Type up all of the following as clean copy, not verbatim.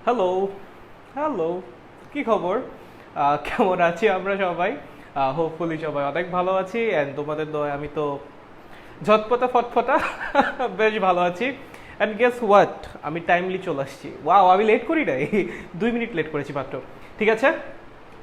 Hello, hello, কি খবর? কেমন আছি আমরা সবাই? হোপফুলি সবাই অনেক ভালো আছি অ্যান্ড তোমাদের দয়ায় আমি তো ঝটপটা ফটফটা বেশ ভালো আছি। অ্যান্ড গেস হোয়াট, আমি টাইমলি চলে আসছি। ওয়াও, আমি লেট করি নাই 2 মিনিট লেট করেছি মাত্র। ঠিক আছে,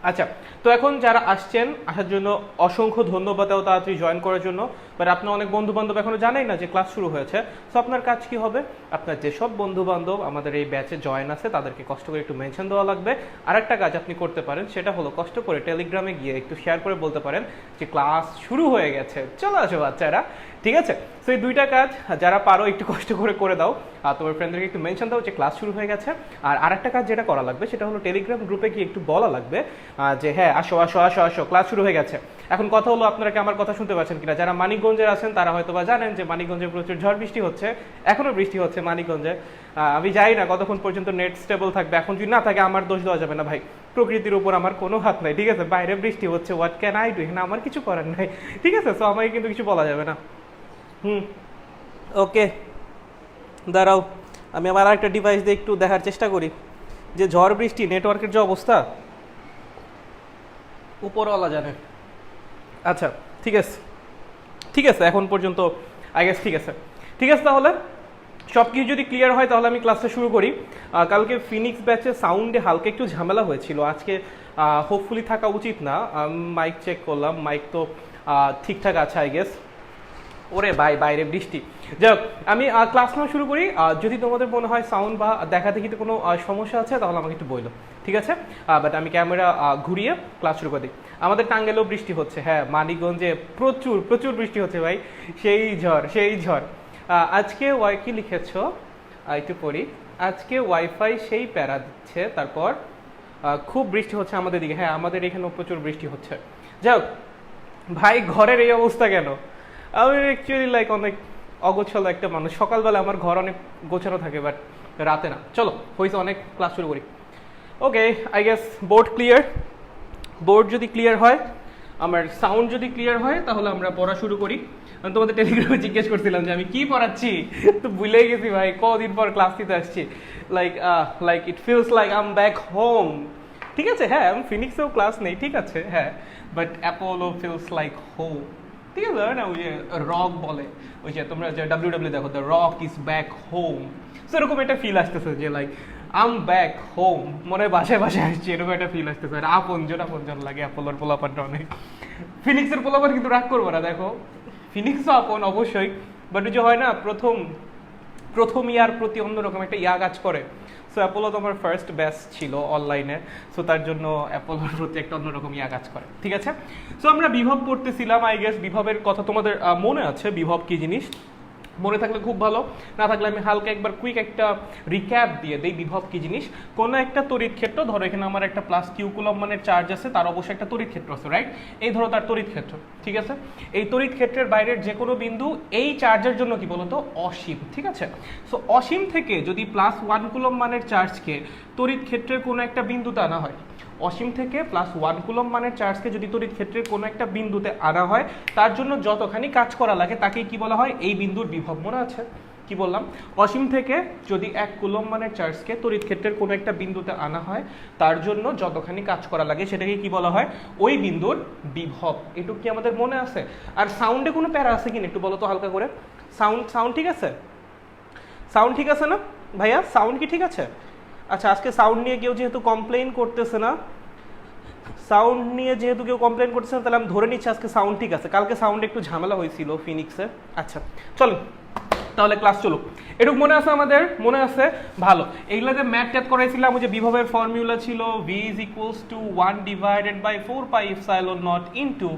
আচ্ছা। তো এখন যারা আসছেন, আসার জন্য অসংখ্য ধন্যবাদ, এত তাড়াতাড়ি জয়েন করার জন্য। বাট আপনার অনেক বন্ধু বান্ধব এখনো জানেই না যে ক্লাস শুরু হয়েছে। সো আপনার কাজ কি হবে? আপনার যেসব বন্ধু বান্ধব আমাদের এই ব্যাচে জয়েন আছে তাদেরকে কষ্ট করে একটু মেনশন দেওয়া লাগবে। আর একটা কাজ আপনি করতে পারেন, সেটা হলো কষ্ট করে টেলিগ্রামে গিয়ে একটু শেয়ার করে বলতে পারেন যে ক্লাস শুরু হয়ে গেছে, চলে আসো বাচ্চারা। ঠিক আছে, সো এই দুইটা কাজ যারা পারো একটু কষ্ট করে করে দাও। আর তোমার ফ্রেন্ডদেরকে একটু মেনশন দাও যে ক্লাস শুরু হয়ে গেছে। আর আরেকটা কাজ যেটা করা লাগবে সেটা হলো টেলিগ্রাম গ্রুপে গিয়ে একটু বলা লাগবে যে হ্যাঁ আসো আসো আসো আসো, ক্লাস শুরু হয়ে গেছে। এখন কথা হলো, আপনারা কি আমার কথা শুনতে পাচ্ছেন কিনা? যারা মানিকগঞ্জের আছেন তারা হয়তো বা জানেন যে মানিকগঞ্জে প্রচুর ঝড় বৃষ্টি হচ্ছে, এখনো বৃষ্টি হচ্ছে মানিকগঞ্জে। আমি জানি না কতক্ষণ পর্যন্ত নেট স্টেবল থাকবে। এখন যদি না থাকে আমার দোষ দেওয়া যাবে না ভাই, প্রকৃতির উপর আমার কোনো হাত নাই। ঠিক আছে, বাইরে বৃষ্টি হচ্ছে, হোয়াট ক্যান আই ডু, এখানে আমার কিছু করার নাই। ঠিক আছে, সো আমাকে কিন্তু কিছু বলা যাবে না। ওকে, দাঁড়াও, আমি আমার আরেকটা ডিভাইস দিয়ে একটু দেখার চেষ্টা করি যে ঝড় বৃষ্টি নেটওয়ার্কের যে অবস্থা উপরওয়ালা জানে। আচ্ছা, ঠিক আছে, ঠিক আছে, এখন পর্যন্ত আই গেস ঠিক আছে। ঠিক আছে, তাহলে সব কিছু যদি ক্লিয়ার হয় তাহলে আমি ক্লাসটা শুরু করি। কালকে ফিনিক্স ব্যাচে সাউন্ডে হালকা একটু ঝামেলা হয়েছিল, আজকে হোপফুলি থাকা উচিত না। মাইক চেক করলাম, মাইক তো ঠিকঠাক আছে আই গেস। ওরে ভাই, বাইরে বৃষ্টি। যাই হোক, আমি ক্লাস নেওয়া শুরু করি। যদি তোমাদের মনে হয় সাউন্ড বা দেখা দেখিতে কোনো সমস্যা আছে তাহলে আমাকে একটু বললো, ঠিক আছে? বাট আমি ক্যামেরা ঘুরিয়ে ক্লাস শুরু করে দিই। আমাদের টাঙ্গেলেও বৃষ্টি হচ্ছে, হ্যাঁ মানিকগঞ্জে প্রচুর প্রচুর বৃষ্টি হচ্ছে ভাই, সেই ঝড় সেই ঝড়। আজকে ওয়াই কি লিখেছ একটু পড়ি। আজকে ওয়াইফাই সেই প্যারা দিচ্ছে, তারপর খুব বৃষ্টি হচ্ছে আমাদের দিকে। হ্যাঁ, আমাদের এখানেও প্রচুর বৃষ্টি হচ্ছে। যাই হোক ভাই, ঘরের এই অবস্থা কেন? আমি অ্যাকচুয়ালি লাইক অনেক অগোছালো একটা মানুষ। সকালবেলা আমার ঘর অনেক গোছানো থাকে, বাট রাতে না। চলো হয়েছে, অনেক, ক্লাস শুরু করি। Okay, I guess board clear. Board যদি ক্লিয়ার হয়, আমার সাউন্ড যদি ক্লিয়ার হয়, তাহলে আমরা পড়া শুরু করি। আমি তোমাদের টেলিগ্রামে জিজ্ঞেস করছিলাম যে আমি কি পড়াচ্ছি, তো ভুলেই গেছি ভাই, কদিন পর ক্লাস দিতে আসছি। Like like it feels like I am back home. ঠিক আছে, হ্যাঁ আমি ফিনিক্সেও ক্লাস নেই, ঠিক আছে, হ্যাঁ, but Apollo feels like home. ঠিক আছে না, ওই যে রক বলে, ওই যে তোমরা যে ডাব্লিউ দেখো, the rock is back home. সেরকম একটা ফিল আসতেছে যে লাইক আম ব্যাক হোম, মনে হয় বাসায় বাসায় আসছি, এরকম একটা ফিল আসতেছে। আর আপন জন লাগে অ্যাপোলোর পোলাপানটা অনেক। ফিনিক্সের পোলাপান কিন্তু রাগ করবো না, দেখো ফিনিক্সও আপন অবশ্যই, বাট ওই যে হয় না প্রথম প্রথম ইয়ার প্রতি অন্যরকম একটা ইয়া কাজ করে। সো অ্যাপোলো তো আমার ফার্স্ট ব্যাচ ছিল অনলাইনে, সো তার জন্য অ্যাপোলোর প্রতি একটা অন্যরকম ইয়া কাজ করে। ঠিক আছে, সো আমরা বিভব পড়তেছিলাম। আই গেস বিভবের কথা তোমাদের মনে আছে, বিভব কি জিনিস? মনে থাকলে খুব ভালো, না থাকলে আমি হালকা একবার কুইক একটা রিক্যাপ দিয়ে দেই। বিভব কি জিনিস? কোনো একটা তড়িৎ ক্ষেত্র, ধরো এখানে আমার একটা প্লাস কিউ কুলম মানের চার্জ আছে, তার অবশ্যই একটা তড়িৎ ক্ষেত্র আছে, রাইট? এই ধরো তার তড়িৎ ক্ষেত্র, ঠিক আছে? এই তড়িৎ ক্ষেত্রের বাইরের যে কোনো বিন্দু এই চার্জের জন্য কি বলতো অসীম, ঠিক আছে? সো অসীম থেকে যদি +1 কুলম মানের চার্জকে তড়িৎ ক্ষেত্রের কোনো একটা বিন্দুতে আনা হয়, অসীম থেকে +1 কুলম মানের চার্জকে যদি তড়িৎ ক্ষেত্রের কোনো একটা বিন্দুতে আনা হয়, তার জন্য যতখানি কাজ করা লাগে তাকেই কি বলা হয়? এই বিন্দুর বিভব। মনে আছে কি বললাম? অসীম থেকে যদি 1 কুলম মানের চার্জকে তড়িৎ ক্ষেত্রের কোনো একটা বিন্দুতে আনা হয়, তার জন্য যতখানি কাজ করা লাগে সেটাকে কি বলা হয়? ওই বিন্দুর বিভব। এটুকু কি আমাদের মনে আছে? আর সাউন্ডে কোনো প্যারা আছে কিনা একটু বলো তো হালকা করে। সাউন্ড সাউন্ড ঠিক আছে? সাউন্ড ঠিক আছে না ভাইয়া? সাউন্ড কি ঠিক আছে? আচ্ছা, আজকে সাউন্ড নিয়ে কেউ যেহেতু কমপ্লেইন করতেছে না, সাউন্ড নিয়ে যেহেতু কেউ কমপ্লেন করতেছে না, তাহলে আমি ধরে নিচ্ছি আজকে সাউন্ড ঠিক আছে। কালকে সাউন্ড একটু ঝামেলা হয়েছিল ফিনিক্সে। আচ্ছা চলো তাহলে ক্লাস চলুক। এটুকু মনে আছে আমাদের? মনে আছে, ভালো। এগুলো যে ম্যাথ ট্যাথ করাইছিলাম, ওই যে বিভবের ফর্মুলা ছিল v is equals to 1 divided by 4 pi epsilon naught into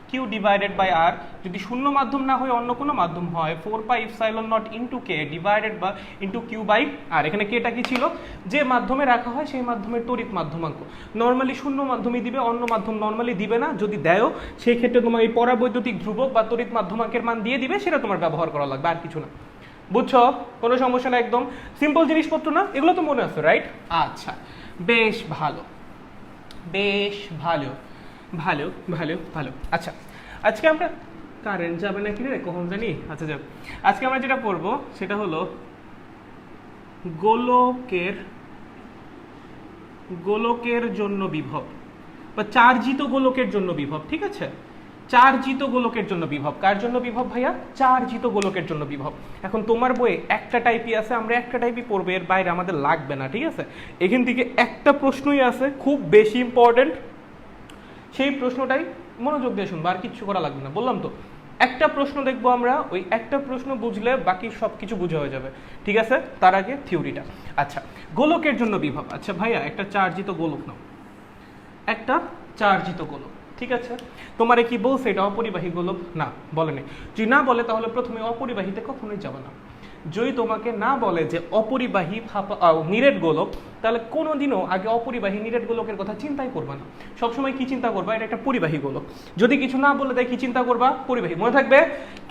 q divided by r। যদি শূন্য মাধ্যম না হয় অন্য কোনো মাধ্যম হয়, 4 pi epsilon naught into k divided by into q by r। এখানে কেটা কি ছিল? যে মাধ্যমে রাখা হয় সেই মাধ্যমের তড়িৎ মাধ্যমাঙ্ক। নর্মালি শূন্য মাধ্যমই দিবে, অন্য মাধ্যম নর্মালি দিবে না। যদি দেয়ও সেই ক্ষেত্রে তোমার এই পরাবৈদ্যুতিক ধ্রুবক বা তড়িৎ মাধ্যমাঙ্কের মান দিয়ে দিবে, সেটা তোমার ব্যবহার করা লাগবে, আর কিছু না। বুঝছো? কোনো সমস্যা না, একদম সিম্পল জিনিসপত্র না? এগুলো তো মনে আছে, রাইট? আচ্ছা, বেশ ভালো, বেশ ভালো ভালো ভালো ভালো। আচ্ছা, আজকে আমরা কারেন্ট যাবে না কি রে কখন জানি। আচ্ছা যাক, আজকে আমরা যেটা পড়বো সেটা হলো গোলকের গোলকের জন্য বিভব বা চার্জিত গোলকের জন্য বিভব, ঠিক আছে? চার্জিত গোলকের জন্য বিভব। কার জন্য বিভব ভাইয়া? চার্জিত গোলকের জন্য বিভব। এখন তোমার বইয়ে একটা টাইপই আছে, আমরা একটা টাইপই পড়বো, এর বাইরে আমাদের লাগবে না, ঠিক আছে? এখান থেকে একটা প্রশ্নই আছে খুব বেশি ইম্পর্টেন্ট, সেই প্রশ্নটাই মনোযোগ দিয়ে শুনবো, আর কিচ্ছু করা লাগবে না। বললাম তো একটা প্রশ্ন দেখবো আমরা, ওই একটা প্রশ্ন বুঝলে বাকি সব কিছু বুঝে হয়ে যাবে, ঠিক আছে? তার আগে থিওরিটা। আচ্ছা, গোলকের জন্য বিভব। আচ্ছা ভাইয়া, একটা চার্জিত গোলক নাও, একটা চার্জিত গোলক, ঠিক আছে? তোমারে কি বলছে এটা অপরিবাহী গোলক? না, বলেনি। যদি না বলে তাহলে প্রথমে অপরিবাহীতে কখনোই যাবে না। যদি তোমাকে না বলে যে অপরিবাহী নিরেট গোলক, তাহলে কোনোদিনও আগে অপরিবাহী নিরেট গোলকের কথা চিন্তাই করবা না। সবসময় কি চিন্তা করবা? এটা একটা পরিবাহী গোলক। যদি কিছু না বলে দেয় কি চিন্তা করবা? পরিবাহী। মনে থাকবে,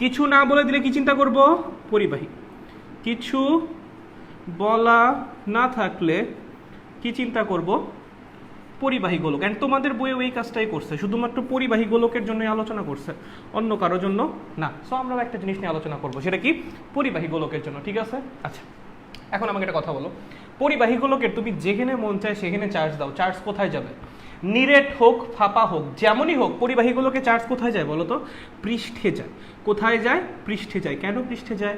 কিছু না বলে দিলে কি চিন্তা করব? পরিবাহী। কিছু বলা না থাকলে কি চিন্তা করব? পরিবাহী গোলক। এন্ড তোমাদের বইয়ে ওই কাজটাই করছে, শুধুমাত্র পরিবাহী গোলকের জন্যই আলোচনা করছে, অন্য কারোর জন্য না। সো আমরা একটা জিনিস নিয়ে আলোচনা করবো, সেটা কি? পরিবাহী গোলকের জন্য, ঠিক আছে? আচ্ছা, এখন আমাকে একটা কথা বলো, পরিবাহী গোলকের তুমি যেখানে মন চায় সেখানে চার্জ দাও, চার্জ কোথায় যাবে? নিরেট হোক ফাঁপা হোক যেমনই হোক, পরিবাহী গোলকে চার্জ কোথায় যায় বলো তো? পৃষ্ঠে যায়। কোথায় যায়? পৃষ্ঠে যায়। কেন পৃষ্ঠে যায়?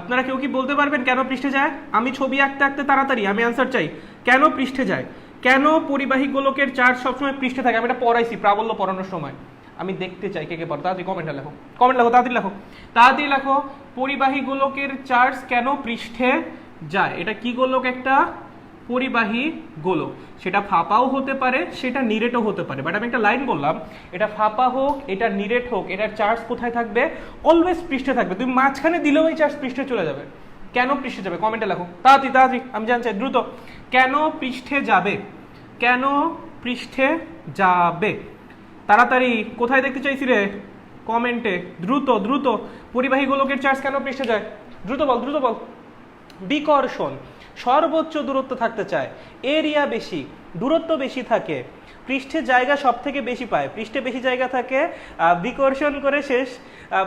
আপনারা কেউ কি বলতে পারবেন কেন পৃষ্ঠে যায়? আমি ছবি আঁকতে আঁকতে তাড়াতাড়ি আমি অ্যান্সার চাই। কেন পৃষ্ঠে যায়? কেন পরিবাহী গোলকের চার্জ সবসময় পৃষ্ঠে থাকে? আমি এটা পড়াইছি প্রাবল্য পড়ানোর সময়, আমি দেখতে চাই কে কে পড়ো। তাড়াতাড়ি কমেন্টে লেখো, কমেন্ট লেখো, তাড়াতাড়ি লেখো, তাড়াতাড়ি লেখো। পরিবাহী গোলকের চার্জ কেন পৃষ্ঠে যায়? এটা কি গোলক? একটা পরিবাহী গোলক। সেটা ফাঁপাও হতে পারে, সেটা নিরেটও হতে পারে। বাট আমি একটা লাইন বললাম, এটা ফাঁপা হোক, এটা নিরেট হোক, এটার চার্জ কোথায় থাকবে? অলওয়েজ পৃষ্ঠে থাকবে। তুমি মাঝখানে দিলেও এই চার্জ পৃষ্ঠে চলে যাবে। কেন পৃষ্ঠে যাবে? কমেন্টে লেখো, তাড়াতাড়ি তাড়াতাড়ি, আমি জানতে চাই দ্রুত। কেন পৃষ্ঠে যাবে? কেন পৃষ্ঠে যাবে? তাড়াতাড়ি, কোথায় দেখতে চাইছি রে? কমেন্টে, দ্রুত দ্রুত। পরিবাহী গোলকের চার্জ কেন পৃষ্ঠে যায়? দ্রুত বল, দ্রুত বল। বিকর্ষণ, সর্বোচ্চ দূরত্ব থাকতে চায়, এরিয়া বেশি, দূরত্ব বেশি থাকে, পৃষ্ঠে জায়গা সব থেকে বেশি পায়, পৃষ্ঠে বেশি জায়গা থাকে, বিকর্ষণ করে শেষ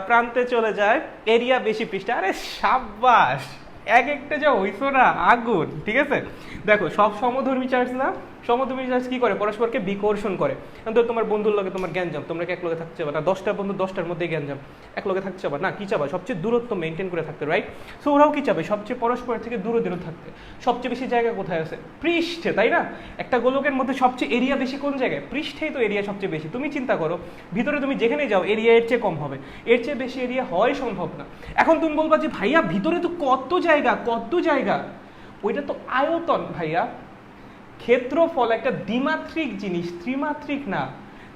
প্রান্তে চলে যায়, এরিয়া বেশি পৃষ্ঠে। আরে সাব্বাস, এক একটা যা হইছো না আগুন, ঠিক আছে? দেখো, সব সমধর্মী চার্জ না, সমধর্মী চার্জ কি করে? পরস্পরকে বিকর্ষণ করে। তো তোমার বন্ধুর লগে তোমার জ্ঞানজাম, তোমরা কি এক লগে থাকতে চাবা না? 10টা বন্ধু 10টার মধ্যে জ্ঞানজাম, এক লগে থাকতে চাবা না? কি চাবা? সবচেয়ে দূরত্ব মেনটেন করে থাকতে, রাইট? সো ওরাও কি চাবে? সবচেয়ে পরস্পর থেকে দূরে দূরে থাকতে। সবচেয়ে বেশি জায়গা কোথায় আছে? পৃষ্ঠে, তাই না? একটা গোলকের মধ্যে সবচেয়ে এরিয়া বেশি কোন জায়গায়? পৃষ্ঠেই তো এরিয়া সবচেয়ে বেশি। তুমি চিন্তা করো, ভিতরে তুমি যেখানে যাও এরিয়া এর চেয়ে কম হবে, এর চেয়ে বেশি এরিয়া হয় সম্ভব না। এখন তুমি বলবা যে ভাইয়া ভিতরে তো কত জায়গা, কত জায়গা। ওইটা তো আয়তন ভাইয়া। ক্ষেত্রফল একটা দ্বিমাত্রিক জিনিস, ত্রিমাত্রিক না।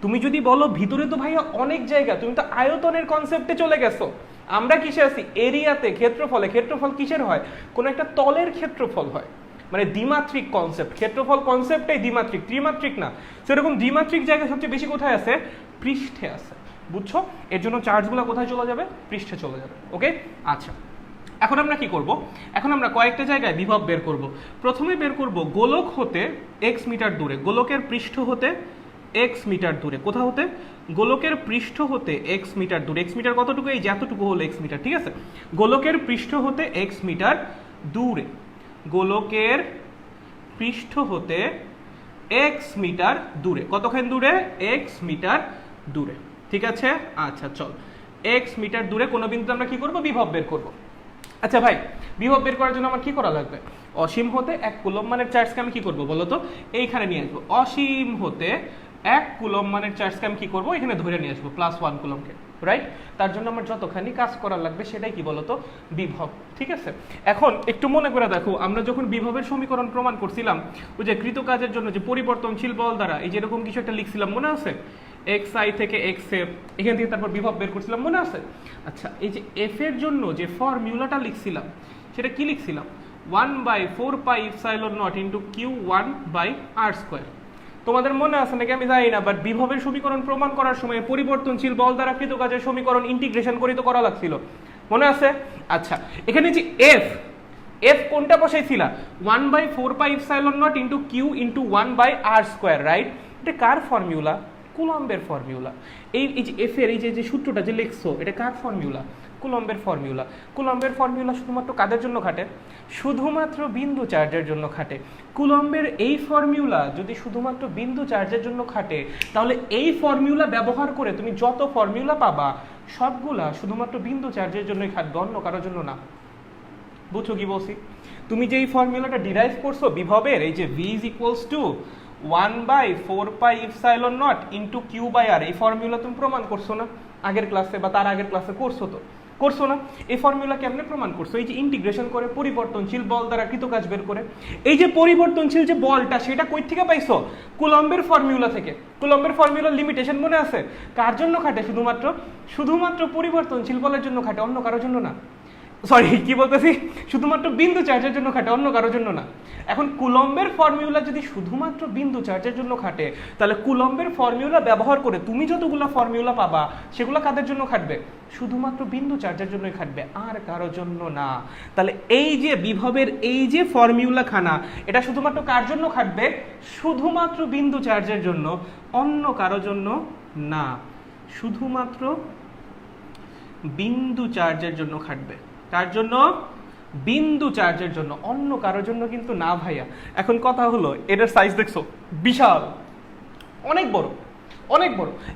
তুমি যদি বলো ভিতরে তো ভাইয়া অনেক জায়গা, তুমি তো আয়তনের কনসেপ্টে চলে গেছো। আমরা কিসে আছি? এরিয়াতে, ক্ষেত্রফলে। ক্ষেত্রফল কিসের হয়? কোন একটা তলের ক্ষেত্রফল হয়, মানে দ্বিমাত্রিক কনসেপ্ট। ক্ষেত্রফল কনসেপ্টটাই দ্বিমাত্রিক, ত্রিমাত্রিক না। সেরকম দ্বিমাত্রিক জায়গা সবচেয়ে বেশি কোথায় আছে? পৃষ্ঠে আছে। বুঝছো? এর জন্য চার্জগুলো কোথায় চলে যাবে? পৃষ্ঠে চলে যাবে। ওকে, আচ্ছা, এখন আমরা কি করব? এখন আমরা কয়েকটা জায়গায় বিভব বের করব। প্রথমে বের করব গোলক হতে x মিটার দূরে, গোলকের পৃষ্ঠ হতে x মিটার দূরে। কোথা হতে? গোলকের পৃষ্ঠ হতে x মিটার দূরে। x মিটার কতটুকু? এই যতটুকু হলো x মিটার, ঠিক আছে? গোলকের পৃষ্ঠ হতে x মিটার দূরে, গোলকের পৃষ্ঠ হতে x মিটার দূরে। কতখানি দূরে? x মিটার দূরে, ঠিক আছে? আচ্ছা চল, x মিটার দূরে কোনো বিন্দুতে আমরা কি করব? বিভব বের করব। আচ্ছা ভাই, বিভব বের করার জন্য আমার কি করা লাগবে? অসীম হতে 1 কুলম্ব মানের চার্জকে আমি কি করব বলো তো? এইখানে নিয়ে আসবো। অসীম হতে 1 কুলম্ব মানের চার্জকে আমি কি করব? এখানে ধরে নিয়ে আসবো +1 কুলম্বকে, রাইট? তার জন্য আমার যতখানি কাজ করার লাগবে সেটাই কি বলতো? বিভব, ঠিক আছে? এখন একটু মনে করে দেখো, আমরা যখন বিভবের সমীকরণ প্রমাণ করছিলাম, ওই যে কৃত কাজের জন্য যে পরিবর্তনশীল বল দ্বারা এই যেরকম কিছু একটা লিখছিলাম, মনে আছে? xi থেকে xf, এখান থেকে তারপর বিভব বের করছিলাম, মনে আছে? আচ্ছা, এই যে f এর জন্য যে ফর্মুলাটা লিখছিলাম, সেটা কি লিখছিলাম? 1/4πε0 q1/r²। তোমাদের মনে আছে নাকি আমি জানি না, বাট বিভবের সমীকরণ প্রমাণ করার সময় পরিবর্তনশীল বল দ্বারা কৃত কাজের সমীকরণ ইন্টিগ্রেশন করে তো করা লাগছিল, মনে আছে? আচ্ছা, এখানে যে f কোনটা বসাইছিলা? 1/4πε0 q × 1/r², রাইট? এটা কার ফর্মুলা? কুলম্বের ফর্মুলা। এই যে এফ এর এই যে সূত্রটা যে লিখছো, এটা কার ফর্মুলা? কুলম্বের ফর্মুলা। কুলম্বের ফর্মুলা শুধুমাত্র কাদের জন্য খাটে? শুধুমাত্র বিন্দু চার্জের জন্য খাটে। কুলম্বের এই ফর্মুলা যদি শুধুমাত্র বিন্দু চার্জের জন্য খাটে, তাহলে এই ফর্মুলা ব্যবহার করে তুমি যত ফর্মুলা পাবা সবগুলা শুধুমাত্র বিন্দু চার্জের জন্যই খাটবে, অন্য কারোর জন্য না। বুঝছো কি বলছি? তুমি যে এই ফর্মুলাটা ডিরাইভ করছো বিভবের, এই যে v is equals to 1/4πε0 into Q/R, এই ফর্মুলা তুমি প্রমাণ করছো না আগের ক্লাসে বা তার আগের ক্লাসে? করছো না? এই ফর্মুলা কেমনে প্রমাণ করছো? এই যে ইন্টিগ্রেশন করে পরিবর্তনশীল বল দ্বারা কৃত কাজ বের করে। এই যে পরিবর্তনশীল যে বলটা সেটা কই থেকে পাইছো? কুলম্বের ফর্মুলা থেকে। কুলম্বের ফর্মুলার লিমিটেশন মনে আছে? কার জন্য খাটে? শুধুমাত্র পরিবর্তনশীল বলের জন্য খাটে, অন্য কারোর জন্য না। সরি, কি বলতেছি, শুধুমাত্র বিন্দু চার্জের জন্য খাটে, অন্য কারোর জন্য না। এখন কুলম্বের ফর্মুলা যদি শুধুমাত্র বিন্দু চার্জের জন্য খাটে, তাহলে কুলম্বের ফর্মুলা ব্যবহার করে তুমি যতগুলো ফর্মুলা পাবা সেগুলো কাদের জন্য খাটবে? শুধুমাত্র বিন্দু চার্জের জন্যই খাটবে, আর কারোর জন্য না। তাহলে এই যে বিভবের এই যে ফর্মুলা খানা, এটা শুধুমাত্র কার জন্য খাটবে? শুধুমাত্র বিন্দু চার্জের জন্য, অন্য কারোর জন্য না। শুধুমাত্র বিন্দু চার্জের জন্য খাটবে। কার জন্য? বিন্দু চার্জের জন্য, অন্য কারোর জন্য কিন্তু না ভাইয়া। এখন কথা হলো, এটার সাইজ দেখছো? বিশাল, অনেক বড়।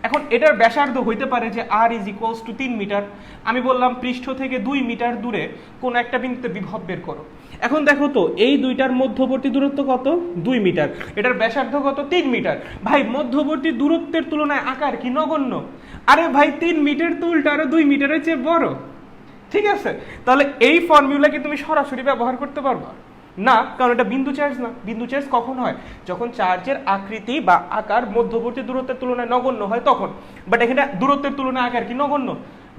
এখন এটার ব্যাসার্ধ হইতে পারে যে r is equals to 3 metre. আমি বললাম পৃষ্ঠ থেকে 2 মিটার দূরে কোন একটা বিন্দুতে বিভব বের করো। এখন দেখো তো এই দুইটার মধ্যবর্তী দূরত্ব কত? 2 মিটার। এটার ব্যাসার্ধ কত? 3 মিটার। ভাই মধ্যবর্তী দূরত্বের তুলনায় আকার কি নগণ্য? আরে ভাই 3 মিটার তো উল্টা আরো 2 মিটারের চেয়ে বড়, ঠিক আছে? তাহলে এই ফর্মুলা কি তুমি সরাসরি ব্যবহার করতে পারবা না? কারণ এটা বিন্দু চার্জ না। বিন্দু চার্জ কখন হয়? যখন চার্জের আকৃতি বা আকার মধ্যবর্তী দূরত্বের তুলনায় নগণ্য হয় তখন। বাট এখানে দূরত্বের তুলনায় আকার কি নগণ্য?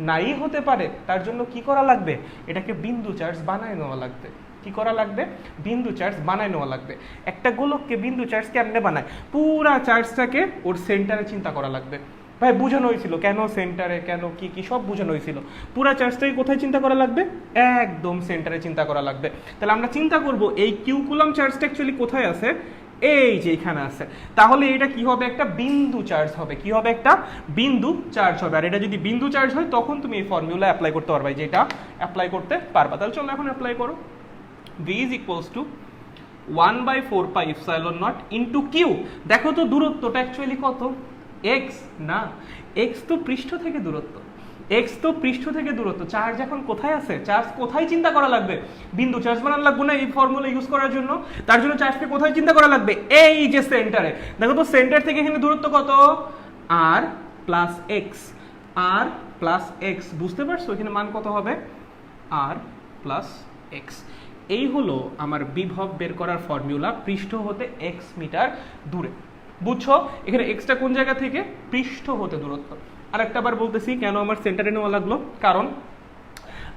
নাই হতে পারে। তার জন্য কি করা লাগবে? এটাকে বিন্দু চার্জ বানায় নেওয়া লাগবে। কি করা লাগবে? বিন্দু চার্জ বানায় নেওয়া লাগবে। একটা গোলককে বিন্দু চার্জ কেমনে বানায়? পুরা চার্জটাকে ওর সেন্টারে চিন্তা করা লাগবে। ভাই বোঝানো হয়েছিল কেন সেন্টারে, কেন কি কি সব বোঝানো হয়েছিল। পুরা চার্জটাকে কোথায় চিন্তা করা লাগবে? একদম সেন্টারে চিন্তা করা লাগবে। তাহলে আমরা চিন্তা করব এই কিউ কুলম চার্জটা অ্যাকচুয়ালি কোথায় আছে? এই যে এখানে আছে। তাহলে এটা কি হবে? একটা বিন্দু চার্জ হবে। কি হবে? একটা বিন্দু চার্জ হবে। আর এটা যদি বিন্দু চার্জ হয় তখন তুমি এই ফর্মুলা অ্যাপ্লাই করতে পারবে, যেটা অ্যাপ্লাই করতে পারবা। তাহলে চলো এখন অ্যাপ্লাই করো। v is equals to 1/4πε0 into Q. দেখো তো দূরত্বটা অ্যাকচুয়ালি কত? x না, x তো পৃষ্ঠ থেকে দূরত্ব। চার্জ এখন কোথায় আছে? চার্জ কোথায় চিন্তা করা লাগবে? বিন্দু চার্জ বানানো লাগবে না এই ফর্মুলা ইউজ করার জন্য? তার জন্য চার্জকে কোথায় চিন্তা করা লাগবে? এই যে সেন্টারে। দেখো তো সেন্টার থেকে এখানে দূরত্ব কত? r plus x. r plus x, বুঝতে পারছো এখানে মান কত হবে? r plus x. এই হলো আমার বিভব বের করার ফর্মুলা পৃষ্ঠ হতে x মিটার দূরে। বুঝছো এখানে এক্সটা কোন জায়গা থেকে? পৃষ্ঠ হতে দূরত্ব। আরেকটা বার বলতেছি কেন আমার সেন্টারে নেওয়া লাগলো। কারণ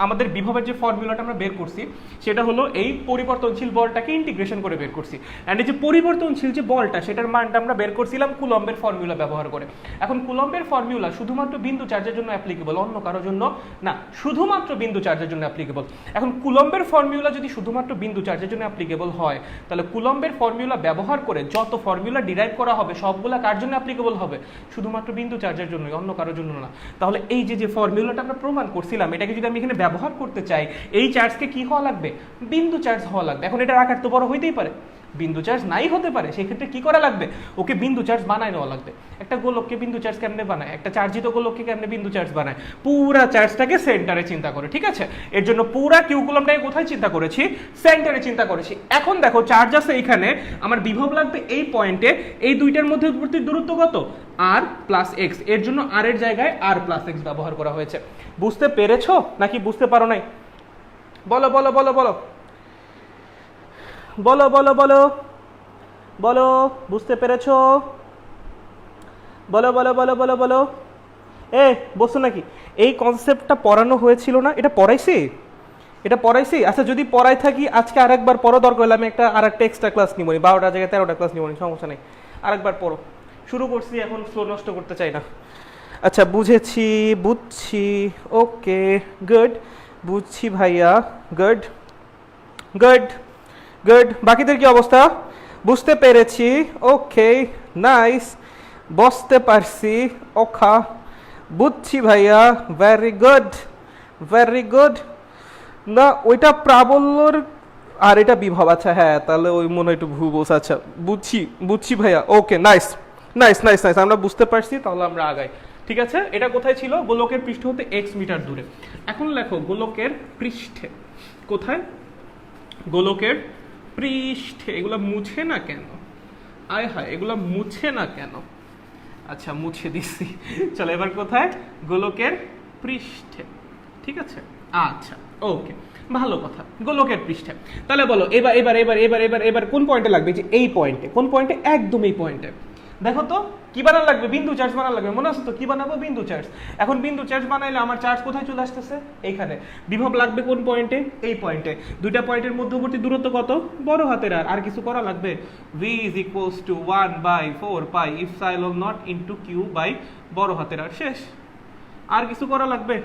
আমাদের বিভবের যে ফর্মুলাটা আমরা বের করছি সেটা হলো এই পরিবর্তনশীল বলটাকে ইন্টিগ্রেশন করে বের করছি। অ্যান্ড এই যে পরিবর্তনশীল যে বলটা সেটার মানটা আমরা বের করছিলাম কুলম্বের ফর্মুলা ব্যবহার করে। এখন কুলম্বের ফর্মুলা শুধুমাত্র বিন্দু চার্জের জন্য অ্যাপ্লিকেবল, অন্য কারোর জন্য না। শুধুমাত্র বিন্দু চার্জের জন্য অ্যাপ্লিকেবল। এখন কুলম্বের ফর্মুলা যদি শুধুমাত্র বিন্দু চার্জের জন্য অ্যাপ্লিকেবল হয়, তাহলে কুলম্বের ফর্মুলা ব্যবহার করে যত ফর্মুলা ডিরাইভ করা হবে সবগুলা কার জন্য অ্যাপ্লিকেবল হবে? শুধুমাত্র বিন্দু চার্জের জন্যই, অন্য কারোর জন্য না। তাহলে এই যে ফর্মুলাটা আমরা প্রমাণ করছিলাম, এটাকে যদি আমি এখানে ব্যবহার করতে চাই, এই চার্জকে কি হওয়া লাগবে? বিন্দু চার্জ হওয়া লাগবে। এখন এটার আকার তো বড় হইতেই পারে, বিন্দু চার্জ নাই হতে পারে, সেই ক্ষেত্রে কি করা লাগবে? ওকে বিন্দু চার্জ বানায় নেওয়া লাগবে। একটা গোলককে বিন্দু চার্জ কেমনে বানায়? একটা চার্জিত গোলককে কেমনে বিন্দু চার্জ বানায়? পুরা চার্জটাকে সেন্টারে চিন্তা করে, ঠিক আছে? এর জন্য পুরা কিউ কুলমটাকে কোথায় চিন্তা করেছি? সেন্টারে চিন্তা করেছি। এখন দেখো চার্জ আছে এখানে, আমার বিভব লাগবে এই পয়েন্টে। এই দুইটার মধ্যে দূরত্ব কত? r plus x. এর জন্য r এর জায়গায় r প্লাস এক্স ব্যবহার করা হয়েছে। বুঝতে পেরেছো নাকি বুঝতে পারো নাই? বলো বলো বলো বলো বলো বলো বলো বলো, বুঝতে পেরেছো? বলো বলো বলো বলো বলো। বসো নাকি? এই কনসেপ্টটা পড়ানো হয়েছিল না? এটা পড়াইছি? আচ্ছা যদি পড়াই থাকি আজকে আরেকবার পড়ো, দরকার হলে আমি আরেকটা এক্সট্রা ক্লাস নিব, 12টা জায়গায় 13টা ক্লাস নিব, সমস্যা নেই। আরেকবার পড়ো। শুরু করছি, এখন ফ্লো নষ্ট করতে চাই না। আচ্ছা বুঝছি, ওকে গুড, বুঝছি ভাইয়া, গুড। বাকিদের কি অবস্থা? বুঝতে পেরেছি, ওকে নাইস, বসতে পারছি, ওখা, বুঝছি ভাইয়া, ভেরি গুড। না ওইটা প্রাবল্যর আর এটা বিভব, আচ্ছা হ্যাঁ, তাহলে ওই মনে হয় একটু ভুল বলছে, আচ্ছা বুঝছি বুঝছি ভাইয়া, okay nice nice nice nice, আমরা বুঝতে পারছি, তাহলে আমরা আগাই। ঠিক আছে, এটা কোথায় ছিল? গোলকের পৃষ্ঠ হতে x মিটার দূরে। এখন লেখো গোলকের পৃষ্ঠে, কোথায়? গোলকের পৃষ্ঠে। এগুলা মুছে না কেন? আয় হায়, এগুলা মুছে না কেন? আচ্ছা মুছে দিচ্ছি। চলো এবার কোথায়? গোলকের পৃষ্ঠে। ঠিক আছে, আচ্ছা ওকে, ভালো কথা, গোলকের পৃষ্ঠে। তাহলে বলো এবার এবার এবার এবার এবার এবার কোন পয়েন্টে লাগবে? যে এই পয়েন্টে। কোন পয়েন্টে? একদম এই পয়েন্টে। দেখো তো কি বানান লাগবে? বিন্দু চার্জ বানান লাগবে, মনে আছে তো? কি বানাবো? বিন্দু চার্জ। এখন বিন্দু চার্জ বানাইলে আমার চার্জ কোথায় চলে আসতেছে? এইখানে। বিভব লাগবে কোন পয়েন্টে? এই পয়েন্টে। দুইটা পয়েন্টের মধ্যবর্তী দূরত্ব কত? বড় হাতের আর। আর কিছু করা লাগবে? v is equals to 1/4 pi epsilon naught into q by বড় হাতের আর। শেষ। আর কিছু করা লাগবে?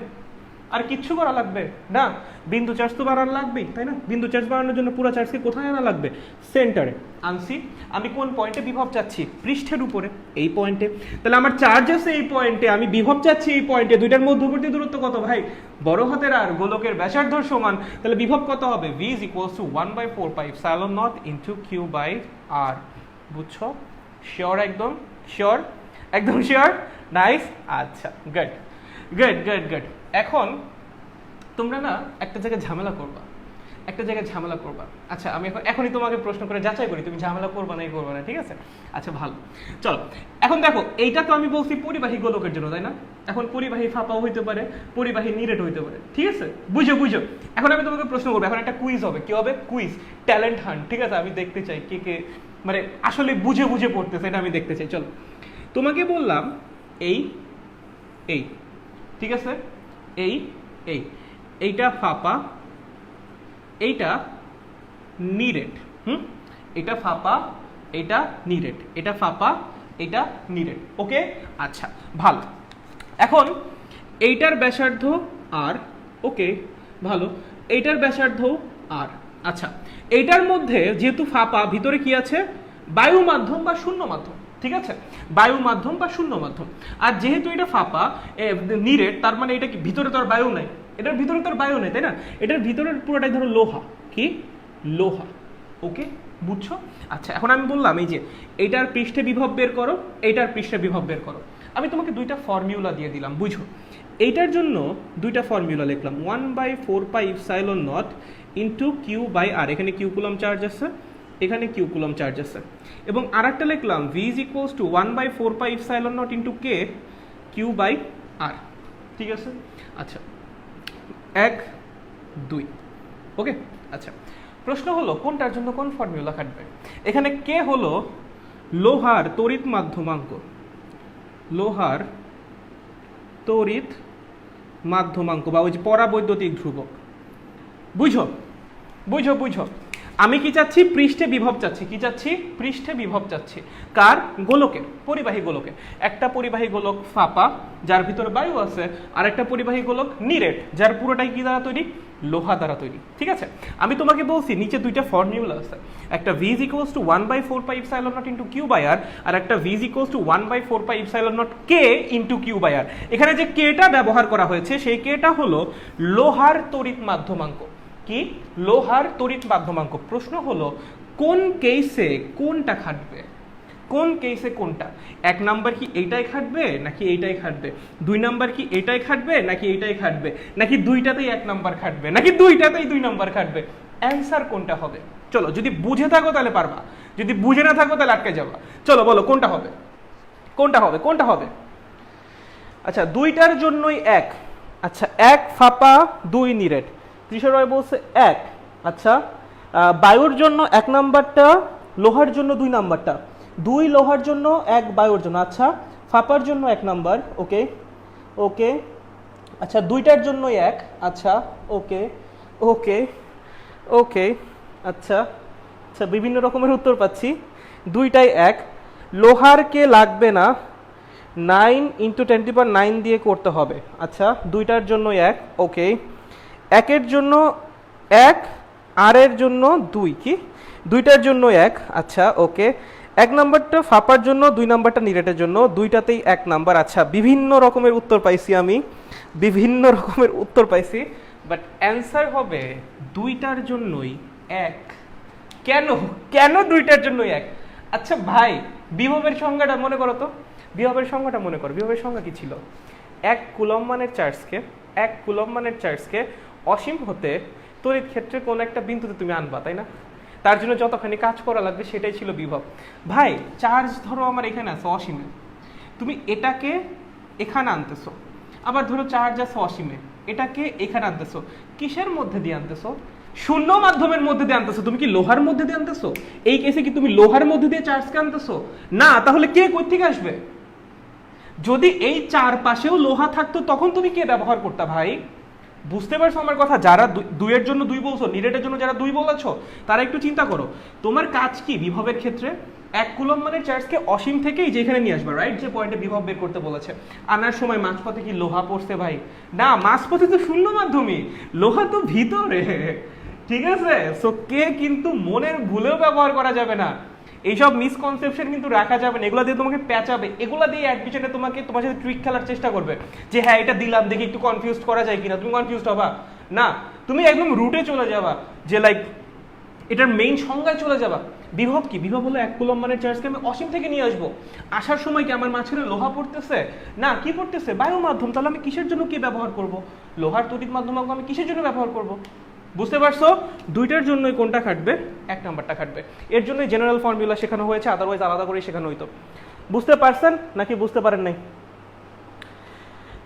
আর কিচ্ছু করা লাগবে না। বিন্দু চার্জ তো বানানো লাগবেই, তাই না? বিন্দু চার্জ বানানোর জন্য পুরো চার্জকে কোথায় আনা লাগবে? সেন্টারে আনছি। আমি কোন পয়েন্টে বিভব চাচ্ছি? পৃষ্ঠের উপরে, এই পয়েন্টে। তাহলে আমার চার্জ আছে এই পয়েন্টে, আমি বিভব চাচ্ছি এই পয়েন্টে। দুইটার মধ্যবর্তী দূরত্ব কত ভাই? বড় হাতের আর, গোলকের ব্যাসার্ধ সমান। তাহলে বিভব কত হবে? v is equals to 1/4 pi epsilon naught into q by r। বুঝছো? শিওর? একদম শিওর? একদম শিওর? নাইস। আচ্ছা গুড গুড গুড গুড। এখন তোমরা না একটা জায়গায় ঝামেলা করবা, একটা জায়গায় ঝামেলা করবা। আচ্ছা আমি এখনই তোমাকে প্রশ্ন করে যাচাই করি তুমি ঝামেলা করবা না, করবা না, ঠিক আছে? আচ্ছা ভালো, চলো এখন দেখো, এইটা তো আমি বলছি পরিবাহী গোলকের জন্য, তাই না? এখন পরিবাহী ফাঁপাও হইতে পারে, পরিবাহী নিরেট হইতে পারে, ঠিক আছে? বুঝো বুঝো। এখন আমি তোমাকে প্রশ্ন করবো, এখন একটা কুইজ হবে। কি হবে? কুইজ, ট্যালেন্ট হান্ট, ঠিক আছে? আমি দেখতে চাই কে কে মানে আসলে বুঝে বুঝে পড়তেছে, এটা আমি দেখতে চাই। চলো তোমাকে বললাম এই এই, ঠিক আছে? এই এই, এইটা ফাঁপা, এইটা নিরেট। এটা ফাঁপা, এটা নিরেট, এটা ফাঁপা, এটা নিরেট। ওকে আচ্ছা ভালো। এখন এইটার ব্যাসার্ধ আর, ওকে ভালো, এইটার ব্যাসার্ধ আর। আচ্ছা এইটার মধ্যে যেহেতু ফাঁপা, ভিতরে কি আছে? বায়ু মাধ্যম বা শূন্য মাধ্যম, ঠিক আছে? বায়ু মাধ্যম বা শূন্য মাধ্যম। আর যেহেতু এটা ফাঁপা নিরেট, তার মানে এটা কি ভিতরে তো আর বায়ু নাই, এটার ভিতরে তো আর বায়ু নেই, তাই না? এটার ভিতরের পুরোটাই ধরো লোহা। কি? লোহা। ওকে বুঝছো? আচ্ছা এখন আমি বললাম এই যে এইটার পৃষ্ঠে বিভব বের করো, এইটার পৃষ্ঠে বিভব বের করো। আমি তোমাকে দুইটা ফর্মুলা দিয়ে দিলাম, বুঝো? এইটার জন্য দুইটা ফর্মুলা লিখলাম, 1/4 pi epsilon naught into q by r। এখানে q কুলম চার্জ আছে, এখানে q কুলম চার্জ আছে। এবং আরেকটা লিখলাম v is equals to 1/4 pi epsilon naught into k q by r। ঠিক আছে? আচ্ছা 1 2। ওকে আচ্ছা, প্রশ্ন হলো কোনটার জন্য কোন ফর্মুলা খাটবে? এখানে কে হলো লোহার তড়িৎ মাধ্যমাঙ্ক, লোহার তড়িৎ মাধ্যমাঙ্ক বা ওই যে পরাবৈদ্যুতিক ধ্রুবক। বুঝো বুঝো বুঝো। আমি কি চাচ্ছি? পৃষ্ঠে বিভব চাচ্ছি। কি চাচ্ছি? পৃষ্ঠে বিভব চাচ্ছি। কার? গোলকের, পরিবাহী গোলকের। একটা পরিবাহী গোলক ফাঁপা, যার ভিতরে বায়ু আছে, আর একটা পরিবাহী গোলক নিরেট, যার পুরোটাই কি দ্বারা তৈরি? লোহা দ্বারা তৈরি। ঠিক আছে? আমি তোমাকে বলছি নিচে দুইটা ফর্মুলা আছে, একটা v is equals to 1/4 pi epsilon naught into q by r, আর একটা v is equals to 1/4 pi epsilon naught k into q by r। এখানে যে কেটা ব্যবহার করা হয়েছে সেই কেটা হলো লোহার তড়িৎ মাধ্যমাঙ্ক। কি? লোহার তড়িৎ মাধ্যমাঙ্ক। প্রশ্ন হলো কোন কেসে কোনটা খাটবে? কোন কেসে কোনটা? এক নাম্বার কি এইটাই খাটবে নাকি এইটাই খাটবে? দুই নাম্বার কি এইটাই খাটবে নাকি এইটাই খাটবে? নাকি দুইটাতেই এক নাম্বার খাটবে নাকি দুইটাতেই দুই নাম্বার খাটবে? অ্যান্সার কোনটা হবে? চলো যদি বুঝে থাকো তাহলে পারবা, যদি বুঝে না থাকো তাহলে আটকে যাবা। চলো বলো কোনটা হবে? কোনটা হবে? কোনটা হবে? আচ্ছা দুইটার জন্যই এক। আচ্ছা এক ফাঁপা, দুই নিরেট। তৃষা রয় বলছে এক। আচ্ছা বায়ুর জন্য এক নাম্বারটা, লোহার জন্য দুই নাম্বারটা। দুই লোহার জন্য এক বায়ুর জন্য। আচ্ছা ফাঁপার জন্য এক নাম্বার। ওকে ওকে। আচ্ছা দুইটার জন্যই এক। আচ্ছা ওকে ওকে ওকে। আচ্ছা আচ্ছা বিভিন্ন রকমের উত্তর পাচ্ছি। দুইটাই এক। লোহার কে লাগবে না, 9 × 10⁹ দিয়ে করতে হবে। আচ্ছা দুইটার জন্য এক। ওকে একের জন্য এক, আর এর জন্য দুই। কি? দুইটার জন্য এক। আচ্ছা ওকে এক নাম্বারটা ফাঁপার জন্য, দুই নাম্বারটা নিরেটের জন্য, দুইটাতেই এক নাম্বার। আচ্ছা বিভিন্ন রকমের উত্তর পাইছি আমি, বিভিন্ন রকমের উত্তর পাইছি, বাট অ্যান্সার হবে দুইটার জন্যই এক। কেন কেন দুইটার জন্য এক? আচ্ছা ভাই, বিভবের সংজ্ঞাটা মনে করো তো, বিভবের সংজ্ঞাটা মনে করো। বিভবের সংজ্ঞা কি ছিল? এক কুলম্ব মানের চার্জকে অসীম হতে তড়িৎ ক্ষেত্রের কোন একটা বিন্দুতে তুমি আনবা, তাই না? তার জন্য যতখানি কাজ করা লাগবে সেটাই ছিল বিভব। ভাই চার্জ ধরো আমার এখানে আছে অসীমে, তুমি এটাকে এখানে আনতেছো, আবার ধরো চার্জ আছে অসীমে, এটাকে এখানে আনতেছো, কিসের মধ্যে দিয়ে আনতেছো? শূন্য মাধ্যমের মধ্যে দিয়ে আনতেছো। তুমি কি লোহার মধ্যে দিয়ে আনতেছো? এই কেসে কি তুমি লোহার মধ্যে দিয়ে চার্জকে আনতেছো? না। তাহলে কে কই থেকে আসবে? যদি এই চারপাশেও লোহা থাকতো তখন তুমি কে ব্যবহার করতে ভাই? বুঝতে পারছো আমার কথা? যারা দুইয়ের জন্য দুই বলছো, নিরেটের জন্য যারা দুই বলেছো, তারা একটু চিন্তা করো তোমার কাজ কি বিভবের ক্ষেত্রে? এক কুলম্ব মানের চার্জকে অসীম থেকেই যেখানে নিয়ে আসবে, রাইট? যে পয়েন্টে বিভব বের করতে বলেছে, আনার সময় মাঝপথে কি লোহা পড়ছে ভাই? না, মাঝপথে তো শূন্য মাধ্যমে, লোহা তো ভিতরে, ঠিক আছে? সো কে কিন্তু মনের ভুলেও ব্যবহার করা যাবে না। এইসব মিসকনসেপশন কিন্তু রাখা যাবে না, এগুলা দিয়ে তোমাকে প্যাঁচাবে, এগুলা দিয়ে অ্যাডমিশনে তোমার সাথে ট্রিক খেলার চেষ্টা করবে যে হ্যাঁ এটা দিলাম দেখি একটু কনফিউজ করা যায় কিনা। তুমি কনফিউজ হবা না, তুমি একদম রুটে চলে যাবা, যে লাইক এটার মেইন সংজ্ঞায় চলে যাবা। বিভব কি? বিভব হলো এক কুলম্ব মানের চার্জকে আমি অসীম থেকে নিয়ে আসবো। আসার সময় কি আমার মাঝখানে লোহা পড়তেছে? না। কি পড়তেছে? বায়ু মাধ্যম। তাহলে আমি কিসের জন্য কি ব্যবহার করব? লোহার তড়িৎ মাধ্যম আমি কিসের জন্য ব্যবহার করব? বুঝতে পারছো? দুইটার জন্যই কোনটা খাটবে? এক নাম্বারটা খাটবে। এর জন্যই জেনারেল ফর্মুলা শেখানো হয়েছে, আদারওয়াইজ আলাদা করে শেখানো হইতো। বুঝতে পারছেন নাকি বুঝতে পারেন নাই?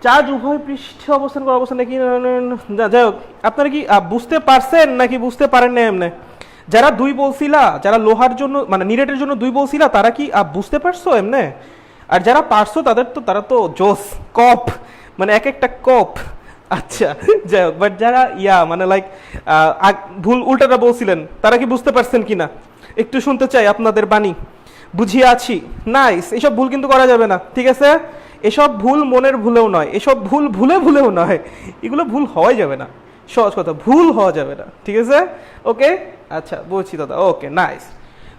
চার্জ উভয় পৃষ্ঠে অবস্থান করা অবস্থান নাকি, যাই হোক, আপনারা কি বুঝতে পারছেন নাকি বুঝতে পারেন না? এমনি যারা দুই বলছিলা, যারা লোহার জন্য মানে নিরেটের জন্য দুই বলছিলা, তারা কি বুঝতে পারছো এমনি? আর যারা পারছো তারা তো জোস কপ, মানে এক একটা কপ। আচ্ছা যাই হোক, বাট যারা মানে লাইক ভুল উল্টাটা বলছিলেন, তারা কি বুঝতে পারছেন কিনা একটু শুনতে চাই আপনাদের বাণী। বুঝিয়ে আছি, নাইস। এসব ভুল কিন্তু করা যাবে না, ঠিক আছে? এসব ভুল মনের ভুলেও নয়, এসব ভুল ভুলেও নয়, এগুলো ভুল হওয়াই যাবে না। সহজ কথা, ভুল হওয়া যাবে না, ঠিক আছে? ওকে, আচ্ছা বলছি দাদা। ওকে, নাইস।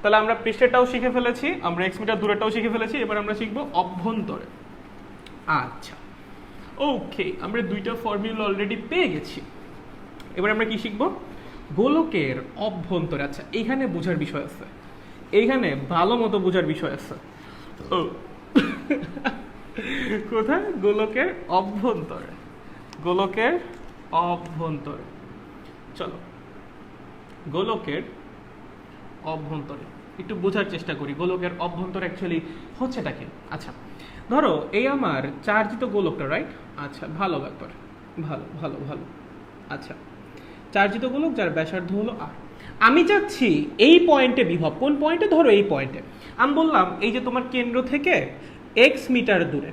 তাহলে আমরা পৃষ্ঠেরটাও শিখে ফেলেছি, আমরা এক্স মিটার দূরেরটাও শিখে ফেলেছি, এবার আমরা শিখবো অভ্যন্তরে। আচ্ছা ওকে, আমরা দুইটা ফর্মুলা অলরেডি পেয়ে গেছি। এবার আমরা কি শিখবো? গোলকের অভ্যন্তরে। আচ্ছা, এইখানে বোঝার বিষয় আছে, এইখানে ভালো মতো বোঝার বিষয় আছে। কোথায়? গোলকের অভ্যন্তরে। গোলকের অভ্যন্তরে। চলো গোলকের অভ্যন্তরে একটু বোঝার চেষ্টা করি, গোলকের অভ্যন্তরে অ্যাকচুয়ালি হচ্ছেটা কি। আচ্ছা ধরো এই আমার চার্জিত গোলকটা, রাইট? আচ্ছা ভালো ব্যাপার, ভালো ভালো ভালো। আচ্ছা চার্জিত গোলক যার ব্যাসার্ধ হলো আর, আমি চাচ্ছি এই পয়েন্টে বিভব। কোন পয়েন্টে? ধরো এই পয়েন্টে। আমি বললাম এই যে তোমার কেন্দ্র থেকে এক্স মিটার দূরে,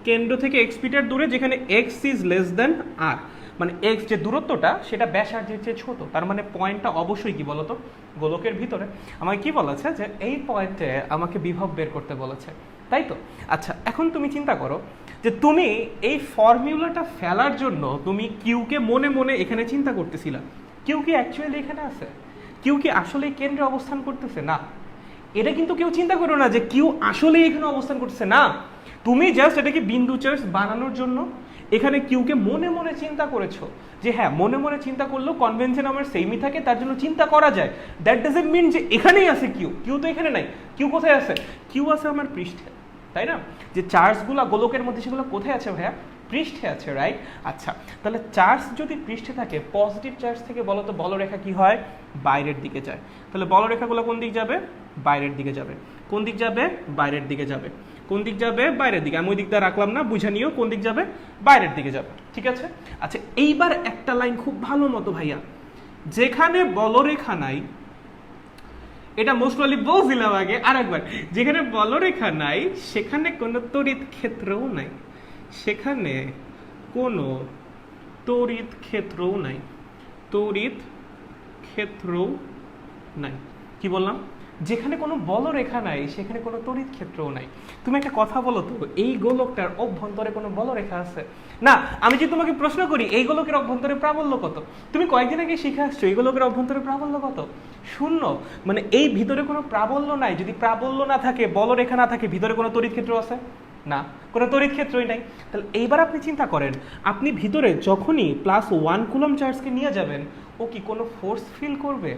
কেন্দ্র থেকে এক্স মিটার দূরে, যেখানে এক্স ইজ লেস দেন আর, মানে এক্স যে দূরত্বটা সেটা ব্যাসার্ধের চেয়ে ছোট, তার মানে পয়েন্টটা অবশ্যই কি বলতো? গোলকের ভিতরে। আমাকে কি বলেছে? যে এই পয়েন্টে আমাকে বিভব বের করতে বলেছে, তাই তো? আচ্ছা এখন তুমি চিন্তা করো যে তুমি এই ফর্মুলাটা ফেলার জন্য তুমি কিউকে মনে মনে এখানে চিন্তা করতেছিলা, কিউ কি অ্যাকচুয়ালি এখানে আছে? কিউ কি আসলে কেন্দ্রে অবস্থান করতেছে? না। এটা কিন্তু কেউ চিন্তা করো না যে কিউ আসলে এখানে অবস্থান করতেছে, না। তুমি জাস্ট এটাকে বিন্দু চার্জ বানানোর জন্য এখানে কিউকে মনে মনে চিন্তা করেছো, যে হ্যাঁ মনে মনে চিন্তা করলেও কনভেনশন আমার সেমই থাকে, তার জন্য চিন্তা করা যায়। দ্যাট ডাজন্ট মিন যে এখানেই আছে কিউ। কিউ তো এখানে নাই। কিউ কোথায় আছে? কিউ আছে আমার পৃষ্ঠে, তাই না? যে চার্জগুলো গোলকের মধ্যে সেগুলো কোথায় আছে ভাইয়া? পৃষ্ঠে আছে, রাইট? আচ্ছা তাহলে চার্জ যদি পৃষ্ঠে থাকে, পজিটিভ চার্জ থেকে বলো তো বলরেখা কি হয়? বাইরের দিকে যায়। তাহলে বলরেখাগুলো কোন দিক যাবে? বাইরের দিকে যাবে। কোন দিক যাবে? বাইরের দিকে যাবে। কোন দিক যাবে? বাইরের দিকে। আমি ওই দিকটা রাখলাম না, বুঝে নিও। কোন দিক যাবে? বাইরের দিকে যাবে, ঠিক আছে? আচ্ছা এইবার একটা লাইন খুব ভালো মতো ভাইয়া, যেখানে বলরেখা নাই, এটা মোস্ট প্রবাবলি বলছিলাম আগে, আরেকবার, যেখানে বলরেখা নাই সেখানে কোনো তড়িৎ ক্ষেত্রও নাই, সেখানে কোনো তড়িৎ ক্ষেত্রও নাই, তড়িৎ ক্ষেত্রও নাই। কি বললাম? যেখানে কোনো বলরেখা নাই সেখানে কোনো তড়িৎ ক্ষেত্রও নাই। তুমি একটা কথা বলো তো, এই গোলকটার অভ্যন্তরে কোনো বলরেখা আছে? না। আমি যদি তোমাকে প্রশ্ন করি এই গোলকের অভ্যন্তরে প্রাবল্য কত, তুমি কয়েকদিন আগে শিখে আসছো এই গোলকের অভ্যন্তরে প্রাবল্য কত? শূন্য। মানে এই ভিতরে কোনো প্রাবল্য নাই। যদি প্রাবল্য না থাকে, বলরেখা না থাকে, ভিতরে কোনো তড়িৎ ক্ষেত্র আছে? না, কোনো তড়িৎ ক্ষেত্রই নাই। তাহলে এইবার আপনি চিন্তা করেন, আপনি ভিতরে যখনই +1 কুলম্ব চার্জকে নিয়ে যাবেন, ও কি কোনো ফোর্স ফিল করবে?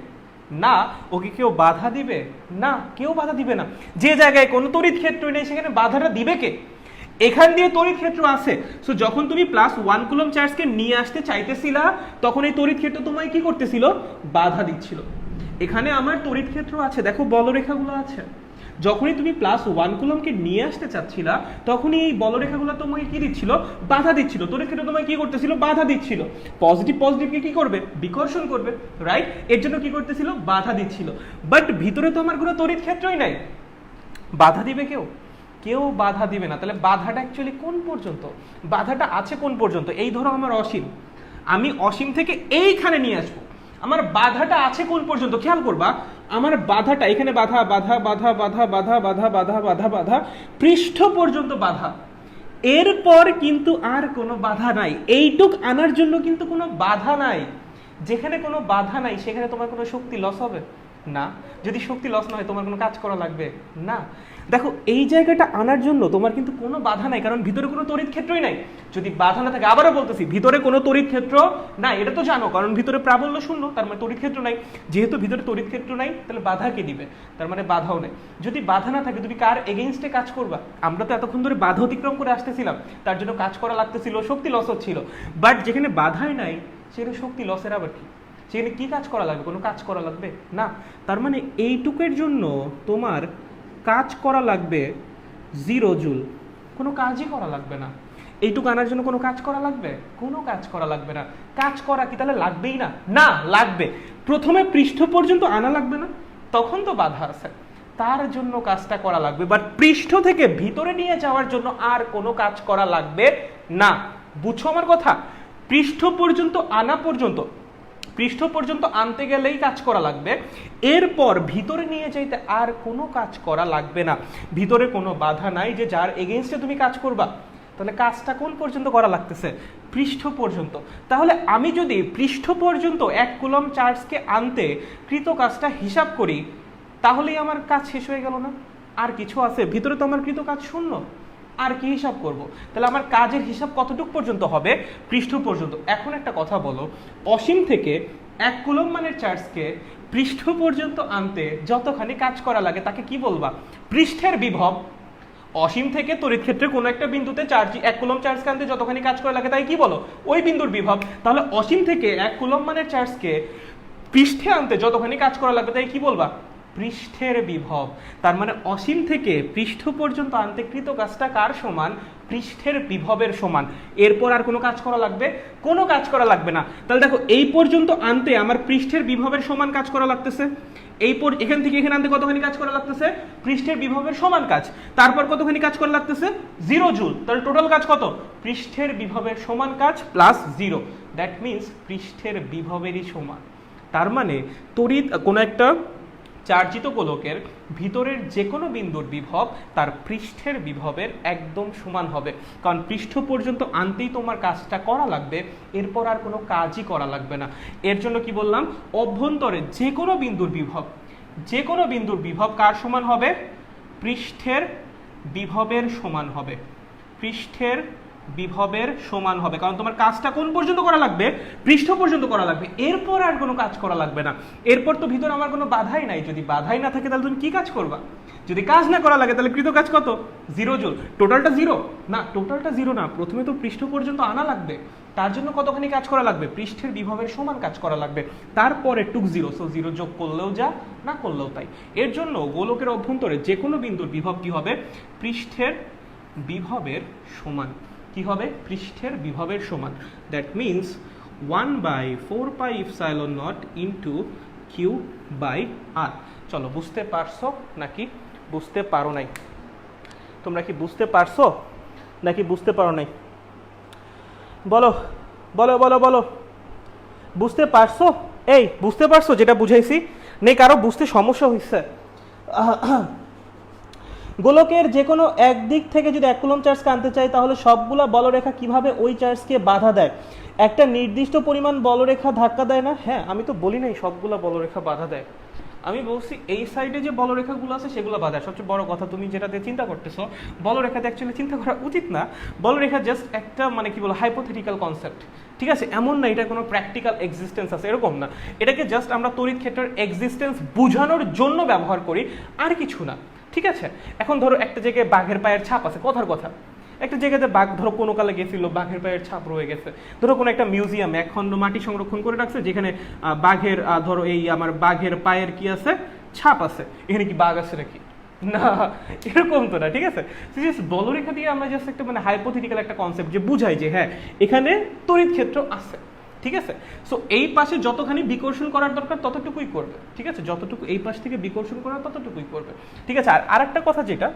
না। ওকে কেউ বাধা দিবে? না, কেউ বাধা দিবে না। যে জায়গায় কোনো তড়িৎ ক্ষেত্র নেই সেখানে বাধাটা দিবে কে? এখান দিয়ে তড়িৎ ক্ষেত্র আছে। সো যখন তুমি +1 কুলম্ব চার্জকে নিয়ে আসতে চাইতেছিলা তখন এই তড়িৎ ক্ষেত্র তোমায় কি করতেছিল? বাধা দিচ্ছিল। এখানে আমার তড়িৎ ক্ষেত্র আছে, দেখো বলরেখাগুলো আছে। যখনই তুমি +1 কুলম্বকে নিয়ে আসতে চাচ্ছিলা তখনই এই বলরেখাগুলো তোমাকে কি দিচ্ছিল? বাধা দিচ্ছিল। তড়িৎ ক্ষেত্র তোমায় কি করতেছিল? বাধা দিচ্ছিল। পজিটিভ পজিটিভকে কি করবে? বিকর্ষণ করবে, রাইট? এর জন্য কি করতেছিল? বাধা দিচ্ছিল। বাট ভিতরে তো আমার কোনো তড়িৎ ক্ষেত্রই নাই, বাধা দিবে কেউ? কেউ বাধা দিবে না। তাহলে বাধাটা অ্যাকচুয়ালি কোন পর্যন্ত? বাধাটা আছে কোন পর্যন্ত? এই ধরো আমার অসীম, আমি অসীম থেকে এইখানে নিয়ে আসবো, আমার বাধাটা আছে কোন পর্যন্ত? খেয়াল করবা, আমার বাধাটা এখানে বাধা বাধা বাধা বাধা বাধা বাধা বাধা বাধা বাধা পৃষ্ঠ পর্যন্ত বাধা। এরপর কিন্তু আর কোনো বাধা নাই। এইটুক আনার জন্য কিন্তু কোনো বাধা নাই। যেখানে কোনো বাধা নাই সেখানে তোমার কোনো শক্তি লস হবে না। যদি শক্তি লস না হয় তোমার কোনো কাজ করা লাগবে না। দেখো এই জায়গাটা আনার জন্য তোমার কিন্তু কোনো বাধা নাই, কারণ ভিতরে কোনো তড়িৎ ক্ষেত্রই নাই। যদি বাধা না থাকে, আবারও বলতেছি, ভিতরে কোনো তড়িৎ ক্ষেত্র নাই, এটা তো জানো, কারণ ভিতরে প্রাবল্য শূন্য, তার মানে তড়িৎ ক্ষেত্র নাই। যেহেতু ভিতরে তড়িৎ ক্ষেত্র নাই তাহলে বাধা কে দিবে? তার মানে বাধাও নেই। যদি বাধা না থাকে তুমি কার এগেইনস্টে কাজ করবা? আমরা তো এতক্ষণ ধরে বাধা অতিক্রম করে আসতেছিলাম, তার জন্য কাজ করা লাগতেছিল, শক্তি লস হচ্ছিল। বাট যেখানে বাধাই নাই সেখানে শক্তি লসের আবার কি? সেখানে কি কাজ করা লাগবে? কোনো কাজ করা লাগবে না। তার মানে এইটুকের জন্য তোমার কাজ করা লাগবে 0 জুল, কোনো কাজই করা লাগবে না। এইটুকু আনার জন্য কোনো কাজ করা লাগবে? কোনো কাজ করা লাগবে না। কাজ করা কি তাহলে লাগবেই না? না, লাগবে। প্রথমে পৃষ্ঠ পর্যন্ত আনা লাগবে না? তখন তো বাধা আছে, তার জন্য কাজটা করা লাগবে। বাট পৃষ্ঠ থেকে ভিতরে নিয়ে যাওয়ার জন্য আর কোনো কাজ করা লাগবে না। বুঝছো আমার কথা? পৃষ্ঠ পর্যন্ত আনা পর্যন্ত, পৃষ্ঠ পর্যন্ত আনতে গেলেই কাজ করা লাগবে, এরপর ভিতরে নিয়ে যাইতে আর কোনো কাজ করা লাগবে না। ভিতরে কোনো বাধা নাই যে যার এগেইনস্টে তুমি কাজ করবা। তাহলে কাজটা কোন পর্যন্ত করা লাগতেছে? পৃষ্ঠ পর্যন্ত। তাহলে আমি যদি পৃষ্ঠ পর্যন্ত 1 কুলম্ব চার্জকে আনতে কৃত কাজটা হিসাব করি তাহলেই আমার কাজ শেষ হয়ে গেল না? আর কিছু আছে? ভিতরে তো আমার কৃত কাজ শূন্য, আর কি হিসাব করব? তাহলে আমার কাজের হিসাব কতটুকু পর্যন্ত হবে? পৃষ্ঠ পর্যন্ত। এখন একটা কথা বলো, অসীম থেকে 1 কুলম্ব মানের চার্জকে পৃষ্ঠ পর্যন্ত আনতে যতখানি কাজ করা লাগে তাকে কি বলবা? পৃষ্ঠের বিভব। অসীম থেকে তড়িৎ ক্ষেত্রে কোনো একটা বিন্দুতে 1 কুলম্ব চার্জকে আনতে যতখানি কাজ করা লাগে তাই কি বলো? ওই বিন্দুর বিভব। তাহলে অসীম থেকে 1 কুলম্ব মানের চার্জকে পৃষ্ঠে আনতে যতখানি কাজ করা লাগবে তাই কি বলবা? পৃষ্ঠের বিভব। তার মানে অসীম থেকে পৃষ্ঠ পর্যন্ত আনতে কৃত কাজটা কার সমান? পৃষ্ঠের বিভবের সমান। এরপর আর কোনো কাজ করা লাগবে? কোনো কাজ করা লাগবে না। তাহলে দেখো এই পর্যন্ত আনতে আমার পৃষ্ঠের বিভবের সমান কাজ করা লাগতেছে। এখান থেকে এখানে আনতে কতখানি কাজ করা লাগতেছে? পৃষ্ঠের বিভবের সমান কাজ। তারপর কতখানি কাজ করা লাগতেছে? 0 জুল। তাহলে টোটাল কাজ কত? পৃষ্ঠের বিভবের সমান কাজ প্লাস 0। দ্যাট মিনস পৃষ্ঠের বিভবেরই সমান। তার মানে তড়িৎ কোনো একটা চার্জিত গোলকের ভিতরের যে কোনো বিন্দুর বিভব তার পৃষ্ঠের বিভবের একদম সমান হবে, কারণ পৃষ্ঠ পর্যন্ত আনতেই তোমার কাজটা করা লাগবে, এরপর আর কোনো কাজই করা লাগবে না। এর জন্য কি বললাম? অভ্যন্তরে যে কোনো বিন্দুর বিভব, যে কোনো বিন্দুর বিভব কার সমান হবে? পৃষ্ঠের বিভবের সমান হবে। পৃষ্ঠের বিভবের সমান হবে, কারণ তোমার কাজটা কোন পর্যন্ত করা লাগবে? পৃষ্ঠ পর্যন্ত করা লাগবে, এরপর আর কোনো কাজ করা লাগবে না। এরপর তো ভিতরে আমার কোনো বাধাই নাই। যদি বাধাই না থাকে তাহলে তুমি কি কাজ করবা? যদি কাজ না করা লাগে তাহলে কৃত কাজ কত? 0 জুল। টোটালটা 0 না, টোটালটা 0 না, প্রথমে তো পৃষ্ঠ পর্যন্ত আনা লাগবে। তার জন্য কতখানি কাজ করা লাগবে? পৃষ্ঠের বিভবের সমান কাজ করা লাগবে। তারপরে টুক 0, সো 0 যোগ করলেও যা, না করলেও তাই। এর জন্য গোলকের অভ্যন্তরে যে কোনো বিন্দুর বিভব কি হবে? পৃষ্ঠের বিভবের সমান। কি হবে? পৃষ্ঠের বিভবের সমান। That means 1/4 pi epsilon naught into Q by R. চলো, বুঝতে পারছো নাকি বুঝতে পারো নাই? তোমরা কি বুঝতে পারছো নাকি বুঝতে পারো নাই? বলো বলো বলো বলো, বুঝতে পারছো? এই বুঝতে পারছো যেটা বুঝাইছি? নেই কারো বুঝতে সমস্যা হয়েছে? গোলকের যে কোনো এক দিক থেকে যদি 1 কুলম্ব চার্জকে আনতে চাই তাহলে সবগুলা বলরেখা কিভাবে ওই চার্জকে বাধা দেয়? একটা নির্দিষ্ট পরিমাণ বলরেখা ধাক্কা দেয় না? হ্যাঁ, আমি তো বলি নাই সবগুলা বলরেখা বাধা দেয়। আমি বলছি এই সাইডে যে বলরেখাগুলো আছে সেগুলো বাদ। সবচেয়ে বড় কথা, তুমি যেটাতে চিন্তা করতেছো বলরেখাতে অ্যাকচুয়ালি চিন্তা করা উচিত না। বলরেখা জাস্ট একটা মানে কি বলো হাইপোথেটিক্যাল কনসেপ্ট, ঠিক আছে? এমন না এটা কোনো প্র্যাকটিক্যাল এক্সিস্টেন্স আছে, এরকম না। এটাকে জাস্ট আমরা তড়িৎ ক্ষেত্রের এক্সিস্টেন্স বোঝানোর জন্য ব্যবহার করি, আর কিছু না, ঠিক আছে? এখন ধরো একটা জায়গায় বাঘের পায়ের ছাপ আছে, কথার কথা, একটা জায়গাতে বাঘ ধরো কোনো কালে গেছিল, বাঘের পায়ের ছাপ রয়ে গেছে। ধরো কোনো একটা মিউজিয়ামে এক খণ্ড মাটি সংরক্ষণ করে রাখছে যেখানে বাঘের ধরো এই আমার বাঘের পায়ের কি আছে, ছাপ আছে। এখানে কি বাঘ আছে নাকি? না, এরকম তো না, ঠিক আছে? বলরেখা দিয়ে আমরা জাস্ট একটা মানে হাইপোথেটিক্যাল একটা কনসেপ্ট যে বুঝাই যে হ্যাঁ এখানে তড়িৎ ক্ষেত্র আছে, ঠিক আছে? সো এই পাশে যতখানি বিকর্ষণ করার দরকার ততটুকুই করবে, ঠিক আছে? যতটুকু এই পাশ থেকে বিকর্ষণ করার ততটুকুই করবে, ঠিক আছে? আর একটা কথা যেটা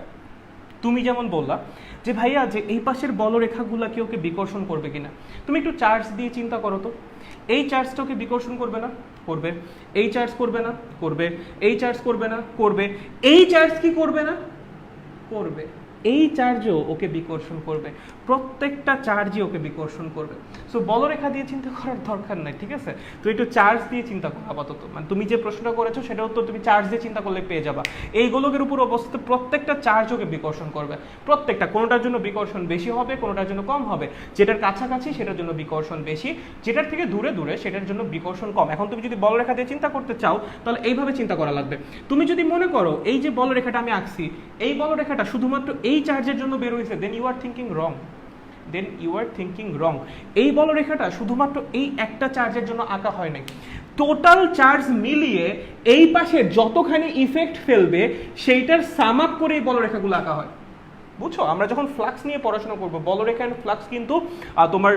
তুমি যেমন বললা যে ভাইয়া যে এই পাশের বলরেখাগুলা কি ওকে বিকর্ষণ করবে কিনা, তুমি একটু চার্জ দিয়ে চিন্তা করো তো। এই চার্জটা ওকে বিকর্ষণ করবে না? করবে। এই চার্জ করবে না? করবে। এই চার্জ করবে না? করবে। এই চার্জ কি করবে না? করবে। এই চার্জও ওকে বিকর্ষণ করবে, প্রত্যেকটা চার্জই ওকে বিকর্ষণ করবে। সো বলরেখা দিয়ে চিন্তা করার দরকার নাই, ঠিক আছে? তো একটু চার্জ দিয়ে চিন্তা করো আপাতত। মানে তুমি যে প্রশ্নটা করেছো সেটা উত্তর তুমি চার্জ দিয়ে চিন্তা করলে পেয়ে যাবা। এই গোলকের উপর অবস্থিত প্রত্যেকটা চার্জ ওকে বিকর্ষণ করবে, প্রত্যেকটা। কোনোটার জন্য বিকর্ষণ বেশি হবে, কোনোটার জন্য কম হবে। যেটার কাছাকাছি সেটার জন্য বিকর্ষণ বেশি, যেটার থেকে দূরে দূরে সেটার জন্য বিকর্ষণ কম। এখন তুমি যদি বলরেখা দিয়ে চিন্তা করতে চাও তাহলে এইভাবে চিন্তা করা লাগবে। তুমি যদি মনে করো এই যে বলরেখাটা আমি আঁকছি, এই বলরেখাটা শুধুমাত্র এই চার্জের জন্য বের হয়েছে, দেন ইউ আর থিঙ্কিং রং। এই বলরেখাটা শুধুমাত্র এই একটা চার্জের জন্য আঁকা হয় নাই, টোটাল চার্জ মিলিয়ে এই পাশে যতখানি ইফেক্ট ফেলবে সেইটার সাম আপ করে এই বলরেখাগুলো আঁকা হয়, বুঝছো? আমরা যখন ফ্লাক্স নিয়ে পড়াশোনা করবো, বলরেখা এন্ড ফ্লাক্স কিন্তু তোমার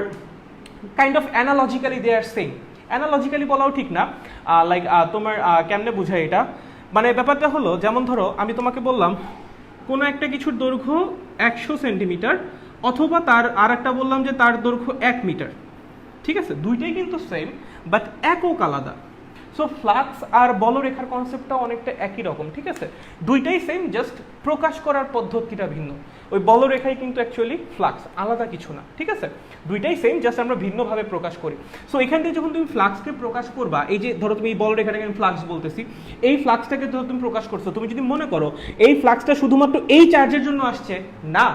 kind of analogically they are same. Analogically বলাও ঠিক না, লাইক তোমার কেমনে বোঝায় এটা, মানে ব্যাপারটা হলো যেমন ধরো আমি তোমাকে বললাম কোনো একটা কিছুর দৈর্ঘ্য 100 সেন্টিমিটার, অথবা তার আর একটা বললাম যে তার দৈর্ঘ্য 1 মিটার, ঠিক আছে? দুইটাই কিন্তু সেম, বাট একক আলাদা। সো ফ্লাক্স আর বলরেখার কনসেপ্টটা অনেকটা একই রকম, ঠিক আছে? দুইটাই সেম, জাস্ট প্রকাশ করার পদ্ধতিটা ভিন্ন। ওই বলরেখাই কিন্তু অ্যাকচুয়ালি ফ্লাক্স, আলাদা কিছু না, ঠিক আছে? দুইটাই সেম, জাস্ট আমরা ভিন্নভাবে প্রকাশ করি। সো এখান থেকে যখন তুমি ফ্লাক্সকে প্রকাশ করবা, এই যে ধরো তুমি এই বলরেখাটাকে আমি ফ্লাক্স বলতেছি, এই ফ্লাক্সটাকে ধরো তুমি প্রকাশ করছো, তুমি যদি মনে করো এই ফ্লাক্সটা শুধুমাত্র এই চার্জের জন্য আসছে, না,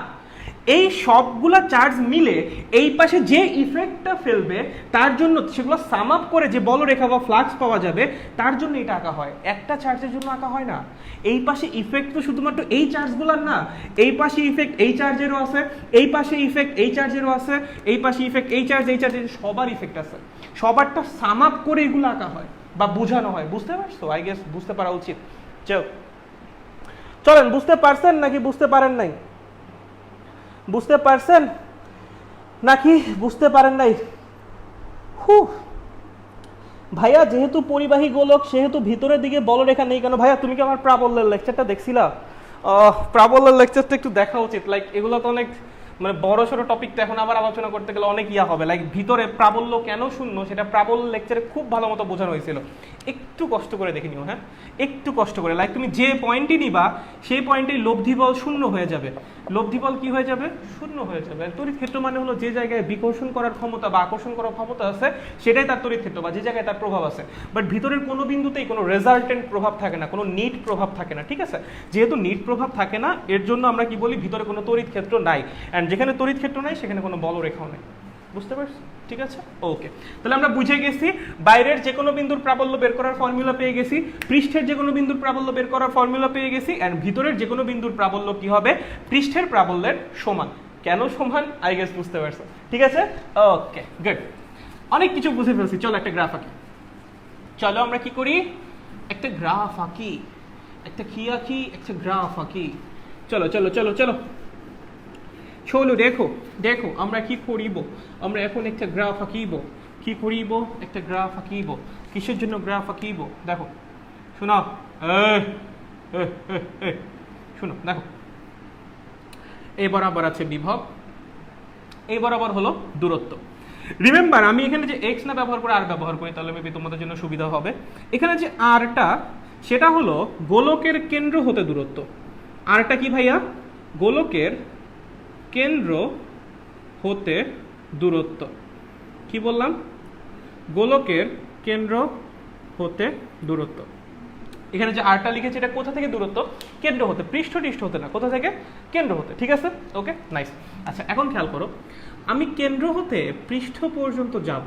এই সবগুলা চার্জ মিলে এই পাশে যে ইফেক্টটা ফেলবে তার জন্য সেগুলো সাম আপ করে যে বলরেখা বা ফ্লাক্স পাওয়া যাবে তার জন্য এটা আঁকা হয়, একটা চার্জের জন্য আঁকা হয় না। এই পাশে ইফেক্ট তো শুধুমাত্র এই চার্জগুলোর না, এই পাশে ইফেক্ট এই চার্জেরও আছে, এই পাশে ইফেক্ট এই চার্জেরও আছে, এই পাশে ইফেক্ট এই চার্জের সবার ইফেক্ট আছে, সবারটা সাম আপ করে এগুলো আঁকা হয় বা বোঝানো হয়। বুঝতে পারছো? আই গেস বুঝতে পারা উচিত। চলেন, বুঝতে পারছেন নাকি বুঝতে পারেন নাই? বুঝতে পারছেন নাকি বুঝতে পারেন নাই? ভাইয়া যেহেতু পরিবাহী গোলক সেহেতু ভিতরের দিকে বলরেখা নেই কেন? ভাইয়া তুমি কি আমার প্রাবল্যের লেকচারটা দেখছিলা? প্রাবল্যের লেকচারটা একটু দেখা উচিত। লাইক এগুলো তো অনেক মানে বড় সড়ো টপিক, তো এখন আবার আলোচনা করতে গেলে অনেক ইয়া হবে। লাইক ভিতরে প্রাবল্য কেন শূন্য সেটা প্রাবল্য লেকচারে খুব ভালো মতো বোঝানো হয়েছিল। একটু কষ্ট করে দেখে নিও, হ্যাঁ, একটু কষ্ট করে। লাইক তুমি যে পয়েন্টই নিবা সেই পয়েন্টেই লব্ধি বল শূন্য হয়ে যাবে। লব্ধি বল কি হয়ে যাবে? শূন্য হয়ে যাবে। তড়িৎ ক্ষেত্র মানে হলো যে জায়গায় বিকর্ষণ করার ক্ষমতা বা আকর্ষণ করার ক্ষমতা আছে সেটাই তার তড়িৎ ক্ষেত্র, বা যে জায়গায় তার প্রভাব আছে। বাট ভিতরের কোনো বিন্দুতেই কোনো রেজাল্টেন্ট প্রভাব থাকে না, কোনো নিট প্রভাব থাকে না, ঠিক আছে? যেহেতু নিট প্রভাব থাকে না, এর জন্য আমরা কি বলি, ভিতরে কোনো তড়িৎ ক্ষেত্র নাই। অ্যান্ড যেখানে তড়িৎ ক্ষেত্র নাই সেখানে কোনো বলরেখাও নেই। বুঝতে পারছো? ঠিক আছে, ওকে। তাহলে আমরা বুঝে গেছি বাইরের যে কোনো বিন্দুর প্রাবল্য বের করার ফর্মুলা পেয়ে গেছি, পৃষ্ঠের যে কোনো বিন্দুর প্রাবল্য বের করার ফর্মুলা পেয়ে গেছি, এন্ড ভিতরের যে কোনো বিন্দুর প্রাবল্য কি হবে? পৃষ্ঠের প্রাবল্যের সমান। কেন সমান? আই গেস বুঝতে পারছো। ঠিক আছে, ওকে, গুড। অনেক কিছু বুঝে ফেলছি। চলো একটা গ্রাফ আঁকি। চলো আমরা কি করি? একটা গ্রাফ আঁকি। একটা কি আঁকি? একটা গ্রাফ আঁকি। চলো চলো চলো চলো চলো, দেখো দেখো আমরা কি করিব। আমরা এখন একটা গ্রাফ আঁকিব। কি করিব? একটা গ্রাফ আঁকিব। কিসের জন্য গ্রাফ আঁকিব? দেখো, শোনো, শোনো, দেখো, এই বরাবর আছে বিভব, এই বরাবর হলো দূরত্ব। রিমেম্বার, আমি এখানে যে এক্স না ব্যবহার করে আর ব্যবহার করি, তাহলে মেবি তোমাদের জন্য সুবিধা হবে। এখানে যে আরটা, সেটা হলো গোলকের কেন্দ্র হতে দূরত্ব। আরটা কি ভাইয়া? গোলকের কেন্দ্র হতে দূরত্ব। কি বললাম? গোলকের কেন্দ্র হতে দূরত্ব। এখানে যে আরটা লিখেছি এটা কোথা থেকে দূরত্ব, কেন্দ্র হতে, পৃষ্ঠ হতে না, কোথা থেকে, কেন্দ্র হতে, ঠিক আছে, ওকে নাইস। আচ্ছা এখন খেয়াল করো, আমি কেন্দ্র হতে পৃষ্ঠ পর্যন্ত যাব,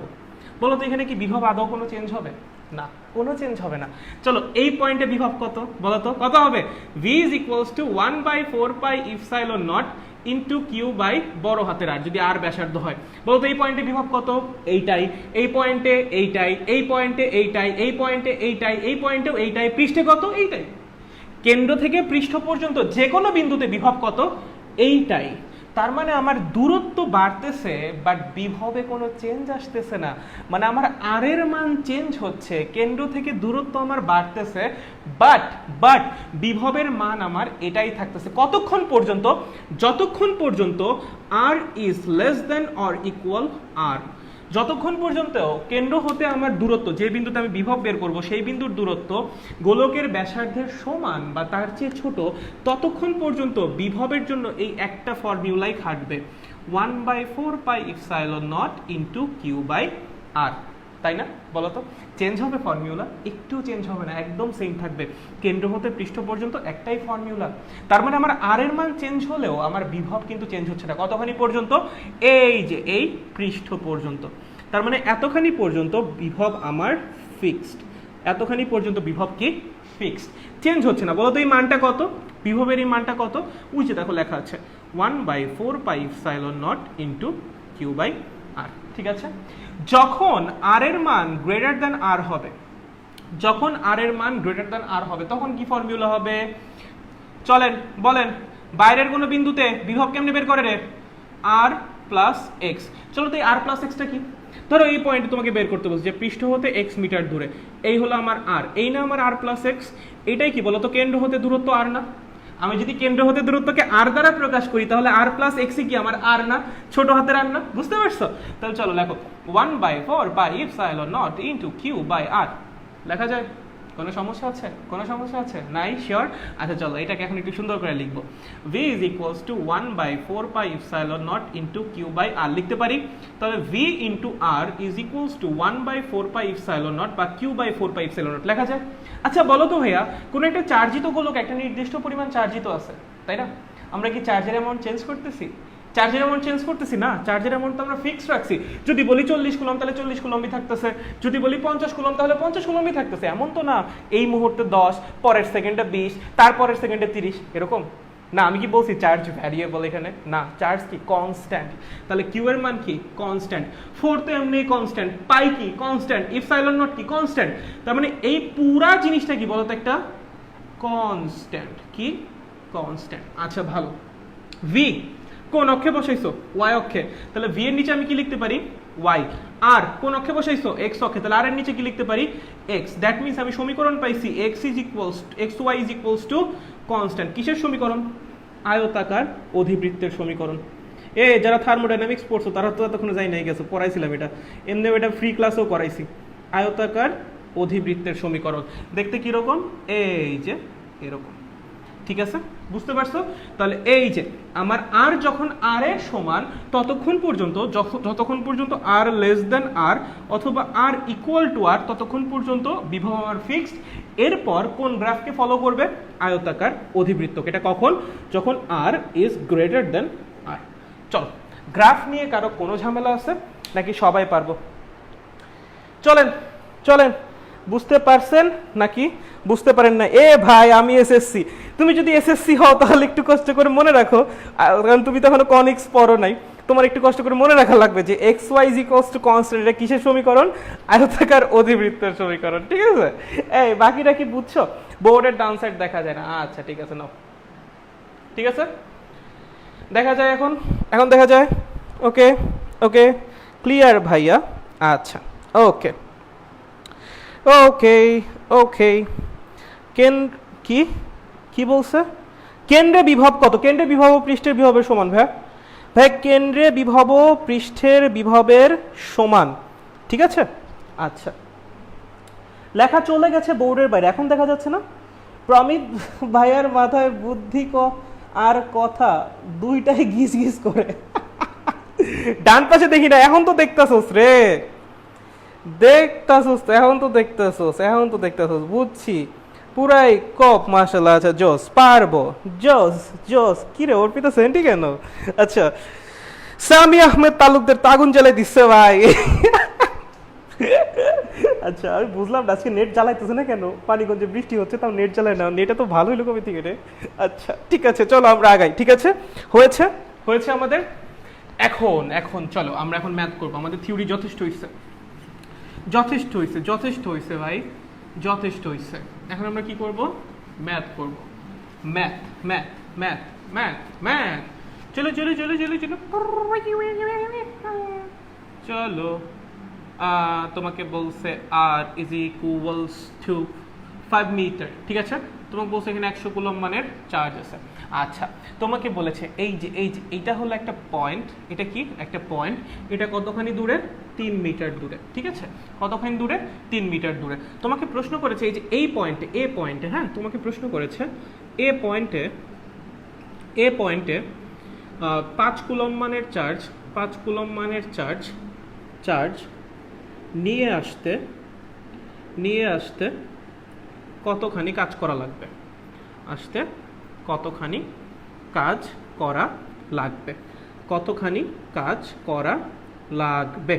বলো তো এখানে কি বিভব আদৌ কোনো চেঞ্জ হবে? না, কোনো চেঞ্জ হবে না। চলো এই পয়েন্টে বিভব কত বলো তো, কত হবে? v is equals to 1/4 pi epsilon naught into Q by বড় হাতের আর, যদি আর ব্যাসার্ধ হয়। বলতো এই পয়েন্টে বিভব কত? এইটাই, এই পয়েন্টে এইটাই, এই পয়েন্টে এইটাই, এই পয়েন্টে এইটাই, এই পয়েন্টেও এইটাই, পৃষ্ঠে কত? এইটাই। কেন্দ্র থেকে পৃষ্ঠ পর্যন্ত যে কোনো বিন্দুতে বিভব কত? এইটাই। তার মানে আমার দূরত্ব বাড়তেছে বাট বিভবে কোনো চেঞ্জ আসতেছে না, মানে আমার আর এর মান চেঞ্জ হচ্ছে, কেন্দ্র থেকে দূরত্ব আমার বাড়তেছে বাট বিভবের মান আমার এটাই থাকতেছে। কতক্ষণ পর্যন্ত? যতক্ষণ পর্যন্ত R is less than or equal R. যতক্ষণ পর্যন্ত কেন্দ্র হতে আমার দূরত্ব, যে বিন্দুতে আমি বিভব বের করব সেই বিন্দুর দূরত্ব গোলকের ব্যাসার্ধের সমান বা তার চেয়ে ছোট, ততক্ষণ পর্যন্ত বিভবের জন্য এই একটা ফর্মুলাই খাটবে, 1/4 pi epsilon naught into Q by R. তাই না? বলো তো চেঞ্জ হবে ফর্মুলা? একটু চেঞ্জ হবে না, একদম সেম থাকবে। কেন্দ্র হতে পৃষ্ঠ পর্যন্ত একটাই ফর্মুলা। তার মানে আমার আর এর মান চেঞ্জ হলেও আমার বিভব কিন্তু চেঞ্জ হচ্ছে না। কতখানি পর্যন্ত? এই যে এই পৃষ্ঠ পর্যন্ত। তার মানে এতখানি পর্যন্ত বিভব আমার ফিক্সড, এতখানি পর্যন্ত বিভব কি ফিক্সড, চেঞ্জ হচ্ছে না। বলো তো এই মানটা কত? বিভবের এই মানটা কত? ওই যে দেখো লেখা আছে 1/4 pi epsilon naught into Q by R. ঠিক আছে, যখন আর এর মান গ্রেটার দ্যান আর হবে, যখন আর এর মান গ্রেটার দ্যান আর হবে তখন কি ফর্মুলা হবে? চলেন বলেন, বাইরের কোনো বিন্দুতে বিভব কেমনে বের করে রে? আর প্লাস এক্স। চলো তো এই আর প্লাস এক্সটা কি? ধরো এই পয়েন্টে তোমাকে বের করতে বলছে যে পৃষ্ঠ হতে এক্স মিটার দূরে, এই হলো আমার আর, এই না আমার আর প্লাস এক্স। এটাই কি বলো তো? কেন্দ্র হতে দূরত্ব আর না? আমি যদি কেন্দ্র হতে দূরত্বকে আর দ্বারা প্রকাশ করি তাহলে আর প্লাস এক্সই কি আমার আর না? ছোট হাতের আর না? বুঝতে পারছো? তাহলে চলো লেখো 1/4 pi epsilon naught into Q by R. লেখা যায়? কোনো সমস্যা আছে? কোনো সমস্যা আছে? নাই? শিওর? আচ্ছা চলো এটাকে এখন একটু সুন্দর করে লিখবো। v is equals to 1/4 pi epsilon naught into Q by R লিখতে পারি। তাহলে v into R is equals to 1/4 pi epsilon naught বা Q by 4 pi epsilon naught লেখা যায়। আচ্ছা বলো তো ভাইয়া, কোনো একটা চার্জিত গোলক একটা নির্দিষ্ট পরিমাণ চার্জিত আছে, তাই না? আমরা কি চার্জের অ্যামাউন্ট চেঞ্জ করতেছি? চার্জের অ্যামাউন্ট চেঞ্জ করতেছি না, চার্জের অ্যামাউন্ট তো আমরা ফিক্সড রাখছি। যদি বলি 40 কুলম তাহলে 40 কুলমই থাকতেছে, যদি বলি 50 কুলম তাহলে 50 কুলমই থাকতেছে। এমন তো না এই মুহূর্তে 10, পরের সেকেন্ডে 20, তারপরের সেকেন্ডে 30, এরকম না। আমি কি বলছি চার্জ ভ্যারিয়েবল এখানে? না, চার্জ কি কনস্ট্যান্ট। তাহলে কিউ এর মান কি? কনস্ট্যান্ট। 4 তো এমনি কনস্ট্যান্ট, পাই কি কনস্ট্যান্ট, ইপসাইলন নট কি কনস্ট্যান্ট। তার মানে এই পুরা জিনিসটা কি বলতো? একটা কনস্ট্যান্ট। কি? কনস্ট্যান্ট। আচ্ছা ভালো, ভি কোন অক্ষে বসাইছো? ওয়াই অক্ষে। তাহলে ভি এর নিচে আমি কি লিখতে পারি? ওয়াই। আর কোন অক্ষে বসাইছো? এক্স অক্ষে। তাহলে আর এর নিচে কি লিখতে পারি? এক্স। দ্যাট মিন্স আমি সমীকরণ পাইছি x is equals x y is equals to constant. কিসের সমীকরণ? আয়তাকার অধিবৃত্তের সমীকরণ। যারা থার্মোডাইনামিক্স পড়ছো তারা তো এতক্ষণ যাই নাই গেছো, পড়াইছিলাম এটা, এমনি এটা ফ্রি ক্লাসেও করাইছি। আয়তাকার অধিবৃত্তের সমীকরণ দেখতে কিরকম? এই যে এরকম। ঠিক আছে, বুঝতে পারছো? তাহলে এই যে আমার আর যখন আর এর সমান ততক্ষণ পর্যন্ত, যতক্ষণ পর্যন্ত আর লেস দেন আর অথবা আর ইকুয়াল টু আর, ততক্ষণ পর্যন্ত বিভব আমার ফিক্সড। এরপর কোন গ্রাফকে ফলো করবে? আয়তাকার অধিবৃত্তকে। এটা কখন? যখন আর ইজ গ্রেটার দেন আর। চলো, গ্রাফ নিয়ে কারো কোনো ঝামেলা আছে নাকি সবাই পারবো? চলেন চলেন, বুঝতে পারছেন নাকি বুঝতে পারেন না? ভাই আমি এসএসসি। তুমি যদি এসএসসি হও তাহলে একটু কষ্ট করে মনে রাখো, কারণ তুমি তো এখনো কনিক্স পড়ো নাই, তোমার একটু কষ্ট করে মনে রাখা লাগবে যে x y is equals to constant. এটা কিসের সমীকরণ? আয়তাকার অধিবৃত্তের সমীকরণ। ঠিক আছে, বাকিটা কি বুঝছো? বোর্ডের ডান সাইড দেখা যায় না। আচ্ছা ঠিক আছে, নাও। ঠিক আছে, দেখা যায় এখন, এখন দেখা যায়। ওকে ওকে, ক্লিয়ার ভাইয়া? আচ্ছা ওকে ওকে ওকে। কি কি বলছে? কেন্দ্রে বিভব কত? কেন্দ্রে বিভব পৃষ্ঠের বিভবের সমান। ভাই ভাই কেন্দ্রে বিভব পৃষ্ঠের বিভবের সমান। ঠিক আছে, আচ্ছা লেখা চলে গেছে বোর্ডের বাইরে, এখন দেখা যাচ্ছে না? প্রমিত ভাইয়ার মাথায় বুদ্ধি আর কথা দুইটাই গিজ গিজ করে। ডান পাশে দেখি না, এখন তো দেখতেছস রে, দেখতেছস, এখন তো দেখতেছস, এখন তো দেখতেছস, বুঝছি পুরাই কপ মাশাআল্লাহ। আচ্ছা জোস, পারবো। জোস জোস। কি রে অর্পিতা সেন্টি কেন? আচ্ছা সামি আহমেদ তালুকদার তাগুন জ্বালাই দিচ্ছে ভাই। আচ্ছা আমি বুঝলাম না আজকে নেট জ্বালাইতেছে না কেন, পানিগঞ্জে বৃষ্টি হচ্ছে তাও নেট জ্বালায় না, নেটে তো ভালোই লোক কবে থেকে রে। আচ্ছা ঠিক আছে চলো আমরা আগাই। ঠিক আছে হয়েছে হয়েছে আমাদের। এখন এখন চলো আমরা এখন ম্যাথ করবো। আমাদের থিওরি যথেষ্ট হয়েছে, যথেষ্ট হয়েছে, যথেষ্ট হয়েছে ভাই, যথেষ্ট হয়েছে। এখন আমরা কি করব? ম্যাথ করব। Math math math math math. চলো চলো চলো চলো চলো চলো। তোমাকে বলছে আর ইজ ইকুয়ালস টু 5 মিটার, ঠিক আছে? তোমাকে বলছে এখানে 100 কুলম মানের চার্জ আছে। আচ্ছা তোমাকে বলেছে এই যে এইটা হলো একটা পয়েন্ট, এটা কি একটা পয়েন্ট, এটা কতখানি দূরে? 3 মিটার দূরে, ঠিক আছে? কতখানি দূরে? 3 মিটার দূরে। তোমাকে প্রশ্ন করেছে এই যে এই পয়েন্টে, এ পয়েন্টে, হ্যাঁ তোমাকে প্রশ্ন করেছে এ পয়েন্টে, এ পয়েন্টে 5 কুলম মানের চার্জ, 5 কুলম মানের চার্জ নিয়ে আসতে কতখানি কাজ করা লাগবে? আসতে কতখানি কাজ করা লাগবে? কতখানি কাজ করা লাগবে?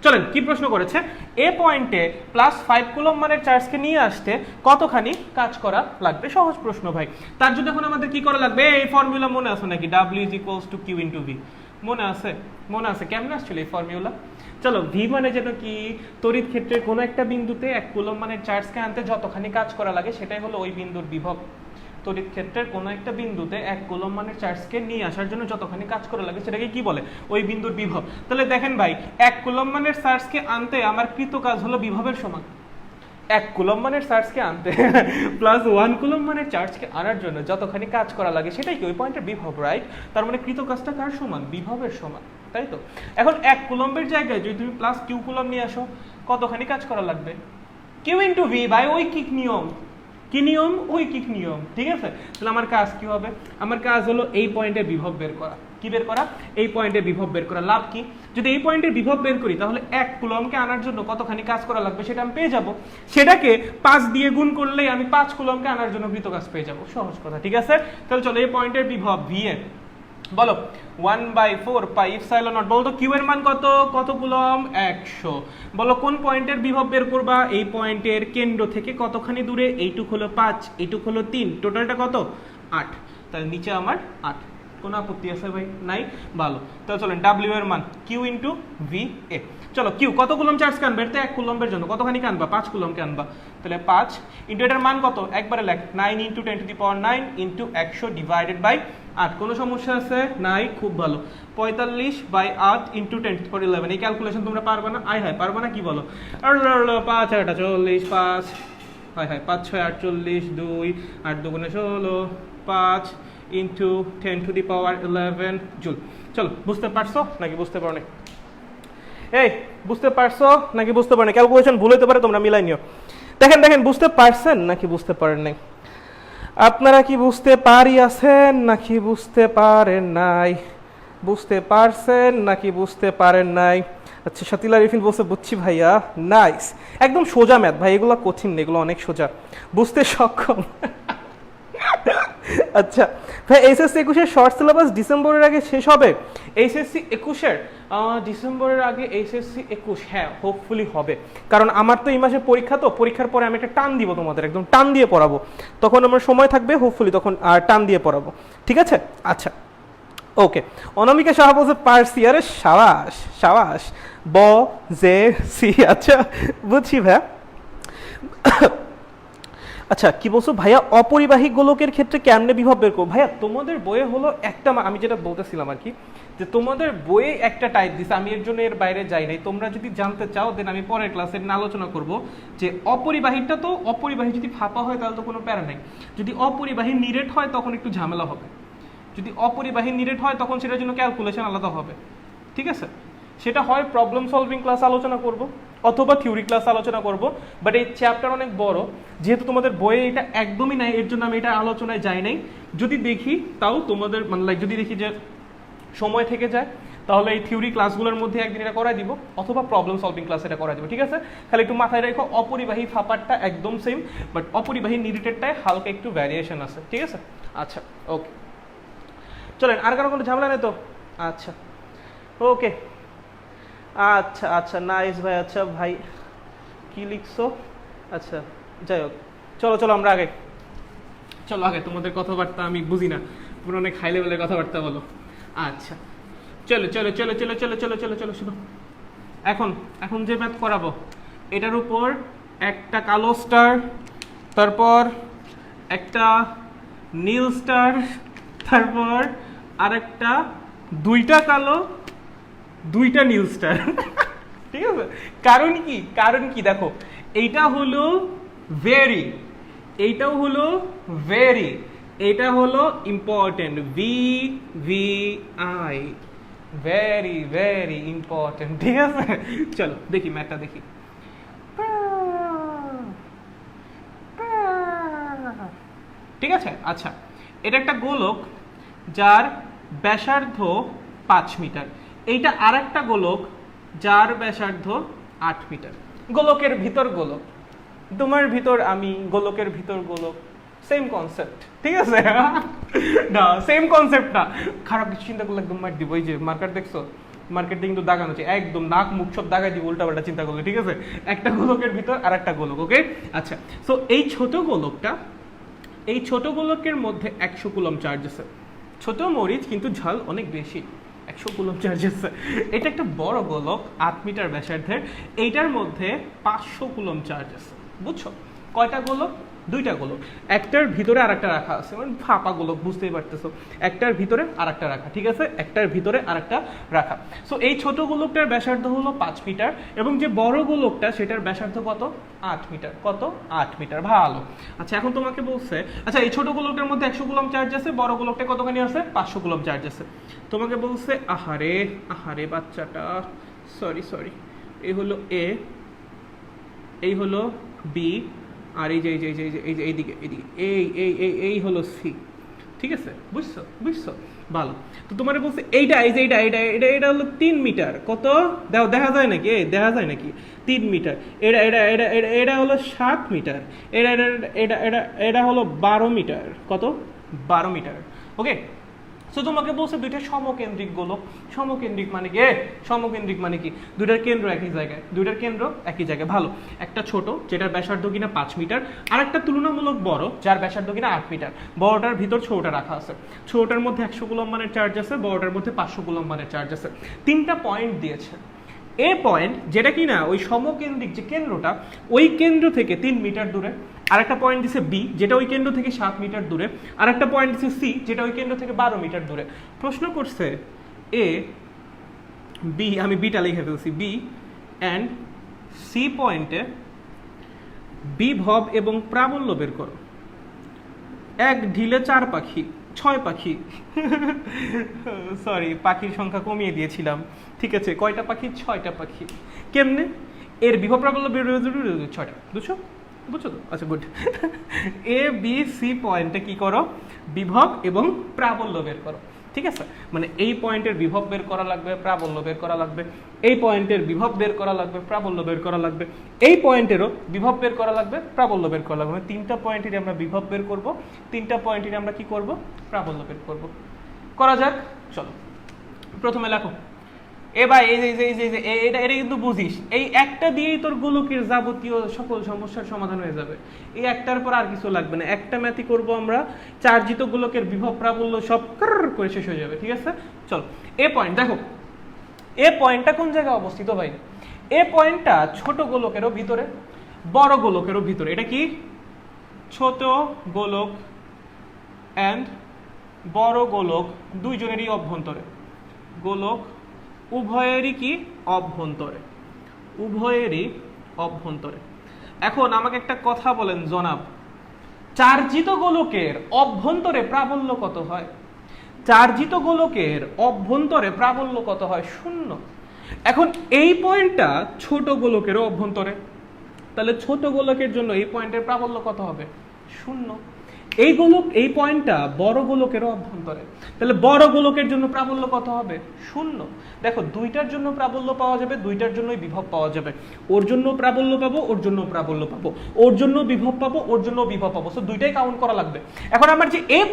চলেন কি প্রশ্ন করেছে, এ পয়েন্টে +5 কুলম মানের চার্জকে নিয়ে আসতে কতখানি কাজ করা লাগবে? সহজ প্রশ্ন ভাই। তার জন্য এখন আমাদের কি করা লাগবে? এই ফর্মুলা মনে আছে নাকি? W = Q × V। মনে আছে? মনে আছে? কেমন আসছিল এই ফর্মুলা? চলো ভি মানে যেন কি, তড়িৎ ক্ষেত্রের কোনো একটা বিন্দুতে 1 কুলম মানের চার্জকে আনতে যতখানি কাজ করা লাগে সেটাই হলো ওই বিন্দুর বিভব। তড়িৎ ক্ষেত্রের কোনো একটা বিন্দুতে 1 কুলম মানের চার্জকে নিয়ে আসার জন্য যতখানি কাজ করা লাগে সেটাকে কি বলে? ওই বিন্দুর বিভব। তাহলে দেখেন ভাই 1 কুলম মানের চার্জকে আনতে আমার কৃত কাজ হলো বিভবের সমান। 1 কুলম মানের চার্জকে আনতে +1 কুলম মানের চার্জকে আনার জন্য যতখানি কাজ করা লাগে সেটাই কি ওই পয়েন্টের বিভব, রাইট? তার মানে কৃত কাজটা কার সমান? বিভবের সমান, তাই তো? এখন 1 কুলম্বের জায়গায় যদি তুমি +q কুলম নিয়ে আসো কতখানি কাজ করা লাগবে? Q × V ভাই, ঐকিক নিয়ম। কি নিয়ম? ঐকিক নিয়ম, ঠিক আছে? তাহলে আমার কাজ কি হবে? আমার কাজ হলো এই পয়েন্টের বিভব বের করা। কি বের করা? এই পয়েন্টের বিভব বের করা। লাভ কি? যদি এই পয়েন্টের বিভব বের করি তাহলে 1 কুলমকে আনার জন্য কতখানি কাজ করা লাগবে সেটা আমি পেয়ে যাব। সেটাকে 5 দিয়ে গুণ করলেই আমি 5 কুলমকে আনার জন্য কৃত কাজ পেয়ে যাব। সহজ কথা, ঠিক আছে? তাহলে চলো এই পয়েন্টের বিভব V এর বলো 1/4 পাই এপসাইলন নট। বলো তো কিউ এর মান কত? কত কুলম? 100। বলো কোন পয়েন্টের বিভব বের করবা? এই পয়েন্টের কেন্দ্র থেকে কতখানি দূরে? এইটুক হলো 5, এইটুক হলো 3, টোটালটা কত? 8। তাহলে নিচে আমার 8। কোনো আপত্তি আছে ভাই? নাই? ভালো। তাহলে চলেন ডাব্লিউ এর মান Q × V A। চলো কিউ কত কুলম চার্জ কানবে? এটা 1 কুলম্বের জন্য কতখানি কানবা? 5 কুলমকে আনবা। তাহলে 5 ইনটু এটার মান কত? একবারে লেখ 9 × 10⁹ ইনটু 100 ডিভাইডেড বাই 8। কোনো সমস্যা আছে? নাই? খুব ভালো। 45/8 × 10⁻11। এই ক্যালকুলেশন তোমরা পারবা না? আয় হায় পারবা না? কি বলো? 5 8 40, 5 হায় হায় 5 6 48, 2 8 2 16, 5 × 10⁻11 জুল। চলো বুঝতে পারছো নাকি বুঝতে পারো না? এই বুঝতে পারছো নাকি বুঝতে পারো না? ক্যালকুলেশন ভুল হতে পারে, তোমরা মিলাই নিও। দেখেন দেখেন বুঝতে পারছেন নাকি বুঝতে পারেন নাই? আপনারা কি বুঝতে পারিয়াছেন নাকি বুঝতে পারেন নাই? বুঝতে পারছেন নাকি বুঝতে পারেন নাই? আচ্ছা শাতিলা রিফিন বলছে বুঝছি ভাইয়া, নাইস। একদম সোজা ম্যাথ ভাই, এগুলো কঠিন না, এগুলো অনেক সোজা, বুঝতে সক্ষম। আচ্ছা ভাই এইচএসসি 21-এর শর্ট সিলেবাস ডিসেম্বরের আগে শেষ হবে? এইচএসসি 21-এর ডিসেম্বরের আগে এইচএসসি 21, হ্যাঁ হোপফুলি হবে। কারণ আমার তো এই মাসে পরীক্ষা, তো পরীক্ষার পরে আমি একটা টান দিব তোমাদের, একদম টান দিয়ে পড়াবো। তখন আমার সময় থাকবে, হোপফুলি তখন আর টান দিয়ে পড়াবো, ঠিক আছে? আচ্ছা ওকে। অনামিকা সাহা বলছে পারসি। আরে সাবাস সাবাস, ব জে সি। আচ্ছা বুঝছি ভাইয়া। আচ্ছা কি বলছো ভাইয়া, অপরিবাহী গোলকের ক্ষেত্রে কেমনে বিভব বের করবো? ভাইয়া তোমাদের বইয়ে হলো একটা, আমি যেটা বলতেছিলাম আর কি, যে তোমাদের বইয়ে একটা টাইপ দিছে, আমি এর জন্য এর বাইরে যাই নাই। তোমরা যদি জানতে চাও দেন আমি পরের ক্লাসে আলোচনা করব যে অপরিবাহীটা, তো অপরিবাহী যদি ফাঁপা হয় তাহলে তো কোনো প্যারা নাই। যদি অপরিবাহী নিরেট হয় তখন একটু ঝামেলা হবে। যদি অপরিবাহী নিরেট হয় তখন সেটার জন্য ক্যালকুলেশন আলাদা হবে, ঠিক আছে? সেটা হয় প্রবলেম সলভিং ক্লাস আলোচনা করব অথবা থিওরি ক্লাস আলোচনা করব। বাট এই চ্যাপ্টার অনেক বড়, যেহেতু তোমাদের বইয়ে এটা একদমই নাই, এর জন্য আমি এটা আলোচনায় যাই নাই। যদি দেখি তাও তোমাদের মানে যদি দেখি যে সময় থেকে যায় তাহলে এই থিওরি ক্লাসগুলোর মধ্যে একদিন এটা করাই দিব, অথবা প্রবলেম সলভিং ক্লাস এটা করাই দিব, ঠিক আছে? খালি একটু মাথায় রেখো অপরিবাহী ফাপারটা একদম সেম, বাট অপরিবাহী নিরিটেডটায় হালকা একটু ভ্যারিয়েশন আছে, ঠিক আছে? আচ্ছা ওকে, চলেন। আর কারো কোনো ঝামেলা নেই তো? আচ্ছা ওকে, আচ্ছা আচ্ছা নাইস ভাই। আচ্ছা ভাই কি লিখছো? আচ্ছা যাই হোক, চলো চলো আমরা আগে চলো আগে, তোমাদের কথাবার্তা আমি বুঝি না, পুরো অনেক হাই লেভেলের কথাবার্তা বলো। আচ্ছা চলো চলো চলো চলো চলো চলো চলো চলো শুনো। এখন এখন যে ম্যাথ করাবো এটার উপর একটা কালো স্টার, তারপর একটা নীল স্টার, তারপর আরেকটা দুইটা কালো দুইটা নীল স্টার ঠিক আছে? কারণ কি, কারণ কি দেখো, এইটা হলো ভেরি, এইটাও হলো ভেরি, এটা হলো important, V V I, very very important, ঠিক আছে? চলো দেখি ম্যাথটা দেখি। ঠিক আছে, আচ্ছা এটা একটা গোলক যার ব্যাসার্ধ 5 মিটার, এইটা আর একটা গোলক যার ব্যাসার্ধ 8 মিটার। গোলকের ভিতর গোলক, তোমার ভিতর আমি, গোলকের ভিতর গোলক, সেম কনসেপ্ট, ঠিক আছে? না সেম কনসেপ্ট না, খারাপ কিছু চিন্তা করলে একদম মার দিব। এই যে মার্কার দেখছো, মার্কেট দিয়ে কিন্তু দাগানো হচ্ছে, একদম নাক মুখ সব দাগাই দিব উল্টা পাল্টা চিন্তা করলে, ঠিক আছে? একটা গোলকের ভিতর আর একটা গোলক, ওকে? আচ্ছা, সো এই ছোট গোলকটা, এই ছোট গোলকের মধ্যে 100 কুলম্ব চার্জ আছে। ছোট মরিচ কিন্তু ঝাল অনেক বেশি, 100 কুলম্ব চার্জ আছে। এটা একটা বড় গোলক 8 মিটার ব্যাসার্ধের, এইটার মধ্যে 500 কুলম্ব চার্জ আছে। বুঝছো? কয়টা গোলক? দুইটা গোলক, একটার ভিতরে আর একটা রাখা আছে, মানে ফাঁপা গোলক, বুঝতেই পারতেছো, একটার ভিতরে আর একটা রাখা, ঠিক আছে? একটার ভিতরে আর একটা রাখা। সো এই ছোট গোলকটার ব্যাসার্ধ হলো 5 মিটার, এবং যে বড় গোলকটা সেটার ব্যাসার্ধ কত? 8 মিটার। কত? 8 মিটার। ভালো। আচ্ছা এখন তোমাকে বলছে, আচ্ছা এই ছোট গোলকটার মধ্যে 100 কুলম্ব চার্জ আছে, বড় গোলকটা কতখানি আছে? 500 কুলম্ব চার্জ আছে। তোমাকে বলছে, আহারে আহারে বাচ্চাটা, সরি সরি, এই হলো এ, এই হলো বি, আর এই যে এই যে এই যে এই যে এইদিকে এইদিকে এই এই এই এই হলো সি, ঠিক আছে? বুঝছো? বুঝছো? ভালো। তো তোমার বলছে এইটা, এই যে এইটা এটা এটা এটা হলো 3 মিটার। কত? দাও, দেখা যায় নাকি? দেখা যায় নাকি? 3 মিটার। এটা এটা এটা এটা এটা হলো 7 মিটার। এটা এটা এটা এটা এটা হলো 12 মিটার। কত? 12 মিটার। ওকে, সো তোমাকে বলছে দুইটা সমকেন্দ্রিক গোলক। সমকেন্দ্রিক মানে কি? সমকেন্দ্রিক মানে কি? দুইটার কেন্দ্র একই জায়গায়, দুইটার কেন্দ্র একই জায়গায়। ভালো। একটা ছোট যেটার ব্যাসার্ধ কিনা 5 মিটার, আর একটা তুলনামূলক বড় যার ব্যাসার্ধ কিনা 8 মিটার। বড়টার ভিতর ছোটটা রাখা আছে। ছোটটার মধ্যে 100 কুলম্ব মানের চার্জ আছে, বড়টার মধ্যে 500 কুলম্ব মানের চার্জ আছে। তিনটা পয়েন্ট দিয়েছে। এ পয়েন্ট যেটা কিনা ওই সমকেন্দ্রিক যে কেন্দ্রটা, ওই কেন্দ্র থেকে 3 মিটার দূরে। আরেকটা পয়েন্ট দিছে বি, যেটা ওই কেন্দ্র থেকে 7 মিটার দূরে। আরেকটা পয়েন্ট দিছে সি, যেটা ওই কেন্দ্র থেকে 12 মিটার দূরে। প্রশ্ন করছে এ বি, আমি বিটা লিখে ফেলছি, বি অ্যান্ড সি পয়েন্টে বিভব এবং প্রাবল্য বের করো। এক ঢিলে 4 পাখি, 6 পাখি, সরি পাখির সংখ্যা কমিয়ে দিয়েছিলাম, ঠিক আছে? কয়টা পাখি? 6টা পাখি। কেমনে? এর বিভব প্রাবল্য বের হয়ে 6টা। বুঝছো? বুঝছো তো? আচ্ছা গুড। এ বি সি পয়েন্টে কি করো? বিভব এবং প্রাবল্য বের করো, ঠিক আছে? মানে এই পয়েন্টের বিভব বের করা লাগবে, প্রাবল্য বের করা লাগবে, এই পয়েন্টের বিভব বের করা লাগবে, প্রাবল্য বের করা লাগবে, এই পয়েন্টেরও বিভব বের করা লাগবে, প্রাবল্য বের করা লাগবে। মানে তিনটা পয়েন্টেরই আমরা বিভব বের করব, তিনটা পয়েন্টেরই আমরা কি করব? প্রাবল্য বের করব। করা যাক, চলো। প্রথমে লেখো এ ভাই, এই যে এই যে এটা এটা কিন্তু বুঝিস, এই একটা দিয়েই তোর গোলকের যাবতীয় সকল সমস্যার সমাধান হয়ে যাবে। এই একটার পর আর কিছু লাগবে না, একটা ম্যাথই করব আমরা, চার্জিত গোলকের বিভব প্রাবল্য সব করে শেষ হয়ে যাবে, ঠিক আছে? চলো এ পয়েন্ট দেখো, এ পয়েন্টটা কোন জায়গায় অবস্থিত ভাই? এ পয়েন্টটা ছোট গোলকেরও ভিতরে, বড় গোলকেরও ভিতরে। এটা কি? ছোট গোলক অ্যান্ড বড় গোলক দুইজনেরই অভ্যন্তরে। গোলক উভয়েরই কি? অভ্যন্তরে, উভয়েরই অভ্যন্তরে। এখন আমাকে একটা কথা বলেন জনাব, চার্জিত গোলকের অভ্যন্তরে প্রাবল্য কত হয়? চার্জিত গোলকের অভ্যন্তরে প্রাবল্য কত হয়? 0। এখন এই পয়েন্টটা ছোট গোলকেরও অভ্যন্তরে, তাহলে ছোট গোলকের জন্য এই পয়েন্টের প্রাবল্য কত হবে? 0। এই পয়েন্টটা বড় গোলকেরও অভ্যন্তরে, তাহলে বড় গোলকের জন্য প্রাবল্য কত হবে? 0। দেখো দুইটার জন্য প্রাবল্য পাওয়া যাবে, দুইটার জন্যই বিভব পাওয়া যাবে। ওর জন্য প্রাবল্য পাবো, ওর জন্য প্রাবল্য পাবো, ওর জন্য বিভব পাবো, ওর জন্য বিভব পাবো, সো দুইটাই কাউন্ট করা লাগবে। এখন আমার যে এই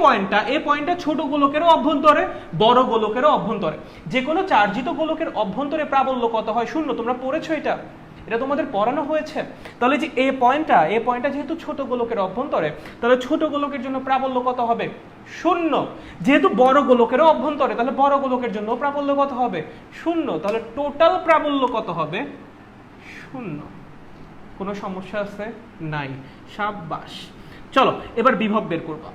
পয়েন্টটা ছোট গোলকেরও অভ্যন্তরে, বড় গোলকেরও অভ্যন্তরে। যে কোনো চার্জিত গোলকের অভ্যন্তরে প্রাবল্য কত হয়? 0। তোমরা পড়েছো এটা তোমাদের পড়ানো হয়েছে। তাহলে যে এই পয়েন্টটা যেহেতু ছোট গোলকের অভ্যন্তরে, তাহলে ছোট গোলকের জন্য প্রাবল্য কত হবে? 0। যেহেতু বড় গোলকেরও অভ্যন্তরে, তাহলে বড় গোলকের জন্য প্রাবল্য কত হবে? 0। তাহলে টোটাল প্রাবল্য কত হবে? 0। কোনো সমস্যা আছে? নাই। সাবাস। চলো এবার বিভব বের করবা।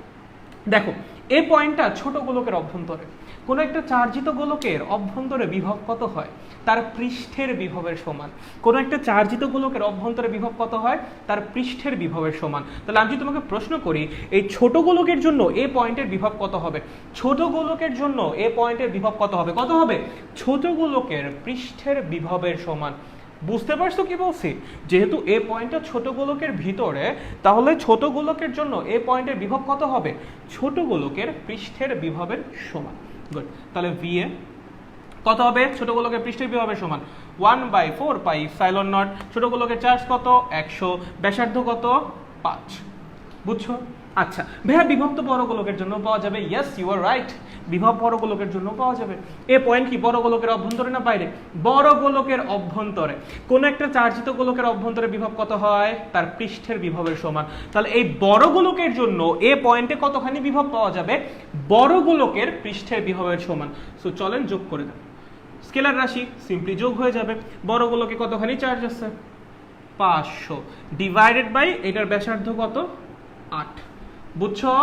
দেখো এই পয়েন্টটা ছোট গোলকের অভ্যন্তরে, কোনো একটা চার্জিত গোলকের অভ্যন্তরে বিভব কত হয়? তার পৃষ্ঠের বিভবের সমান। কোনো একটা চার্জিত গোলকের অভ্যন্তরে বিভব কত হয়? তার পৃষ্ঠের বিভবের সমান। তাহলে আমি যদি তোমাকে প্রশ্ন করি এই ছোট গোলকের জন্য এই পয়েন্টের বিভব কত হবে? ছোট গোলকের জন্য এই পয়েন্টের বিভব কত হবে? কত হবে? ছোট গোলকের পৃষ্ঠের বিভবের সমান। বুঝতে পারছো কি বলছি? যেহেতু এই পয়েন্টটা ছোট গোলকের ভিতরে, তাহলে ছোট গোলকের জন্য এই পয়েন্টের বিভব কত হবে? ছোট গোলকের পৃষ্ঠের বিভবের সমান। গুড। তাহলে VA কত হবে? ছোট গোলকের পৃষ্ঠের বিভবের সমান 1/4πε0। ছোট গোলকের চার্জ কত? 100। ব্যাসার্ধ কত? 5। বুঝছো? আচ্ছা ভাইয়া বিভব তো বড় গোলকের জন্য পাওয়া যাবে। ইয়েস ইউ আর রাইট, বিভব বড় গোলকের জন্য পাওয়া যাবে। এই পয়েন্ট কি বড় গোলকের অভ্যন্তরে না বাইরে? বড় গোলকের অভ্যন্তরে। কোন একটা চার্জিত গোলকের অভ্যন্তরে বিভব কত হয়? তার পৃষ্ঠের বিভবের সমান। তাহলে এই বড় গোলকের জন্য এই পয়েন্টে কতখানি বিভব পাওয়া যাবে? বড় গোলকের পৃষ্ঠের বিভবের সমান। সো চলেন যোগ করে দেন। স্কেলার রাশি সিম্পলি যোগ হয়ে যাবে। বড় গোলকে কতখানি চার্জ আছে? 500 ডিভাইডেড বাই এটার ব্যাসার্ধ কত? 8। বুঝছো?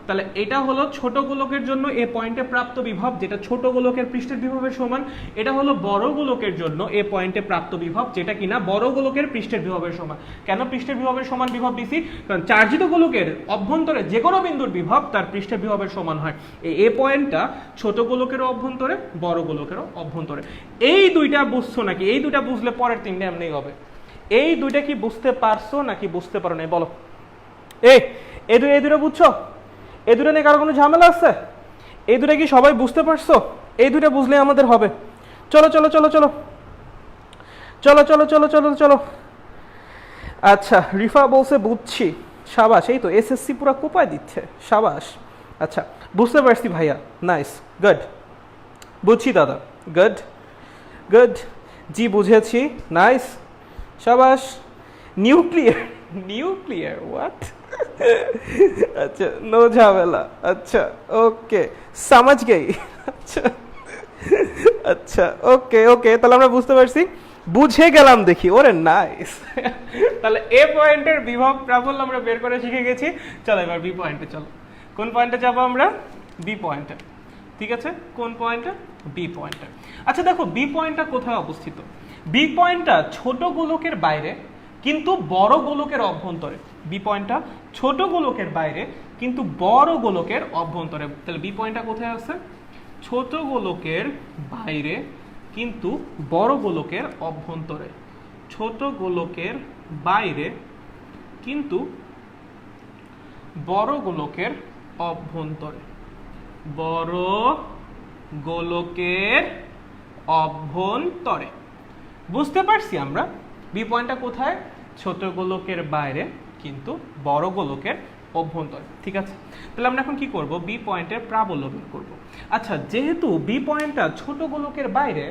তাহলে এটা হলো ছোট গোলকের জন্য এই পয়েন্টে প্রাপ্ত বিভব, যেটা ছোট গোলকের পৃষ্ঠের বিভবের সমান। এটা হলো বড় গোলকের জন্য এই পয়েন্টে প্রাপ্ত বিভব, যেটা কিনা বড় গোলকের পৃষ্ঠের বিভবের সমান। কেন পৃষ্ঠের বিভবের সমান বিভব দিছি? কারণ চার্জিত গোলকের অভ্যন্তরে যে কোনো বিন্দুর বিভব তার পৃষ্ঠের বিভবের সমান হয়। এই পয়েন্টটা ছোট গোলকেরও অভ্যন্তরে, বড় গোলকেরও অভ্যন্তরে। এই দুইটা বুঝছো নাকি? এই দুইটা বুঝলে পরের তিনটে এমনি হবে। এই দুইটা কি বুঝতে পারছো নাকি বুঝতে পারো না? বলো। এই দুটো বুঝছো? এই দুটো নিয়ে কারো কোনো ঝামেলা আছে? এই দুটো কি সবাই বুঝতে পারছো? এই দুটো বুঝলে আমাদের হবে। চলো চলো চলো চলো চলো চলো চলো চলো চলো। আচ্ছা রিফা বলছে বুঝছি। সাবাস, এই তো এসএসসি পুরো কোপায় দিচ্ছে। সাবাস। আচ্ছা বুঝতে পারছি ভাইয়া, নাইস, গুড। বুঝছি দাদা, গুড গুড। জি বুঝেছি, নাইস, সাবাস। Nuclear what? अच्छा नो झमेला। अच्छा ओके समझ गई। अच्छा अच्छा ওকে ওকে, তাহলে আমরা বুঝতে পারছি, বুঝে গেলাম দেখি। ওরে নাইস। তাহলে এ পয়েন্টের বিভব প্রাবল্য আমরা বের করে শিখে গেছি। চলো এবার বি পয়েন্টে চলো। কোন পয়েন্টে যাবো আমরা? বি পয়েন্টে। ঠিক আছে, কোন পয়েন্টে? বি পয়েন্টে। আচ্ছা দেখো বি পয়েন্টটা কোথায় অবস্থিত? বি পয়েন্টটা ছোট গোলকের বাইরে কিন্তু বড় গোলকের অভ্যন্তরে। বি পয়েন্টটা ছোট গোলকের বাইরে কিন্তু বড় গোলকের অভ্যন্তরে। তাহলে বি পয়েন্টটা কোথায় আছে? ছোট গোলকের বাইরে কিন্তু বড় গোলকের অভ্যন্তরে। ছোট গোলকের বাইরে কিন্তু বড় গোলকের অভ্যন্তরে। বড় গোলকের অভ্যন্তরে। বুঝতে পারছি আমরা বি পয়েন্টটা কোথায়? ছোট গোলকের বাইরে কিন্তু বড় গোলকের অভ্যন্তরে। ঠিক আছে, তাহলে আমরা এখন কি করব? বি পয়েন্টের প্রাবল্য বের করব। আচ্ছা যেহেতু বি পয়েন্টটা ছোট গোলকের বাইরে,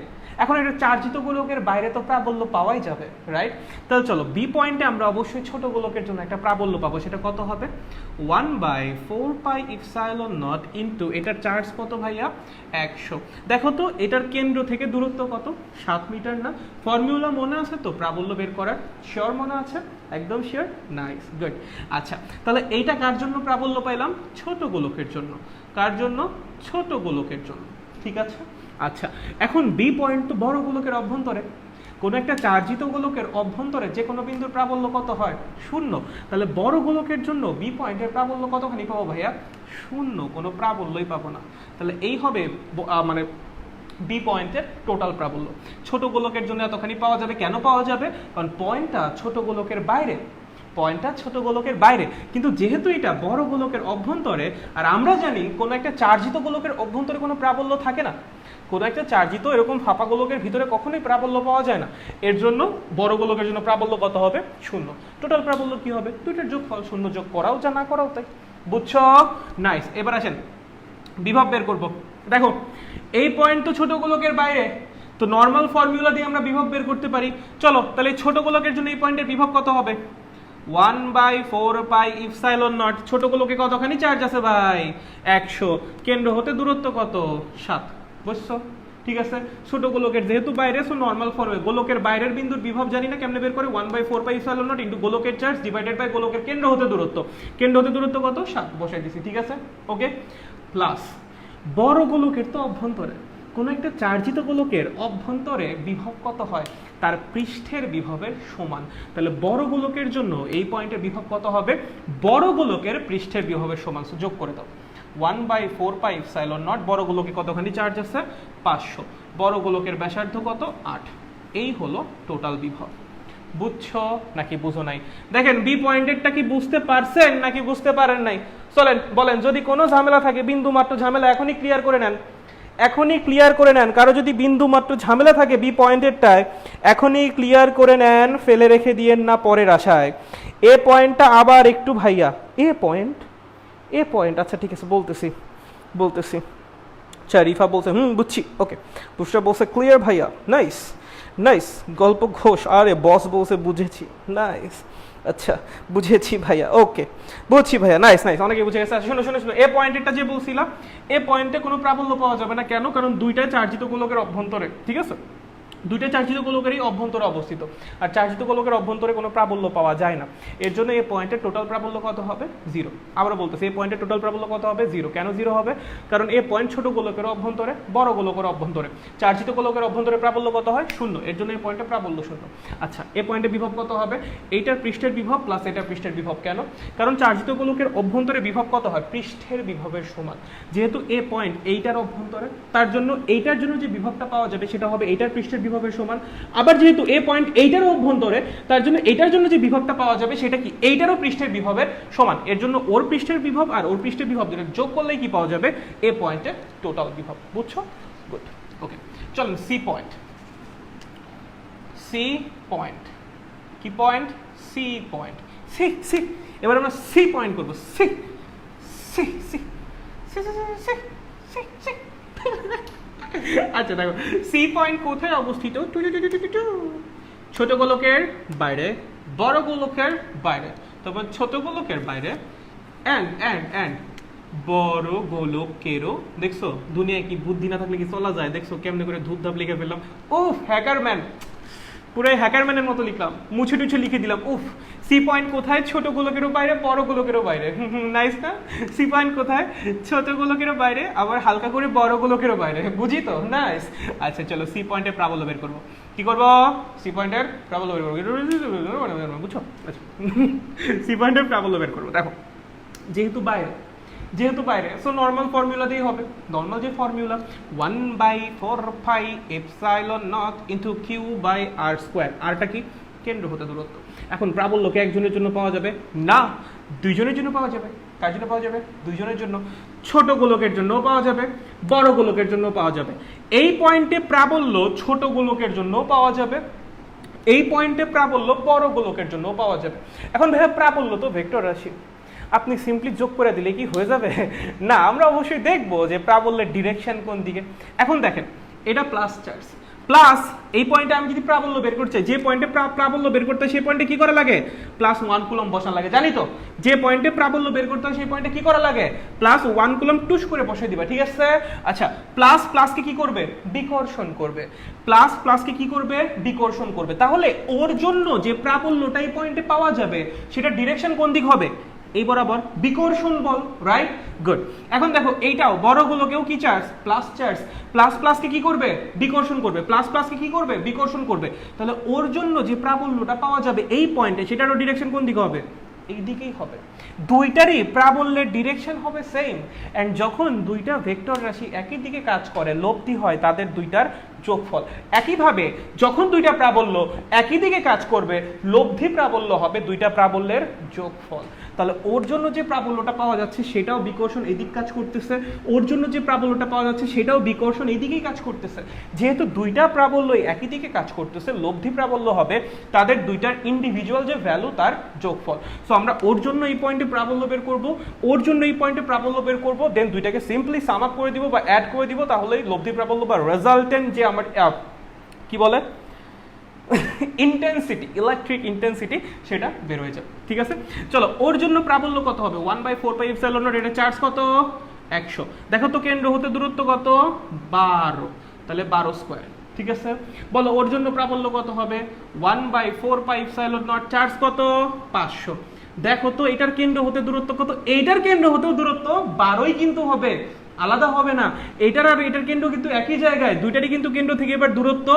এখন এটা চার্জিত গোলকের বাইরে তো প্রাবল্য পাওয়াই যাবে, রাইট? তাহলে চলো বি পয়েন্টে আমরা অবশ্যই ছোট গোলকের জন্য একটা প্রাবল্য পাবো। সেটা কত হবে? 1/4πε0 ইন্টু এটার চার্জ কত ভাইয়া? 100। দেখো তো এটার কেন্দ্র থেকে দূরত্ব কত? 7 মিটার না? ফর্মুলা মনে আছে তো প্রাবল্য বের করার? শিওর মনে আছে? একদম শিওর, নাইস, গুড। আচ্ছা তাহলে এইটা কার জন্য প্রাবল্য পাইলাম? ছোট গোলকের জন্য। কার জন্য? ছোট গোলকের জন্য। ঠিক আছে, আচ্ছা এখন বি পয়েন্ট তো বড় গোলকের অভ্যন্তরে। কোনো একটা চার্জিত গোলকের অভ্যন্তরে যে কোনো বিন্দুর প্রাবল্য কত হয়? 0। তাহলে বড় গোলকের জন্য বি পয়েন্টের প্রাবল্য কতখানি পাবো ভাইয়া? 0, কোনো প্রাবল্যই পাবো না। তাহলে এই হবে মানে বি পয়েন্টের টোটাল প্রাবল্য। ছোট গোলকের জন্য এতখানি পাওয়া যাবে। কেন পাওয়া যাবে? কারণ পয়েন্টটা ছোট গোলকের বাইরে। পয়েন্টটা ছোট গোলকের বাইরে, কিন্তু যেহেতু এটা বড় গোলকের অভ্যন্তরে, আর আমরা জানি কোনো একটা চার্জিত গোলকের অভ্যন্তরে কোনো প্রাবল্য থাকে না, কোনো একটা চার্জিত এরকম ফাঁপা গোলকের ভিতরে কখনোই প্রাবল্য পাওয়া যায় না, এর জন্য বড় গোলকের জন্য প্রাবল্য কত হবে? 0। টোটাল প্রাবল্য কি হবে? দুইটার যোগফল, 0 যোগ করাও যা না করাও তাই। বুঝছো? নাইস। এবার আসেন বিভব বের করব। দেখো এই পয়েন্ট তো ছোট গোলকের বাইরে, তো নর্মাল ফর্মুলা দিয়ে আমরা বিভব বের করতে পারি। চলো তাহলে ছোট গোলকের জন্য এই পয়েন্টের বিভব কত হবে? 1/4πε0। ছোট গোলকে কতখানি চার্জ আছে ভাই? 100। কেন্দ্র হতে দূরত্ব কত? 7। বুঝছো? ঠিক আছে, ছোট গোলকের যেহেতু বাইরে, সো নর্মাল ফর্মে গোলকের বাইরের বিন্দুর বিভব জানি না কেমনে বের করে, 1/4πε0 ইনটু গোলকের চার্জ ডিভাইডেড বাই গোলকের কেন্দ্র হতে দূরত্ব। কেন্দ্র হতে দূরত্ব কত? 7 বসাই দিছি। ঠিক আছে, ওকে। প্লাস বড় গোলকের তো অভ্যন্তরে, কোন একটা চার্জিত গোলকের অভ্যন্তরে বিভব কত হয়? তার পৃষ্ঠের বিভবের সমান। তাহলে বড় গোলকের জন্য এই পয়েন্টের বিভব কত হবে? বড় গোলকের পৃষ্ঠের বিভবের সমান। যোগ করে দাও 1/4πε0। বড় গোলকে কতখানি চার্জ আছে? 500। বড় গোলকের ব্যাসার্ধ কত? 8। এই হলো টোটাল বিভব। বুঝছো নাকি বুঝো নাই? দেখেন বি পয়েন্টেরটা কি বুঝতে পারছেন নাকি বুঝতে পারেন নাই? চলেন বলেন, যদি কোনো ঝামেলা থাকে, বিন্দু মাত্র ঝামেলা, এখনই ক্লিয়ার করে নেন, এখনই ক্লিয়ার করে নেন। কারো যদি বিন্দু মাত্র ঝামেলা থাকে বি পয়েন্টেরটায়, এখনই ক্লিয়ার করে নেন, ফেলে রেখে দিয়েন না পরের আশায়। এ পয়েন্টটা আবার একটু ভাইয়া, এ পয়েন্ট আচ্ছা ঠিক আছে, বলতেছি। রিফা বলছে বুঝছি, ওকে। পুষ্পা বলছে ক্লিয়ার ভাইয়া, নাইস। গল্প ঘোষ, আরে বস বলছে বুঝেছি, নাইস। আচ্ছা বুঝেছি ভাইয়া, ওকে বুঝছি ভাইয়া, নাইস। অনেকে বুঝে গেছে। শোনো এ পয়েন্টেরটা যে বলছিলাম, এ পয়েন্টে কোনো প্রাবল্য পাওয়া যাবে না। কেন? কারণ দুইটাই চার্জিত গোলকের অভ্যন্তরে। ঠিক আছে, দুইটা চার্জিত গোলকেরই অভ্যন্তরে অবস্থিত, আর চার্জিত গোলকের অভ্যন্তরে কোনো প্রাবল্য পাওয়া যায় না। এর জন্য এই পয়েন্টের টোটাল প্রাবল্য কত হবে? 0। আবার বলতেছি, এই পয়েন্টের টোটাল প্রাবল্য কত হবে? 0। কেন 0 হবে? কারণ এই পয়েন্ট ছোট গোলকের অভ্যন্তরে, বড় গোলকের অভ্যন্তরে। চার্জিত গোলকের অভ্যন্তরে প্রাবল্য কত হয়? 0। এর জন্য এই পয়েন্টের প্রাবল্য 0। আচ্ছা, এই পয়েন্টের বিভব কত হবে? এইটার পৃষ্ঠের বিভব প্লাস এটার পৃষ্ঠের বিভব। কেন? কারণ চার্জিত গোলকের অভ্যন্তরে বিভব কত হয়? পৃষ্ঠের বিভবের সমান। যেহেতু এ পয়েন্ট এইটার অভ্যন্তরে, তার জন্য এইটার জন্য যে বিভবটা পাওয়া যাবে সেটা হবে এইটার পৃষ্ঠের বিভবের সমান। আবার যেহেতু এ পয়েন্ট এইটার অভ্যন্তরে, তার জন্য এইটার জন্য যে বিভবটা পাওয়া যাবে সেটা কি? এইটারও পৃষ্ঠের বিভবের সমান। এর জন্য ওর পৃষ্ঠের বিভব আর ওর পৃষ্ঠের বিভব যেটা যোগ করলেই কি পাওয়া যাবে? এ পয়েন্টের টোটাল বিভব। বুঝছো? Good, okay. চলুন সি পয়েন্ট। কি পয়েন্ট? C point. সি এবার আমরা সি পয়েন্ট করবো। সি আচ্ছা দেখো, সি পয়েন্ট কোথায় অবস্থিত? ছোট গোলকের বাইরে, বড় গোলকের বাইরে। তারপর ছোট গোলকের বাইরে এন্ড বড় গোলকেরও। দেখছো দুনিয়ায় কি বুদ্ধি না থাকলে কি চলা যায়? দেখছো কেমনে করে ধূপ ধাপ লিখে ফেললাম। উফ, হ্যাকারম্যান, পুরাই হ্যাকারম্যানের মতো লিখলাম, মুছে টুছে লিখে দিলাম। উফ, সি পয়েন্ট কোথায়? ছোট গোলকেরও বাইরে, বড় গোলকেরও বাইরে। নাইস না? সি পয়েন্ট কোথায়? ছোট গোলকেরও বাইরে, আবার হালকা করে বড় গোলকেরও বাইরে। বুঝি তো? নাইস। আচ্ছা চলো সি পয়েন্টের প্রাবল্য বের করবো। কি করবো? সি পয়েন্টের প্রাবল্য বের করবো। বুঝছো? আচ্ছা, সি পয়েন্টের প্রাবল্য বের করবো। দেখো যেহেতু বাইরে, সো নর্মাল ফর্মুলা দিয়ে হবে। নর্মাল যে formula 1/4πε0 into Q by R square. আরটা কি? কেন্দ্র হতে দূরত্ব। এখন প্রাবল্যকে একজনের জন্য পাওয়া যাবে না, দুইজনের জন্য পাওয়া যাবে। কার জন্য পাওয়া যাবে? দুইজনের জন্য। ছোট গোলকের জন্য পাওয়া যাবে, বড় গোলকের জন্য পাওয়া যাবে। এই পয়েন্টে প্রাবল্য ছোট গোলকের জন্য পাওয়া যাবে, এই পয়েন্টে প্রাবল্য বড় গোলকের জন্য পাওয়া যাবে। এখন ভাইয়া প্রাবল্য তো ভেক্টর রাশি, আপনি সিম্পলি যোগ করে দিলে কি হয়ে যাবে? না, আমরা অবশ্যই দেখবো যে প্রাবল্যের ডিরেকশন কোন দিকে। এখন দেখেন, এটা প্লাস চার্জ, প্লাস এই পয়েন্টে আমি যদি প্রাবল্য বের করতে চাই, যে পয়েন্টে প্রাবল্য বের করতে হয় সেই পয়েন্টে কি করা লাগে? +1 কুলম্ব বসানো লাগে। জানি তো, যে পয়েন্টে প্রাবল্য বের করতে হয় সেই পয়েন্টে কি করা লাগে? +1 কুলম্ব টুস করে বসাই দিবা। ঠিক আছে? আচ্ছা, প্লাসকে কি করবে? বিকর্ষণ করবে। প্লাসকে কি করবে? বিকর্ষণ করবে। তাহলে ওর জন্য যে প্রাবল্যটা এই পয়েন্টে পাওয়া যাবে সেটা ডিরেকশন কোন দিক হবে? এই বরাবর, বিকর্ষণ বল। Right, good. এখন দেখো এইটাও বড় গোলকেও কি চার্জ? Plus charge. প্লাসকে কি করবে? বিকর্ষণ করবে। প্লাসকে কি করবে? বিকর্ষণ করবে। তাহলে ওর জন্য যে প্রাবল্যটা পাওয়া যাবে এই পয়েন্টে, সেটারও ডিরেকশন কোন দিকে হবে? এইদিকেই হবে, দুইটারই প্রাবল্যের ডিরেকশন হবে সেম। অ্যান্ড যখন দুইটা ভেক্টর রাশি একই দিকে কাজ করে, লব্ধি হয় তাদের দুইটার যোগফল। একইভাবে যখন দুইটা প্রাবল্য একই দিকে কাজ করবে, লব্ধি প্রাবল্য হবে দুইটা প্রাবল্যের যোগফল। তাহলে ওর জন্য যে প্রাবল্যটা পাওয়া যাচ্ছে সেটাও বিকর্ষণ এদিক কাজ করতেছে, ওর জন্য যে প্রাবল্যটা পাওয়া যাচ্ছে সেটাও বিকর্ষণ এদিকেই কাজ করতেছে। যেহেতু দুইটা প্রাবল্যই একই দিকে কাজ করতেছে, লব্ধি প্রাবল্য হবে তাদের দুইটার ইন্ডিভিজুয়াল যে ভ্যালু তার যোগফল। সো আমরা ওর জন্য এই পয়েন্টে প্রাবল্য বের করব, ওর জন্য এই পয়েন্টে প্রাবল্য বের করব, দেন দুইটাকে সিম্পলি সাম আপ করে দিব বা অ্যাড করে দিব, তাহলেই লব্ধি প্রাবল্য বা রেজাল্টেন্ট যে আমার কি বলে ইন্টেন্সিটি, ইলেকট্রিক ইন্টেন্সিটি, সেটা বের হয়ে যাবে। ঠিক আছে, চলো ওর জন্য প্রাবল্য কত হবে? 1/4πε0। এটা চার্জ কত? 100। দেখো তো কেন্দ্র হতে দূরত্ব কত? 12, তাহলে 12 স্কয়ার। ঠিক আছে, বলো ওর জন্য প্রাবল্য কত হবে? 1/4πε0। চার্জ কত? 500। দেখো তো এটার কেন্দ্র হতে দূরত্ব কত? এইটার কেন্দ্র হতে দূরত্ব 12ই কিন্তু হবে, আলাদা হবে না। এইটার আর এটার কেন্দ্র কিন্তু একই জায়গায়, দুইটারই কিন্তু কেন্দ্র থেকে এবার দূরত্ব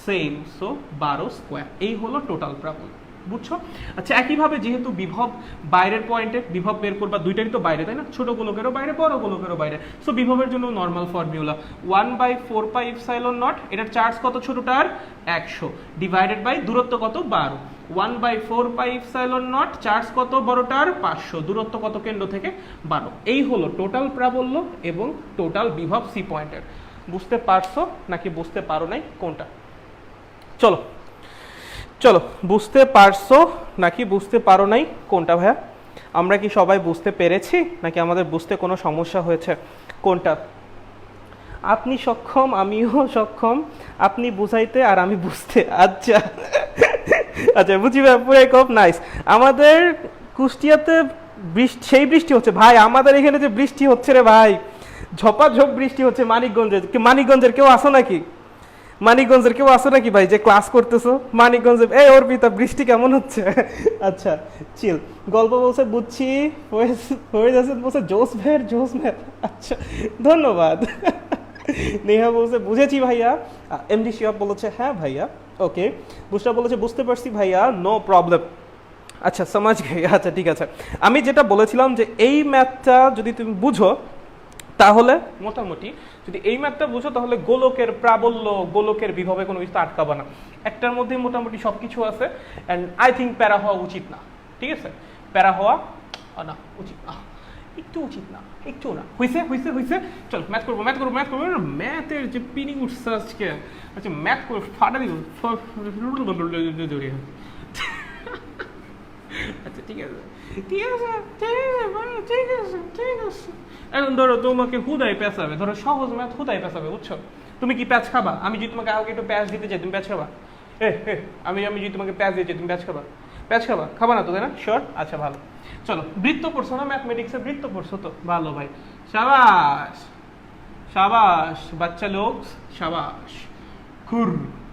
সেম, সো 12 স্কয়ার। এই হলো টোটাল প্রাবল্য, বুঝছো? আচ্ছা, একইভাবে যেহেতু বিভব বাইরের পয়েন্টে বিভব বের করবা, দুইটারই তো বাইরে, তাই না? ছোট গোলকেরও বাইরে, বড় গোলকেরও বাইরে। সো বিভবের জন্য নরমাল ফর্মুলা 1/4πε0। এটার চার্জ কত ছোটটার? 100, ডিভাইডেড বাই দূরত্ব কত? 12। 1/4πε0, চার্জ কত বড়টার? 500, দূরত্ব কত কেন্দ্র থেকে? 12। এই হলো টোটাল প্রাবল্য এবং টোটাল বিভব সি পয়েন্টের। বুঝতে পারছো নাকি বুঝতে পারো নাই কোনটা? চলো চলো, বুঝতে পারছো নাকি বুঝতে পারো নাই কোনটা ভাইয়া? আমরা কি সবাই বুঝতে পেরেছি নাকি আমাদের বুঝতে কোনো সমস্যা হয়েছে কোনটা? আপনি সক্ষম, আমিও সক্ষম, আপনি বুঝাইতে আর আমি বুঝতে। আচ্ছা আচ্ছা, বুঝি ভাই, পুরাই খুব নাইস। আমাদের কুষ্টিয়াতে বৃষ্টি, সেই বৃষ্টি হচ্ছে ভাই, আমাদের এখানে যে বৃষ্টি হচ্ছে রে ভাই, ঝপাঝপ বৃষ্টি হচ্ছে। মানিকগঞ্জের কেউ আসো নাকি? মানিকগঞ্জের কেউ আসো নাকি ভাই যে ক্লাস করতেছো? মানিকগঞ্জে এই অর্পিতা, বৃষ্টি কেমন হচ্ছে? আচ্ছা চিল। গল্প বলছে বুঝছি, হয়ে যাচ্ছে বলছে জোস ভাইয়ের জোস ম্যাপ। আচ্ছা ধন্যবাদ। নেহা বলছে বুঝেছি ভাইয়া। এমডি শিওর বলেছে হ্যাঁ ভাইয়া। ওকে, বুঝটা বলেছে বুঝতে পারছি ভাইয়া, নো প্রবলেম। আচ্ছা সমাজ গে। আচ্ছা ঠিক আছে, আমি যেটা বলেছিলাম যে এই ম্যাথটা যদি তুমি বুঝো, তাহলে মোটামুটি যদি এই ম্যাথটা বুঝো, তাহলে গোলকের প্রাবল্য, গোলকের বিভবে কোনো কিছু আটকাবে না। একটার মধ্যে মোটামুটি সব কিছু আছে। অ্যান্ড আই থিঙ্ক প্যারা হওয়া উচিত না। ঠিক আছে, প্যারা হওয়া না উচিত না, একটু উচিত না, একটু না। হয়েছে হয়েছে হয়েছে, চল ম্যাথ করবো ম্যাথ করবো ম্যাথ করবো। ম্যাথের যে পিনিং উঠছে আজকে, আচ্ছা ম্যাথ করে ফাটা দিব। আচ্ছা ঠিক আছে ঠিক আছে ঠিক আছে ঠিক আছে ঠিক আছে। এখন ধরো তোমাকে হুদাই পেঁচাবে, ধরো সহজ ম্যাথ হুদাই পেঁচাবে, বুঝছো? তুমি কি প্যাচ খাবা? আমি যদি তোমাকে আগে একটু প্যাচ দিতে চাই, তুমি প্যাচ খাবা? আমি যদি তোমাকে প্যাচ দিতে চাই, তুমি প্যাচ খাবা? প্যাচ খাবা? খাবা না তো, তাই না? শিওর? আচ্ছা ভালো। চলো, বৃত্ত পড়ছো না ম্যাথমেটিক্সে? বৃত্ত পড়ছো তো, ভালো ভাই, শাবাশ শাবাশ বাচ্চা লোক, শাবাশ। খুর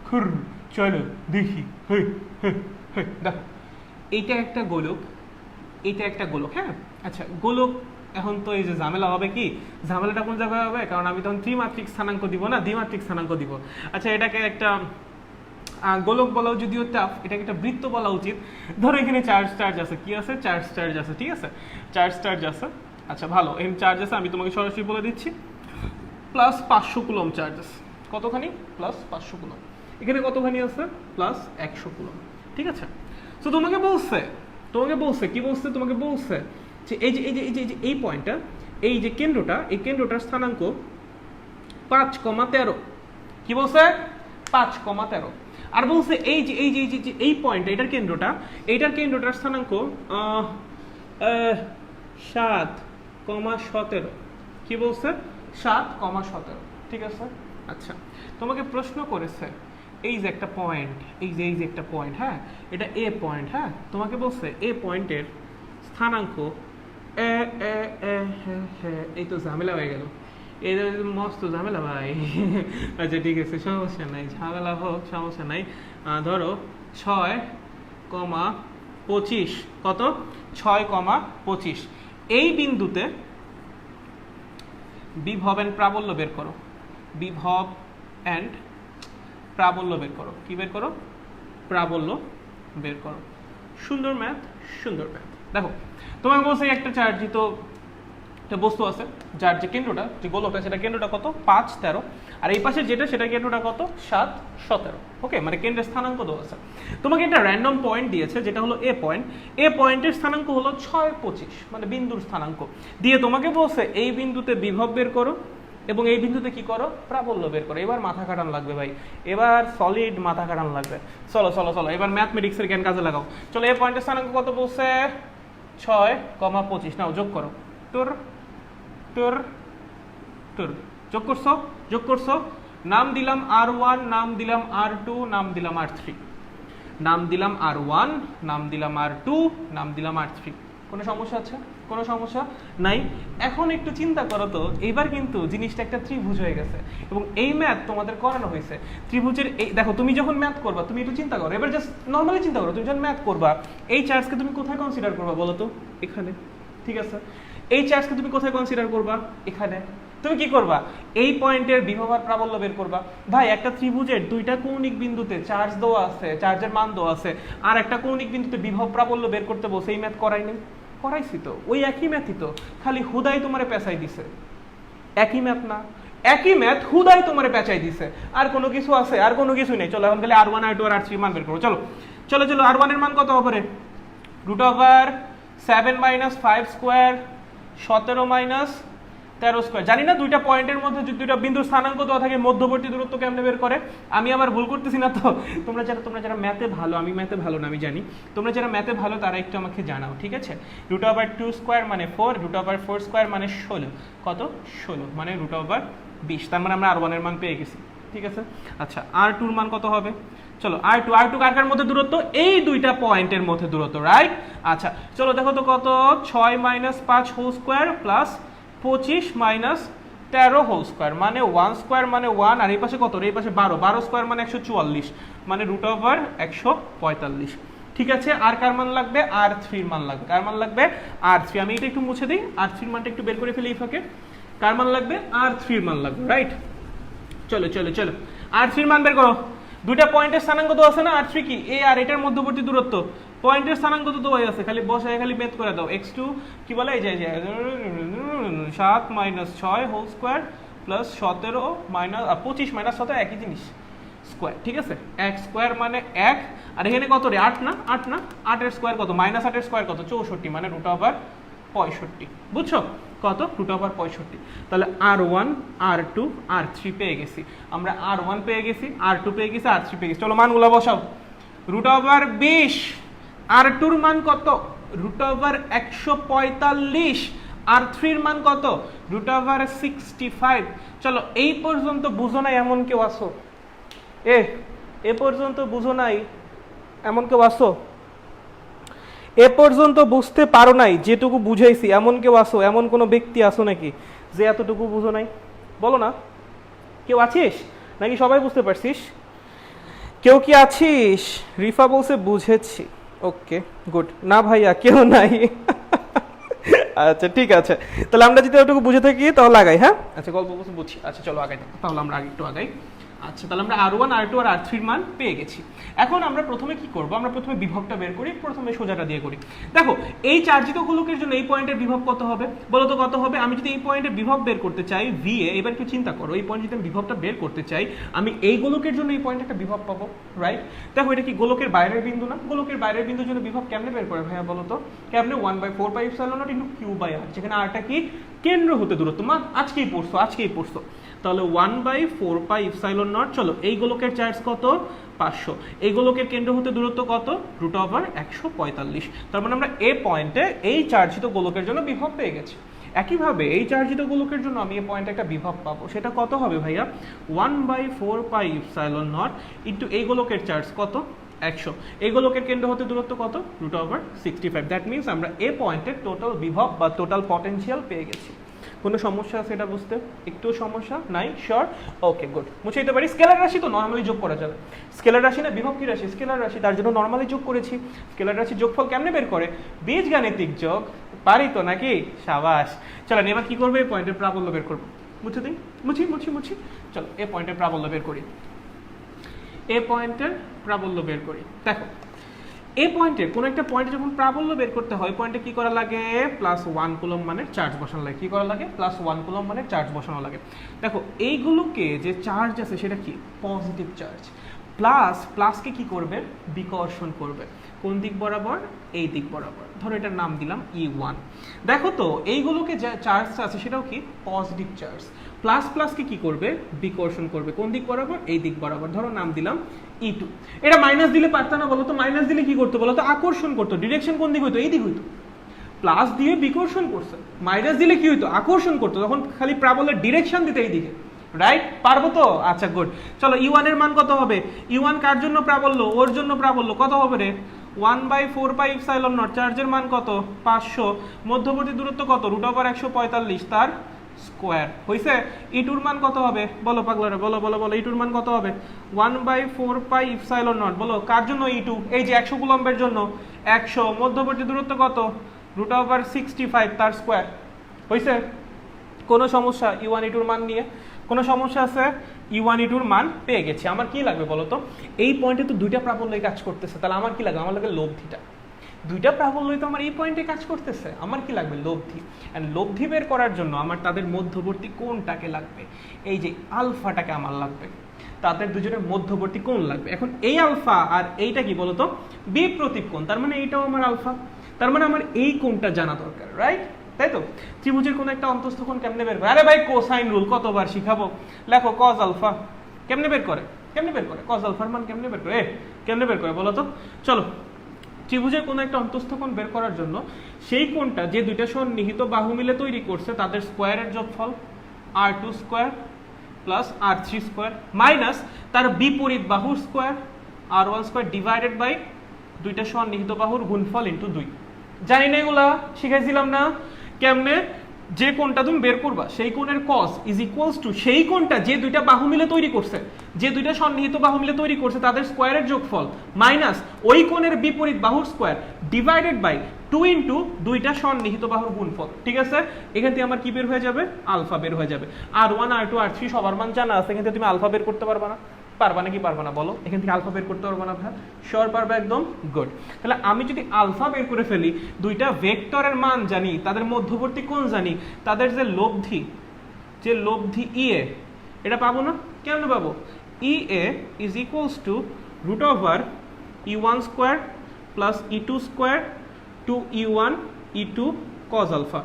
খুর, চলো দেখি। দেখো এইটা একটা গোলক, এইটা একটা গোলক। হ্যাঁ আচ্ছা, গোলক এখন তো এই যে ঝামেলা হবে, কি ঝামেলাটা কোন জায়গায় হবে? কারণ আমি তখন ত্রিমাত্রিক স্থানাঙ্ক দিব না, দ্বিমাত্রিক স্থানাঙ্ক দিব। আচ্ছা এটাকে একটা গোলক বলাও যদিও টাফ, এটাকে একটা বৃত্ত বলা উচিত। ধরো এখানে চার্জ আছে, কি আছে? চার্জ আছে। ঠিক আছে, চার্জ আছে। আচ্ছা ভালো, এখানে চার্জ আছে, আমি তোমাকে সরাসরি বলে দিচ্ছি, প্লাস 500 কুলম চার্জ আছে। কতখানি? Plus 500 coulomb. এখানে কতখানি আছে? Plus 100 coulomb. ঠিক আছে, তো তোমাকে বলছে কি বলছে? তোমাকে বলছে যে এই পয়েন্টটা, এই যে কেন্দ্রটা, এই কেন্দ্রটার স্থানাঙ্ক 5,13। কি বলছে? 5,13। আর বলছে এই পয়েন্ট, এটার কেন্দ্রটার স্থানাঙ্ক 7,17। কি বলছে? 7,17। ঠিক আছে, আচ্ছা তোমাকে প্রশ্ন করেছে এই যে একটা পয়েন্ট, এই যে একটা পয়েন্ট, হ্যাঁ এটা এ পয়েন্ট। হ্যাঁ তোমাকে বলছে এ পয়েন্টের স্থানাঙ্ক এই তো ঝামেলা হয়ে গেল, এই মস্ত ঝামেলা ভাই। আচ্ছা ঠিক আছে, সমস্যা নাই, ঝামেলা হোক, সমস্যা নাই। ধরো 6,25। কত? 6,25। এই বিন্দুতে বিভব এন্ড প্রাবল্য বের করো। বিভব এন্ড প্রাবল্য বের করো। কি বের করো? প্রাবল্য বের করো। সুন্দর ম্যাথ, সুন্দর ম্যাথ। দেখো তোমাকে বলছে একটা চার্জিত বস্তু আছে যার যে কেন্দ্রটা যে গোলকটা সেটা কেন্দ্রটা কত 5 13, আর এই পাশে যেটা সেটা কেন্দ্রটা কত 7 17। ওকে, মানে কেন্দ্রের স্থানাঙ্ক দেওয়া আছে। তোমাকে একটা র্যান্ডম পয়েন্ট দিয়েছে যেটা হলো এ পয়েন্ট, এ পয়েন্টের স্থানাঙ্ক হলো 6 25, মানে বিন্দুর স্থানাঙ্ক দিয়ে তোমাকে বলছে এই বিন্দুতে বিভব বের করো এবং এই বিন্দুতে কি করো প্রাবল্য বের করো। এবার মাথা কাটান লাগবে ভাই, এবার সলিড মাথা কাটান লাগবে। চলো চলো চলো এবার ম্যাথমেটিক্সের জ্ঞান কাজে লাগাও। চলো এই পয়েন্টের স্থানাঙ্ক কত বলছে 6, 25, নাও যোগ করো। তোর তোর তোর যোগ করছো, নাম দিলাম R1, নাম দিলাম R2, নাম দিলাম R3, নাম দিলাম R1, নাম দিলাম R2, নাম দিলাম R3। কোনো সমস্যা আছে? কোনো সমস্যা নাই। এখন একটু চিন্তা করো তো, এবার কিন্তু জিনিসটা একটা ত্রিভুজ হয়ে গেছে এবং এই ম্যাথ তোমাদের করানো হয়েছে ত্রিভুজের। এই দেখো তুমি যখন ম্যাথ করবা তুমি একটু চিন্তা করো, এবার জাস্ট নর্মালি চিন্তা করো, তুমি যখন ম্যাথ করবা এই চার্জকে তুমি কোথায় কনসিডার করবা বলো তো? এখানে, ঠিক আছে? এই চার্জকে তুমি কোথায় কনসিডার করবা? এখানে। তুমি কি করবা? এই পয়েন্টের বিভব আর প্রাবল্য বের করবা। ভাই একটা ত্রিভুজের দুইটা কৌণিক বিন্দুতে চার্জ দেওয়া আছে, চার্জের মান দেওয়া আছে, আর একটা কৌণিক বিন্দুতে বিভব প্রাবল্য বের করতে বলছে, এই ম্যাথ করাইনি? করাইছি তো, ওই একই ম্যাথই তো, খালি হুদাই তোমারে পেঁচাই দিছে। একই ম্যাথ না? একই ম্যাথ হুদাই তোমারে পেঁচাই দিছে। আর কোনো কিছু আছে? আর কোনো কিছু নেই। চলো এখন খালি R1 R2 আর R3 মান বের করো। চলো চলো চলো R1 এর মান কত হবে রে? √7 - 5 স্কয়ার 17 - 13 স্কয়ার। জানি না দুইটা পয়েন্টের মধ্যে যদি দুইটা বিন্দুর স্থানাঙ্ক দেওয়া থাকে মধ্যবর্তী দূরত্ব কেমনে বের করে? আমি আবার ভুল করতেছি না তো? তোমরা যারা ম্যাথে ভালো, আমি ম্যাথে ভালো না আমি জানি, তোমরা যারা ম্যাথে ভালো তারা একটু আমাকে জানাও, ঠিক আছে? √2 স্কয়ার মানে 4, √4 স্কয়ার মানে 16। কত? 16 মানে √20। তার মানে আমরা R1 এর মান পেয়ে গেছি, ঠিক আছে? আচ্ছা R2 এর মান কত হবে? চলো R2 কার মধ্যে দূরত্ব? এই দুইটা পয়েন্টের মধ্যে দূরত্ব, রাইট? আচ্ছা চলো দেখো তো কত? 6 - 5 whole square plus 25 - 13 whole square মানে 1 স্কয়ার মানে 1, আর এই পাশে কত? এই পাশে 12 স্কয়ার মানে 144 মানে √145। ঠিক আছে, আর কার মান লাগবে? R3 এর মান লাগবে। কার মান লাগবে? R3। আমি এটা একটু মুছে দিই, R3 এর মানটা একটু বের করে ফেলি এই ফাঁকে। কার মান লাগবে? R3 এর মান লাগবে, রাইট? চলো চলো চলো R3 এর মান বের করো। দুইটা পয়েন্টের স্থানাঙ্ক তো আছে না? R3 কি? এ আর এটার মধ্যবর্তী দূরত্ব, পয়েন্টের স্থানাঙ্ক তো দেওয়াই আছে, খালি বসায় খালি বের করে দাও। x2 কি বলে? এই যে 7 - 6 হোল স্কয়ার প্লাস 17 - 25 - 17 একই জিনিস স্কয়ার, ঠিক আছে? 1 স্কয়ার মানে 1, আর এখানে কত রে? 8 না? 8 না? 8 এর স্কয়ার কত? -8 এর স্কয়ার কত? 64 মানে √65। বুঝছো? কত? √65। তাহলে R1 R2 R3 পেয়ে গেছি আমরা। R1 পেয়ে গেছি, R2 পেয়ে গেছি, R3 পেয়ে গেছি। চলো মানগুলো বসাও। √20, R2 এর মান কত? √145। R3 এর মান কত? √65। চলো এই পর্যন্ত বুঝো নাই এমন কেউ আসো? এ পর্যন্ত বুঝো নাই এমন কেউ আসো? এ পর্যন্ত বুঝতে পারো নাই যেটুকু বুঝাইছি এমন কেউ আসো? এমন কোনো ব্যক্তি আসো নাকি যে এতটুকু বুঝো নাই? বলো না, কেউ আছিস নাকি? সবাই বুঝতে পারছিস? কেউ কি আছিস? রিফা বলছে বুঝেছি। Okay good. না ভাইয়া কেউ নাই। আচ্ছা ঠিক আছে, তাহলে আমরা যদি এতটুকু বুঝে থাকি তাহলে আগাই। হ্যাঁ আচ্ছা, গল্প বলছি বুঝছি। আচ্ছা চলো আগাই, তাহলে আমরা আগে একটু আগাই। আচ্ছা তাহলে আমরা R1 R2 আর R3 এর মান পেয়ে গেছি। এখন আমরা প্রথমে কি করব? আমরা প্রথমে বিভবটা বের করি, প্রথমে সোজাটা দিয়ে করি। দেখো এই চার্জিত গোলকের জন্য এই পয়েন্টের বিভব কত হবে বলো তো? কত হবে? আমি যদি এই পয়েন্টের বিভব বের করতে চাই VA, এবার একটু চিন্তা করো, এই পয়েন্ট যদি আমি বিভবটা বের করতে চাই, আমি এই গোলকের জন্য এই পয়েন্টে একটা বিভব পাবো, রাইট? দেখো এটা কি গোলকের বাইরের বিন্দু না? গোলকের বাইরের বিন্দুর জন্য বিভব কেমনে বের করে ভাইয়া বলো তো? কেমনে? 1/4πε0 × Q/r, যেখানে rটা কি? কেন্দ্র হতে দূরত্ব। মা আজকেই পড়ছো। তাহলে 1/4πε0। চলো এই গোলকের চার্জ কত? 500। এই গোলকের কেন্দ্র হতে দূরত্ব কত? √145। তার মানে আমরা এ পয়েন্টে এই চার্জিত গোলকের জন্য বিভব পেয়ে গেছি। একইভাবে এই চার্জিত গোলকের জন্য আমি এই পয়েন্টে একটা বিভব পাবো, সেটা কত হবে ভাইয়া? 1/4πε0 ইন্টু এই গোলকের চার্জ কত? 100। এই গোলকের কেন্দ্র হতে দূরত্ব কত? √65। দ্যাট মিনস আমরা এ পয়েন্টের টোটাল বিভব বা টোটাল পটেনশিয়াল পেয়ে গেছি। কোনো সমস্যা আছে এটা বুঝতে? একটু সমস্যা নাই? শিওর? Okay good. মুছে দিতে পারি। স্কেলার রাশি তো নরমালি যোগ করা যাবে। স্কেলার রাশি না বিভব কি রাশি? স্কেলার রাশি, তার জন্য নরমালি যোগ করেছি। স্কেলার রাশি যোগফল কেমনে বের করে? বীজগাণিতিক যোগ। পারি তো নাকি? সাবাস। চলেন এবার কি করবে? এই পয়েন্টের প্রাবল্য বের করবো। মুছে দিই, মুছি। চলো এই পয়েন্টের প্রাবল্য বের করি। এ পয়েন্টের প্রাবল্য বের করি। দেখো এই পয়েন্টে কোনো একটা পয়েন্টে যখন প্রাবল্য বের করতে হয় পয়েন্টে কি করা লাগে +1 কুলম্ব মানের চার্জ বসানো লাগে। কি করা লাগে +1 কুলম্ব মানের চার্জ বসানো লাগে। দেখো এইগুলোকে যে চার্জ আছে সেটা কি পজিটিভ চার্জ, প্লাসকে কি করবে বিকর্ষণ করবে কোন দিক বরাবর এই দিক বরাবর। ধরো এটার নাম দিলাম E1। দেখো তো এইগুলোকে যে চার্জটা আছে সেটাও কি পজিটিভ চার্জ, প্লাসকে কি করবে বিকর্ষণ করবে কোন দিক বরাবর এই দিক বরাবর। ধরো নাম দিলাম E2। এটা মাইনাস দিলে পারতো না বলো তো, মাইনাস দিলে কি করতো বলো তো আকর্ষণ করতো, ডিরেকশন কোন দিক হইতো এই দিক হইতো, প্লাস দিয়ে বিকর্ষণ করছে, মাইনাস দিলে কি হইতো আকর্ষণ করতো, তখন খালি প্রাবল্যের ডিরেকশন দিতে এই দিকে, রাইট? পারবো তো? আচ্ছা গুড। চলো E1 এর মান কত হবে? E1 কার জন্য প্রাবল্য? ওর জন্য প্রাবল্য। কত হবে রে? 1/4πε0। চার্জের মান কত? 500। মধ্যবর্তী দূরত্ব কত? √145 তার স্কয়ার। হইছে? E2 এর মান কত হবে? বলো পাগলারা, বলো বলো বলো, E2 এর মান কত হবে? 1/4πε0। বলো কার জন্য E2? এই যে 100 কুলম্বের জন্য 100। মধ্যবর্তী দূরত্ব কত? √65 তার স্কয়ার। হইছে? কোনো সমস্যা E1 E2 এর মান নিয়ে? কোনো সমস্যা আছে? E1 E2 এর মান পেয়ে গেছি। আমার কি লাগবে বলো তো? এই পয়েন্টে তো দুইটা প্রাবল্যই কাজ করতেছে, তাহলে আমার কি লাগবে? আমার লাগে লব্ধিটা। দুইটা প্রাবল্যই তো আমার এই পয়েন্টে কাজ করতেছে, আমার কি লাগবে? লব্ধি। এন্ড লব্ধি বের করার জন্য আমার তাদের মধ্যবর্তী কোণটাকে লাগবে, এই যে আলফাটাকে আমার লাগবে, তাদের দুজনের মধ্যবর্তী কোণ লাগবে। এখন এই আলফা আর এইটা কি বলতো বিপ্রতীপ কোণ, তার মানে এইটাও আমার আলফা, তার মানে আমার এই কোণটা জানা দরকার, রাইট? তাই তো? ত্রিভুজের কোন একটা অন্তস্থ কোণ কেমনে বের করে? আরে ভাই কোসাইন রুল কতবার শিখাবো, লেখো cos আলফা। কেমনে বের করে? কেমনে বের করে cos আলফার মান? কেমনে বের করে? কেমনে বের করে বলো তো? চলো, ত্রিভুজের কোন একটা অন্তস্থ কোণ বের করার জন্য সেই কোণটা যে দুইটা সন্নিহিত বাহু মিলে তৈরি করছে তাদের স্কয়ারের যোগফল r2 square plus r3 square minus তার বিপরীত বাহুর square r1 square divided by দুইটা সন্নিহিত বাহুর গুণফল ইনটু 2। জানি না এগুলা শিখাইছিলাম না? কেমনে? যে কোণটা তুমি বের করবা সেই কোণের cos ইজ ইকুয়ালস টু সেই কোণটা যে দুইটা বাহু মিলে তৈরি করছে, যে দুইটা সন্নিহিত বাহু মিলে তৈরি করছে তাদের স্কয়ারের যোগফল মাইনাস ওই কোণের বিপরীত বাহুর স্কয়ার ডিভাইডেড বাই 2 ইনটু দুইটা সন্নিহিত বাহুর গুণফল। ঠিক আছে? এখান থেকে আমার কি বের হয়ে যাবে? আলফা বের হয়ে যাবে। r1 r2 r3 সবার মান জানা আছে, এখান থেকে তুমি আলফা বের করতে পারবা না? পারবা নাকি পারবা না বলো? এখান থেকে আলফা বের করতে পারবো না ভাই? শিওর পারবে একদম? গুড। তাহলে আমি যদি আলফা বের করে ফেলি, দুইটা ভেক্টরের মান জানি, তাদের মধ্যবর্তী কোণ জানি, তাদের যে লব্ধি EA এটা পাবো না? কেমনে পাবো? EA is equals to √E1 square plus E2 square two E1 E2 cos alpha.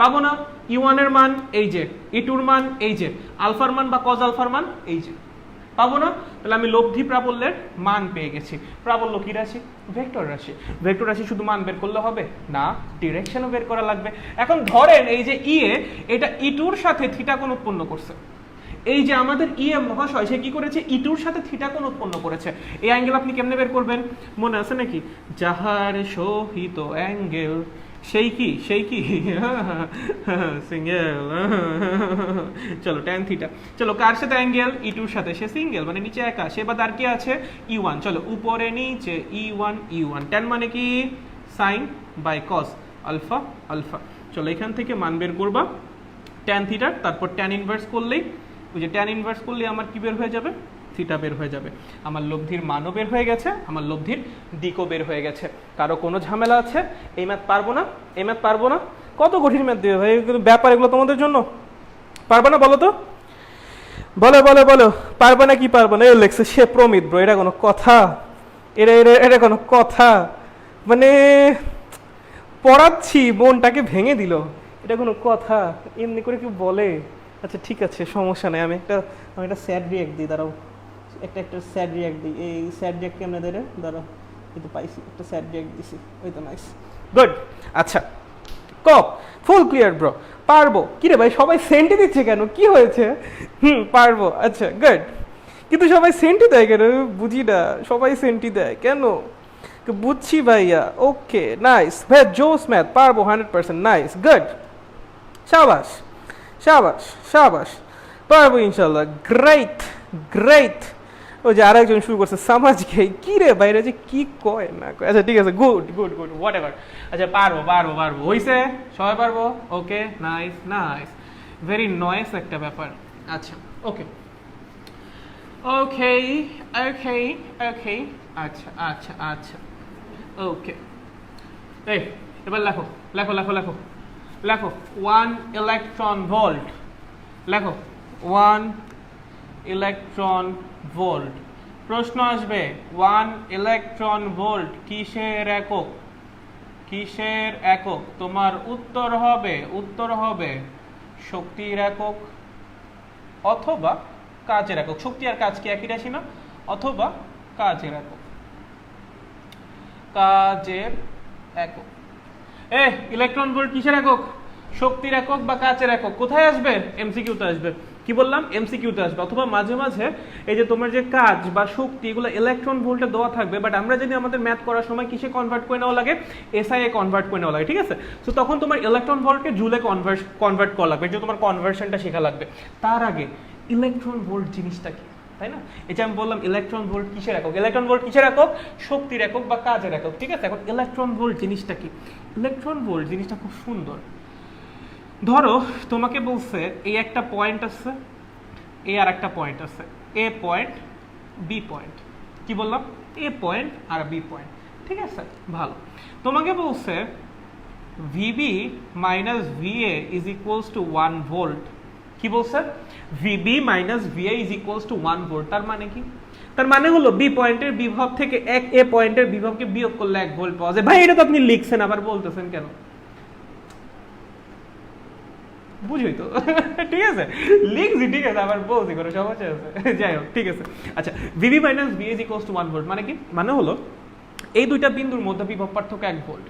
পাবো না? E1 এর মান এই যে, E2 এর মান এই যে, আলফার মান বা cos আলফার মান এই যে। পাবো না? তাহলে আমি লব্ধি প্রাবল্যের মান পেয়ে গেছি। প্রাবল্য কি রাশি? ভেক্টর রাশি। ভেক্টর রাশি শুধু মান বের করলে হবে না, ডিরেকশনও বের করা লাগবে। এখন ধরেন এই যে EA এটা E2 এর সাথে থিটা কোণ উৎপন্ন করছে। এই যে আমাদের EA মহাশয় সে কি করেছে? E2 এর সাথে থিটা কোণ উৎপন্ন করেছে। এই অ্যাঙ্গেল আপনি কেমনে বের করবেন? মনে আছে নাকি? যাহার সহিত অ্যাঙ্গেল সেই কি সিঙ্গেল। চলো ট্যান থিটা। চলো কার সাথে অ্যাঙ্গেল? E2 এর সাথে। সে সিঙ্গেল মানে নিচে একা, সে বাদ আর কি আছে? E1। চলো উপরে নিচে E1 ট্যান মানে কি? Sine by cos alpha alpha. চলো এখান থেকে মান বের করবা ট্যান থিটার, তারপর ট্যান ইনভার্স করলেই, ওই যে ট্যান ইনভার্স করলে আমার কি বের হয়ে যাবে? থিটা বের হয়ে যাবে। আমার লব্ধির মানও বের হয়ে গেছে, আমার লব্ধির দিকও বের হয়ে গেছে। কারো কোনো ঝামেলা আছে? এই ম্যাথ পারবো না? এই ম্যাথ পারবো না? কত কঠিন ম্যাথ দিবে ভাই, ব্যাপার এগুলো তোমাদের জন্য? পারবে না বলো তো? বলো বলো বলো, পারবে না কি পারবে না? এ লেখছে সে প্রমিত ব্রো, এটা কোনো কথা? এটা কোনো কথা? মানে পড়াচ্ছি মনটাকে ভেঙে দিল, এটা কোনো কথা? এমনি করে কেউ বলে? আচ্ছা ঠিক আছে, সমস্যা নেই। আমি একটা স্যাড রিয়াক্ট দিই, দাঁড়াও। একটা স্যাড রিয়াক্ট দিই। এই স্যাড রিয়াক্ট কেমনে দেয়? দাঁড়াও, কিন্তু পাইছি, একটা স্যাড রিয়াক্ট দিছি। ওই তো নাইস, গুড। আচ্ছা কক ফুল ক্লিয়ার ব্রো, পারবো। কি রে ভাই সবাই সেন্টি দিচ্ছে কেন? কি হয়েছে? পারবো, আচ্ছা গুড। কিন্তু সবাই সেন্টি দেয় কেন? বুঝি না, সবাই সেন্টি দেয় কেন? বুঝছি ভাইয়া, ওকে নাইস ভাইয়া, জোস ম্যাথ, পারবো 100%, নাইস গুড, শাবাশ শাবাশ শাবাশ, পারবো ইনশাল্লাহ, গ্রেট গ্রেট। ওই যে আরেকজন শুরু করছে সমাজ কে, কি রে বাইরে যে কি কয় না কয়। আচ্ছা ঠিক আছে, good good good, what ever. আচ্ছা পারবো পারবো পারবো, হইছে, সবাই পারবো, okay nice nice, very noise একটা ব্যাপার। আচ্ছা ওকে ওকে ওকে ওকে, আচ্ছা আচ্ছা আচ্ছা ওকে, এই এবার লেখো লেখো লেখো লেখো লেখো 1 ইলেকট্রন ভোল্ট, লেখো 1 ইলেকট্রন ভোল্ট। প্রশ্ন আসবে 1 ইলেকট্রন ভোল্ট কিসের একক? কিসের একক? তোমার উত্তর হবে শক্তির একক অথবা কাজের একক। শক্তি আর কাজ কি একই রাশি না? অথবা কাজের একক, কাজের একক। ইলেকট্রন ভোল্ট কিসের একক? শক্তির একক বা কাজের একক। কোথায় আসবে? এমসিকিউতে আসবে। কি বললাম? এমসিকিউতে আসবে। অথবা মাঝে মাঝে এই যে তোমার যে কাজ বা শক্তি এগুলো ইলেকট্রন ভোল্টে দেওয়া থাকবে, বাট আমরা যদি আমাদের ম্যাথ করার সময় কিসে কনভার্ট করে নেওয়া লাগে? এসআই এ কনভার্ট করে নেওয়া লাগে, ঠিক আছে? সো তখন তোমার ইলেকট্রন ভোল্টকে জুলে কনভার্ট করা লাগবে, যে তোমার কনভার্সনটা শেখা লাগবে। তার আগে ইলেকট্রন ভোল্ট জিনিসটা কি, তাই না? এটা আমি বললাম ইলেকট্রন ভোল্ট কিসের একক? ইলেকট্রন ভোল্ট কিসের একক? শক্তির একক বা কাজের একক, ঠিক আছে? এখন ইলেকট্রন ভোল্ট জিনিসটা কি? ইলেকট্রন ভোল্ট জিনিসটা খুব সুন্দর। ধরো তোমাকে বলছে এই একটা পয়েন্ট আছে, এ আর একটা পয়েন্ট আছে, এ পয়েন্ট বি পয়েন্ট। কি বললাম? এ পয়েন্ট আর বি পয়েন্ট, ঠিক আছে? ভালো। তোমাকে বলছে VB minus VA is equals to 1 volt. কি বলছে? VB minus VA is equals to 1 volt. তার মানে কি? তার মানে হলো বি পয়েন্টের বিভব থেকে এ পয়েন্টের বিভবকে বিয়োগ করলে 1 ভোল্ট পাওয়া যায়। ভাই এটা তো আপনি লিখছেন, আবার বলতেছেন কেন? বুঝই তো, ঠিক আছে? লিখছি, ঠিক আছে, আবার বলছি, কোনো সমস্যা আছে? যাই হোক, ঠিক আছে। আচ্ছা, VB minus V is equals to 1 volt মানে কি? মানে হলো এই দুইটা বিন্দুর মধ্যে বিভব পার্থক্য 1 ভোল্ট।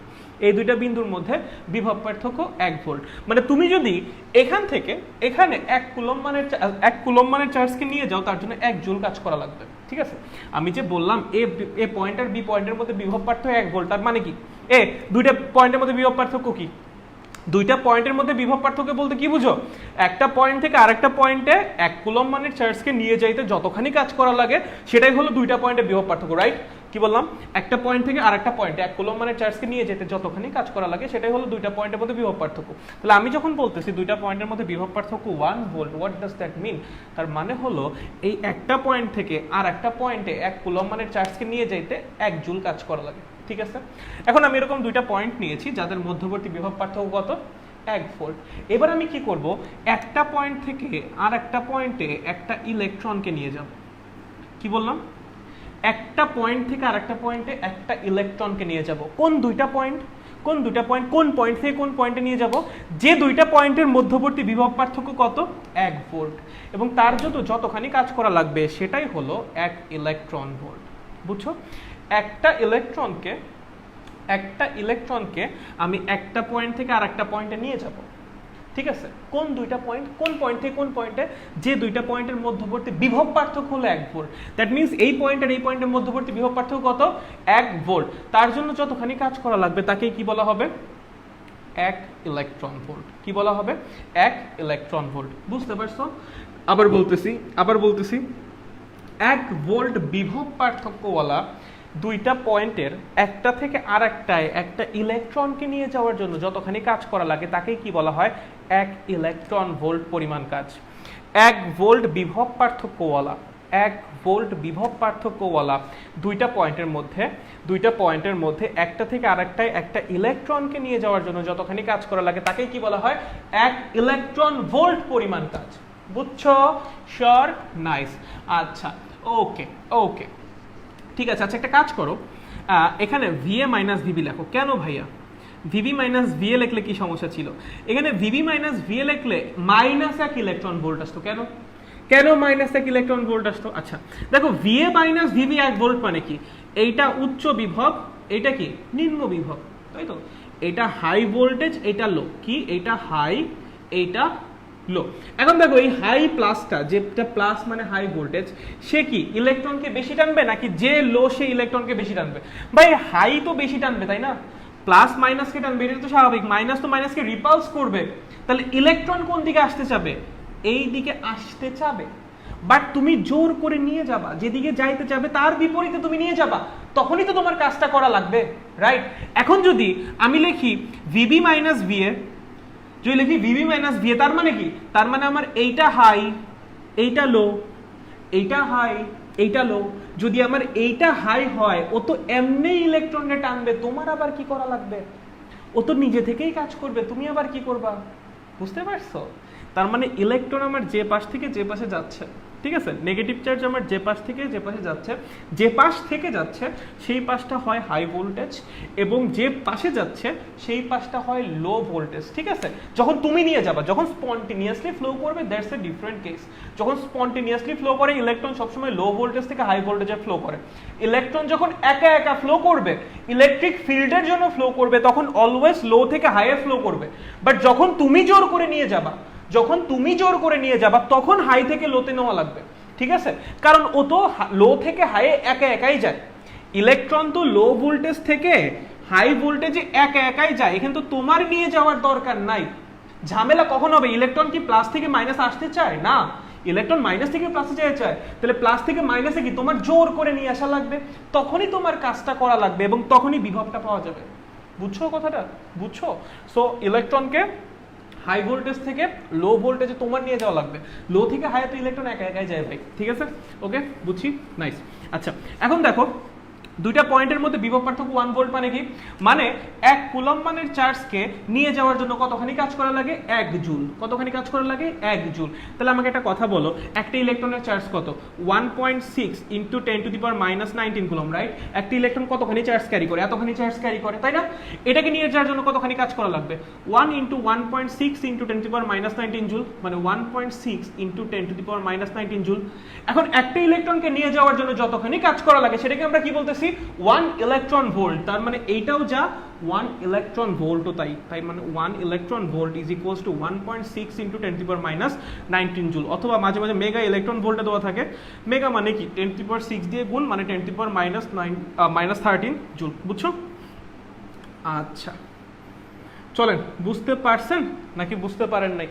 এই দুইটা বিন্দুর মধ্যে বিভব পার্থক্য 1 ভোল্ট। মানে তুমি যদি এখান থেকে এখানে 1 কুলম্ব মানের চার্জকে নিয়ে যাও, তার জন্য 1 জুল কাজ করা লাগবে, ঠিক আছে? আমি যে বললাম এ পয়েন্ট আর বি পয়েন্টের মধ্যে বিভব পার্থক্য 1 ভোল্ট, তার মানে কি? দুইটা পয়েন্টের মধ্যে বিভব পার্থক্য কি? দুইটা পয়েন্টের মধ্যে বিভব পার্থক্য বলতে কি বুঝো? একটা পয়েন্ট থেকে আরেকটা পয়েন্টে 1 কুলম্ব মানের চার্জকে নিয়ে যাইতে যতখানি কাজ করা লাগে সেটাই হলো দুইটা পয়েন্টের বিভব পার্থক্য, রাইট? কি বললাম? একটা পয়েন্ট থেকে আরেকটা পয়েন্টে 1 কুলম্ব মানের চার্জকে নিয়ে যেতে যতখানি কাজ করা লাগে সেটাই হলো দুইটা পয়েন্টের মধ্যে বিভব পার্থক্য। তাহলে আমি যখন বলতেছি দুইটা পয়েন্টের মধ্যে বিভব পার্থক্য 1 volt, what does that mean? তার মানে হলো এই একটা পয়েন্ট থেকে আর একটা পয়েন্টে 1 কুলম্ব মানের চার্জকে নিয়ে যাইতে 1 জুল কাজ করা লাগে, ঠিক আছে? এখন আমি এরকম দুইটা পয়েন্ট নিয়েছি যাদের মধ্যবর্তী বিভব পার্থক্য কত? 1 ভোল্ট। এবার আমি কি করব? একটা পয়েন্ট থেকে আর একটা পয়েন্টে একটা ইলেকট্রনকে নিয়ে যাব। কি বললাম? একটা পয়েন্ট থেকে আর একটা পয়েন্টে একটা ইলেকট্রনকে নিয়ে যাব। কোন দুইটা পয়েন্ট? কোন দুইটা পয়েন্ট? কোন পয়েন্ট থেকে কোন পয়েন্টে নিয়ে যাব? যে দুইটা পয়েন্টের মধ্যবর্তী বিভব পার্থক্য কত? 1 ভোল্ট। এবং তার যতখানি কাজ করা লাগবে সেটাই হলো 1 ইলেকট্রন ভোল্ট। বুঝছো? একটা ইলেকট্রনকে আমি একটা পয়েন্ট থেকে আর একটা পয়েন্টে নিয়ে যাব, ঠিক আছে? কোন দুইটা পয়েন্ট? কোন পয়েন্ট থেকে কোন পয়েন্টে? যে দুইটা পয়েন্টের মধ্যবর্তী বিভব পার্থক্য হলো 1 ভোল্ট। দ্যাট মিন্স এই পয়েন্ট আর এই পয়েন্টের মধ্যবর্তী বিভব পার্থক্য কত? 1 ভোল্ট। তার জন্য যতখানি কাজ করা লাগবে তাকেই কি বলা হবে? 1 ইলেকট্রন ভোল্ট। কি বলা হবে? 1 ইলেকট্রন ভোল্ট। বুঝতে পারছো? আবার বলতেছি 1 ভোল্ট বিভব পার্থক্যওয়ালা দুইটা পয়েন্টের একটা থেকে আরেকটায় একটা ইলেকট্রনকে নিয়ে যাওয়ার জন্য যতখানি কাজ করা লাগে তাকেই কি বলা হয়? 1 ইলেকট্রন ভোল্ট পরিমাণ কাজ। 1 ভোল্ট বিভব পার্থক্যওয়ালা দুইটা পয়েন্টের মধ্যে একটা থেকে আরেকটায় একটা ইলেকট্রনকে নিয়ে যাওয়ার জন্য যতখানি কাজ করা লাগে তাকেই কি বলা হয়? 1 ইলেকট্রন ভোল্ট পরিমাণ কাজ। বুঝছো? শিওর? নাইস। আচ্ছা, ওকে, ঠিক আছে। আচ্ছা, একটা কাজ করো, এখানে ভিএ মাইনাস ভিবি লেখো। কেন ভাইয়া ভিবি মাইনাস ভিএ লিখলে কি সমস্যা ছিল? এখানে ভিবি মাইনাস ভিএ লিখলে -1 ইলেকট্রন ভোল্ট আসতো। কেন -1 ইলেকট্রন ভোল্ট আসতো? আচ্ছা দেখো, ভিএ মাইনাস ভিবি 1 ভোল্ট মানে কি? এইটা উচ্চ বিভব, এটা কি নিম্ন বিভব, তাই তো? এটা হাই ভোল্টেজ, এটা লো। কি? এটা হাই, এটা লো। এখন দেখো এই হাই প্লাসটা, যেটা প্লাস মানে হাই ভোল্টেজ, সে কি ইলেকট্রনকে বেশি টানবে নাকি যে লো সে ইলেকট্রনকে বেশি টানবে? ভাই হাই তো বেশি টানবে, তাই না? প্লাস মাইনাসকে টানবে, এটা তো স্বাভাবিক। মাইনাস তো মাইনাসকে রিপালস করবে। তাহলে ইলেকট্রন কোন দিকে আসতে চাবে? এই দিকে আসতে চাবে। বাট তুমি জোর করে নিয়ে যাবা, যেদিকে যাইতে চাবে তার বিপরীতে তুমি নিয়ে যাবা, তখনই তো তোমার কাজটা করা লাগবে, রাইট? এখন যদি আমি লিখি ভিবি মাইনাস ভিএ, যদি লিখি ভিবি মাইনাস ভিএ, তার মানে কি? তার মানে আমার এইটা হাই, এইটা লো, এইটা হাই, এইটা লো, যদি আমার এইটা হাই হয় ও তো এমনি ইলেকট্রনকে টানবে, তোমার আবার কি করা লাগবে? ও তো নিজে থেকেই কাজ করবে, তুমি আবার কি করবা? বুঝতে পারছো? তার মানে ইলেকট্রন আমার যে পাশ থেকে যে পাশে যাচ্ছে, ঠিক আছে, নেগেটিভ চার্জ আমার যে পাশ থেকে যে পাশে যাচ্ছে, যে পাশ থেকে যাচ্ছে সেই পাশটা হয় হাই ভোল্টেজ, এবং যে পাশে যাচ্ছে সেই পাশটা হয় লো ভোল্টেজ, ঠিক আছে। যখন তুমি নিয়ে যাবা, যখন স্পন্টিনিয়াসলি ফ্লো করবে, দ্যাটস এ ডিফারেন্ট কেস। যখন স্পন্টিনিয়াসলি ফ্লো করে ইলেকট্রন সবসময় লো ভোল্টেজ থেকে হাই ভোল্টেজে ফ্লো করে। ইলেকট্রন যখন একা একা ফ্লো করবে, ইলেকট্রিক ফিল্ডের জন্য ফ্লো করবে, তখন অলওয়েজ লো থেকে হাইয়ে ফ্লো করবে। বাট যখন তুমি জোর করে নিয়ে যাবা, যখন তুমি জোর করে নিয়ে যাবা, তখন হাই থেকে লোতে নেওয়া লাগবে, ঠিক আছে। কারণ ও তো লো থেকে হাইয়ে একা একাই যায়। ইলেকট্রন তো লো ভোল্টেজ থেকে হাই ভোল্টেজে একা একাই যায়, এখানে তো তোমার নিয়ে যাওয়ার দরকার নাই। ঝামেলা কখন হবে? ইলেকট্রন কি প্লাস থেকে মাইনাস আসতে চায়? না, ইলেকট্রন মাইনাস থেকে প্লাসে যেতে চায়। তাহলে প্লাস থেকে মাইনাসে কি তোমার জোর করে নিয়ে আসা লাগবে, তখনই তোমার কাজটা করা লাগবে, এবং তখনই বিভবটা পাওয়া যাবে। বুঝছো কথাটা? বুঝছো? সো ইলেকট্রনকে হাই ভোল্টেজ থেকে লো ভোল্টেজে তোমার নিয়ে যাওয়া লাগবে, লো থেকে হাই তো ইলেকট্রন একা একাই যায় ভাই, ঠিক আছে। ওকে, বুঝছি, নাইস। আচ্ছা, এখন দেখো দুইটা পয়েন্টের মধ্যে বিভব পার্থক্য 1 ভোল্ট মানে কি? মানে 1 কুলম্ব মানের চার্জকে নিয়ে যাওয়ার জন্য কতখানি কাজ করা লাগে? 1 জুল। কতখানি কাজ করা লাগে? 1 জুল। তাহলে আমাকে একটা কথা বলো, একটা ইলেকট্রনের চার্জ কত? 1.6 into 10 to the power -19 coulomb, right? একটা ইলেকট্রন কতখানি চার্জ ক্যারি করে? এতখানি চার্জ ক্যারি করে, তাই না? এটাকে নিয়ে যাওয়ার জন্য কতখানি কাজ করা লাগবে? 1 into 1.6 into 10 to the power -19 joule, মানে 1.6 into 10 to the power -19 joule. এখন একটা ইলেকট্রনকে নিয়ে যাওয়ার জন্য যতখানি কাজ করা লাগে সেটাকে আমরা কি বলতেছি? 1 ইলেকট্রন ভোল্ট। তার মানে এইটাও যা 1 ইলেকট্রন ভোল্টও তাই, তাই মানে 1 electron volt is equals two 1.6 into 10 to the power -19 joule. অথবা মাঝে মাঝে মেগা ইলেকট্রন ভোল্টে দেওয়া থাকে, মেগা মানে কি 10 টু দি পাওয়ার 6 দিয়ে গুণ, মানে 10 টু দি পাওয়ার -13 জুল। বুঝছো? আচ্ছা চলেন, বুঝতে পারছেন নাকি বুঝতে পারেন নাই?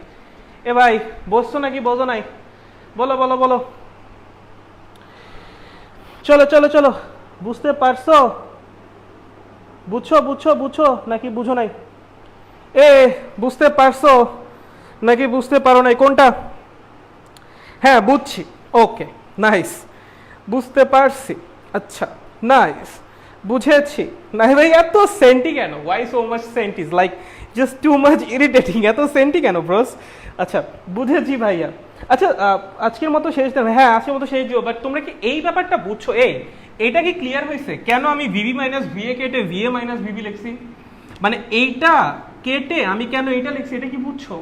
এ ভাই বসছো নাকি বোঝো নাই? বলো বলো বলো, চলো চলো চলো, বুঝতে পারছো? বুঝছো বুঝছো বুঝছো নাকি বুঝো নাই? এ বুঝতে পারছো নাকি বুঝতে পারো নাই? কোনটা? হ্যাঁ বুঝছি, ওকে নাইস, বুঝতে পারছি, আচ্ছা নাইস, বুঝেছি। নাই ভাই এত সেন্টি কেন? Why so much sentis, like just too much irritating, এত সেন্টি কেন ব্রোস? আচ্ছা বুঝেছি ভাইয়া। আচ্ছা আজকের মতো শেষ দেন। হ্যাঁ আজকের মতো শেষ দিও, বাট তোমরা কি এই ব্যাপারটা বুঝছো? এইটা কি ক্লিয়ার হয়েছে কেন আমি ভিভি মাইনাস ভিএ কেটে ভিএ মাইনাস ভিবি লিখছি? মানে এইটা কেটে আমি কেন এইটা লিখছি, এটা কি বুঝছো?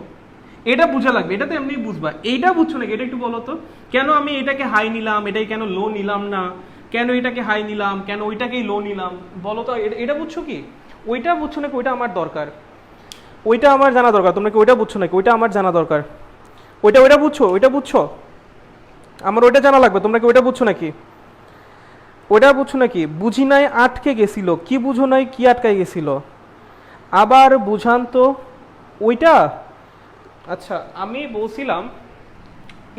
এটা বুঝা লাগবে, এটা তো এমনি বুঝবা। এইটা বুঝছো নাকি? এটা একটু বলো তো, কেন আমি এটাকে হাই নিলাম, এটাই কেন লো নিলাম না? কেন এটাকে হাই নিলাম, কেন ওইটাকেই লো নিলাম? বলো তো, এটা বুঝছো কি? ওইটা বুঝছো নাকি ওইটা আমার দরকার? ওইটা আমার জানা দরকার। তোমরা কি ওইটা বুঝছো নাকি ওইটা আমার জানা দরকার? ওইটা ওইটা বুঝছো? ওইটা বুঝছো? আমার ওইটা জানা লাগবে। তোমরা কি ওইটা বুঝছো নাকি? ওইটা বুঝছো নাকি? বুঝি নাই আটকে গেছিল। কি বুঝো নাই? কি আটকাই গেছিল? আবার বুঝান তো ওইটা। আচ্ছা আমি বলছিলাম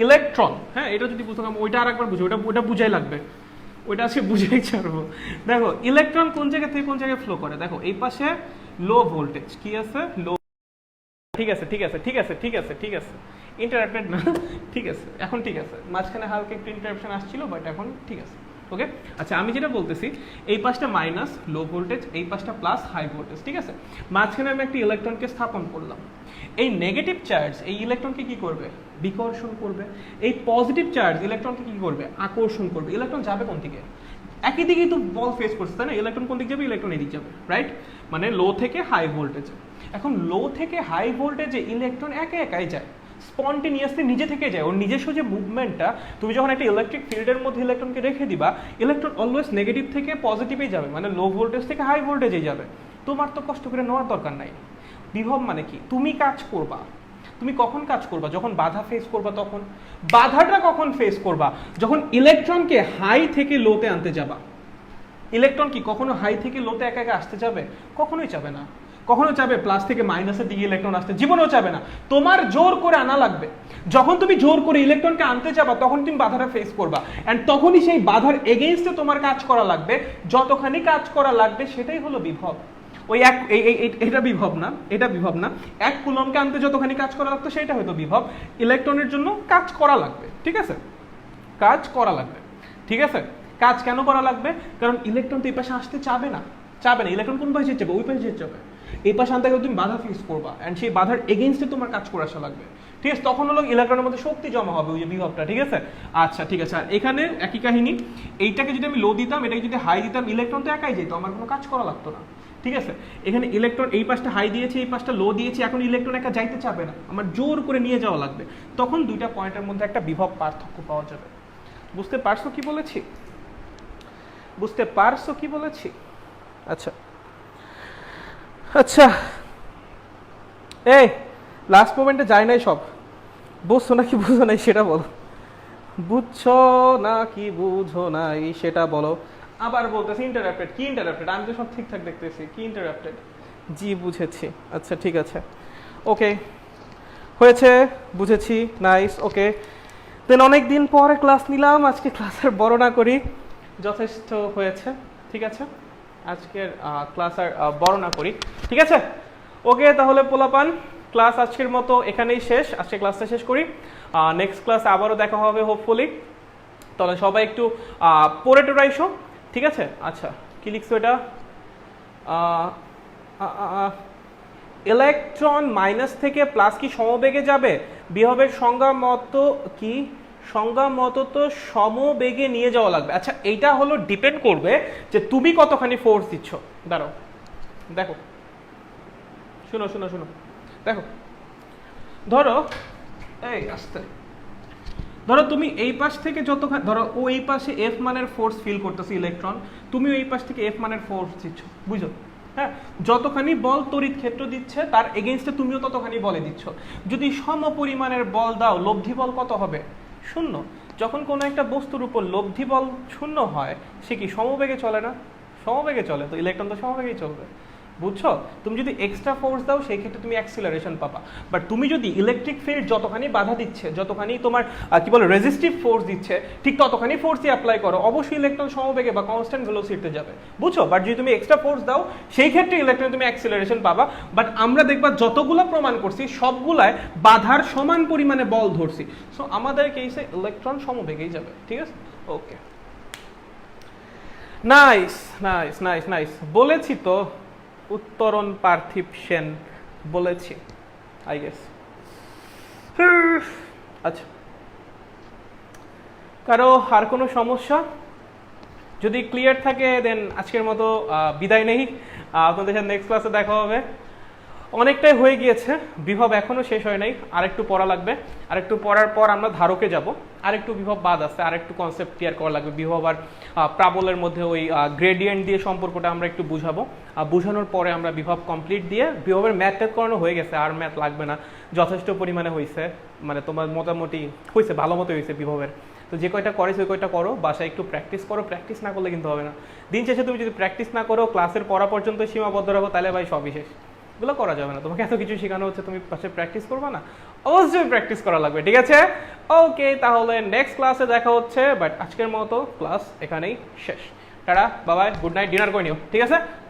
ইলেকট্রন, হ্যাঁ এটা যদি বুঝতাম, ওইটা আর একবার বুঝো, ওইটা বুঝাই লাগবে, ওইটা আজকে বুঝাই ছাড়বো। দেখো ইলেকট্রন কোন জায়গা থেকে কোন জায়গায় ফ্লো করে, দেখো এই পাশে লো ভোল্টেজ কি আছে, লো, ঠিক আছে ঠিক আছে ঠিক আছে ঠিক আছে ঠিক আছে, ইন্টারাপ্টেড না, ঠিক আছে এখন ঠিক আছে, মাঝখানে হালকা একটু ইন্টারাপশন আসছিল, বাট এখন ঠিক আছে। ওকে আচ্ছা আমি যেটা বলতেছি, এই পাশটা মাইনাস লো ভোল্টেজ, এই পাশটা প্লাস হাই ভোল্টেজ, ঠিক আছে। মাঝখানে আমি একটা ইলেকট্রনকে স্থাপন করলাম। এই নেগেটিভ চার্জ এই ইলেকট্রনকে কি করবে? বিকর্ষণ করবে। এই পজিটিভ চার্জ ইলেকট্রনকে কি করবে? আকর্ষণ করবে। ইলেকট্রন যাবে কোন দিকে? একই দিকেই তো বল ফেস করছে, তাই না? ইলেকট্রন কোন দিকে যাবে? ইলেকট্রন এদিকে যাবে, রাইট? মানে লো থেকে হাই ভোল্টেজে। এখন লো থেকে হাই ভোল্টেজে ইলেকট্রন একা একাই যায়, স্পন্টেনিয়াসলি নিজে থেকে যায়। ওর নিজস্ব যে মুভমেন্টটা, তুমি যখন একটা ইলেকট্রিক ফিল্ডের মধ্যে ইলেকট্রনকে রেখে দিবা, ইলেকট্রন অলওয়েজ নেগেটিভ থেকে পজিটিভেই যাবে, মানে লো ভোল্টেজ থেকে হাই ভোল্টেজেই যাবে। তোমার তো কষ্ট করে নেওয়ার দরকার নাই। বিভব মানে কি? তুমি কাজ করবা। তুমি কখন কাজ করবা? যখন বাধা ফেস করবা তখন। বাধাটা কখন ফেস করবা? যখন ইলেকট্রনকে হাই থেকে লোতে আনতে যাবা। ইলেকট্রন কি কখনো হাই থেকে লোতে একা একা আসতে যাবে? কখনোই যাবে না। কখনো চাবে প্লাস থেকে মাইনাসের দিকে ইলেকট্রন আসতে? জীবনেও চাবে না। তোমার জোর করে আনা লাগবে। যখন তুমি জোর করে ইলেকট্রনকে আনতে যাবা তখন তুমি বাধাটা ফেস করবা, এন্ড তখনই সেই বাধার এগেইনস্টে তোমার কাজ করা লাগবে। যতখানি কাজ করা লাগবে সেটাই হলো বিভব। ওই এক এটা বিভব না, এটা বিভব না। 1 কুলম্বকে আনতে যতখানি কাজ করা লাগতো সেটা হয়তো বিভব। ইলেকট্রনের জন্য কাজ করা লাগবে, ঠিক আছে? কাজ করা লাগবে। ঠিক আছে? কাজ কেন করা লাগবে? কারণ ইলেকট্রন তো এই পাশে আসতে চাবে না, ইলেকট্রন কোন পাশে যাবে? ওই পাশে যেতে যাবে। এই পাশে আনতে গেলে তুমি বাধা ফেস করবা, অ্যান্ড সেই বাধার এগেইনস্টে তোমার কাজ করে আসা লাগবে। ঠিক আছে? তখন হলো ইলেকট্রনের মধ্যে শক্তি জমা হবে, ওই যে বিভবটা। ঠিক আছে? আচ্ছা ঠিক আছে। আর এখানে একই কাহিনী, এইটাকে যদি আমি লো দিতাম, এটাকে যদি হাই দিতাম, ইলেকট্রন তো একাই যেত, আমার কোনো কাজ করা লাগতো না। ঠিক আছে? এখানে ইলেকট্রন এই পাশটা হাই দিয়েছে, এই পাশটা লো দিয়েছে, এখন ইলেকট্রন একা যাইতে চাবে না, আমার জোর করে নিয়ে যাওয়া লাগবে। তখন দুইটা পয়েন্টের মধ্যে একটা বিভব পার্থক্য পাওয়া যাবে। বুঝতে পারছো কি বলেছি? বুঝতে পারছো কি বলেছি? আচ্ছা আচ্ছা, এই লাস্ট মোমেন্টে যায় নাই সব, বুঝছো না কি বুঝো নাই সেটা বলো, বুঝছো না কি বুঝো নাই সেটা বলো। আবার বলতেছি ইন্টারাপ্টেড। কি ইন্টারাপ্টেড? আমি তো সব ঠিকঠাক দেখতেছি, কি ইন্টারাপ্টেড? জি বুঝেছি। আচ্ছা ঠিক আছে, ওকে হয়েছে, বুঝেছি, নাইস, ওকে। দেন অনেক দিন পরে ক্লাস নিলাম, আজকে ক্লাসের বড় না করি, যথেষ্ট হয়েছে। ঠিক আছে, আজকের ক্লাস আর বড় না করি। ঠিক আছে, ওকে। তাহলে পোলাপান, ক্লাস আজকের মতো এখানেই শেষ, আজকে ক্লাসটা শেষ করি। নেক্সট ক্লাসে আবারও দেখা হবে হোপফুলি। তাহলে সবাই একটু পড়ে টোরাইশো। ঠিক আছে? আচ্ছা, কি লিখছো এটা? ইলেকট্রন মাইনাস থেকে প্লাস কি সমবেগে যাবে? বিভবের সংজ্ঞা মতো কি? সংজ্ঞা মতো তো সমবেগে নিয়ে যাওয়া লাগবে। আচ্ছা, এইটা হলো ডিপেন্ড করবে যে তুমি কতখানি ফোর্স দিচ্ছ। দাঁড়াও, দেখো, শুনো শুনো শুনো, দেখো, ধরো এই আস্তে, ধরো তুমি এই পাশ থেকে যতখানি, ধরো ও এই পাশে এফ মানের ফোর্স ফিল করতেছে ইলেকট্রন, তুমি এই পাশ থেকে এফ মানের ফোর্স দিচ্ছ, বুঝো? হ্যাঁ, যতখানি বল তড়িৎ ক্ষেত্র দিচ্ছে তার এগেইনস্টে তুমিও ততখানি বলে দিচ্ছ। যদি সম পরিমাণের বল দাও, লব্ধি বল কত হবে? শূন্য। যখন কোনো একটা বস্তুর উপর লব্ধি বল শূন্য হয়, সে কি সমবেগে চলে না? সমবেগে চলে, তো ইলেকট্রন তো সমবেগেই চলবে। বুঝছো? তুমি যদি এক্সট্রা ফোর্স দাও সেই ক্ষেত্রে তুমি অ্যাক্সিলারেশন পাবা। বাট তুমি যদি ইলেকট্রিক ফিল্ড যতখানি বাধা দিচ্ছে, যতখানি তোমার কি বলে রেজিস্টিভ ফোর্স দিচ্ছে, ঠিক ততখানি ফোর্সই অ্যাপ্লাই করো, অবশ্যই ইলেকট্রন সমবেগে বা কনস্ট্যান্ট ভেলোসিটিতে যাবে। বুঝছো? বাট যদি তুমি এক্সট্রা ফোর্স দাও সেই ক্ষেত্রে ইলেকট্রন তুমি অ্যাক্সিলারেশন পাবা। বাট আমরা দেখবা যতগুলো প্রমাণ করছি সবগুলায় বাধার সমান পরিমাণে বল ধরছি, সো আমাদের কেসে ইলেকট্রন সমবেগেই যাবে। ঠিক আছে? ওকে, নাইস নাইস নাইস নাইস। বলেছি তো উত্তরণ পার্থিব সেন, বলেছি আই গেস। আচ্ছা, কারো আর কোনো সমস্যা? যদি ক্লিয়ার থাকে দেন আজকের মতো বিদায় নেই, আপনাদের সাথে নেক্সট ক্লাসে দেখা হবে। অনেকটাই হয়ে গিয়েছে, বিভব এখনো শেষ হয় নাই, আরেকটু পড়া লাগবে। আরেকটু পড়ার পর আমরা ধারকে যাব, আরেকটু বিভব বাদ আছে, আরেকটু কনসেপ্ট ক্লিয়ার করা লাগবে। বিভব আর প্রাবলের মধ্যে ওই গ্রেডিয়েন্ট দিয়ে সম্পর্কটা আমরা একটু বুঝাবো। বুঝানোর পরে আমরা বিভব কমপ্লিট দিয়ে, বিভবের ম্যাথ ট্যাথ করানো হয়ে গেছে, আর ম্যাথ লাগবে না, যথেষ্ট পরিমাণে হয়েছে। মানে তোমার মোটামুটি হয়েছে, ভালো মতো হয়েছে বিভবের। তো যে কয়টা করেছে ওই কয়টা করো, বাসায় একটু প্র্যাকটিস করো, প্র্যাকটিস না করলে কিন্তু হবে না। দিন শেষে তুমি যদি প্র্যাকটিস না করো, ক্লাসের পড়া পর্যন্ত সীমাবদ্ধ রাখো, তাহলে ভাই সবই শেষ। এগুলো করা যাবে না। তোমাকে এত কিছু শেখানো হচ্ছে, তুমি পাশে প্র্যাকটিস করবা না? অবশ্যই প্র্যাকটিস করা লাগবে। ঠিক আছে? ওকে, তাহলে নেক্সট ক্লাসে দেখা হচ্ছে। বাট আজকের মতো ক্লাস এখানেই শেষ। টাটা, বাবাই, গুড নাইট, ডিনার করে নিও। ঠিক আছে?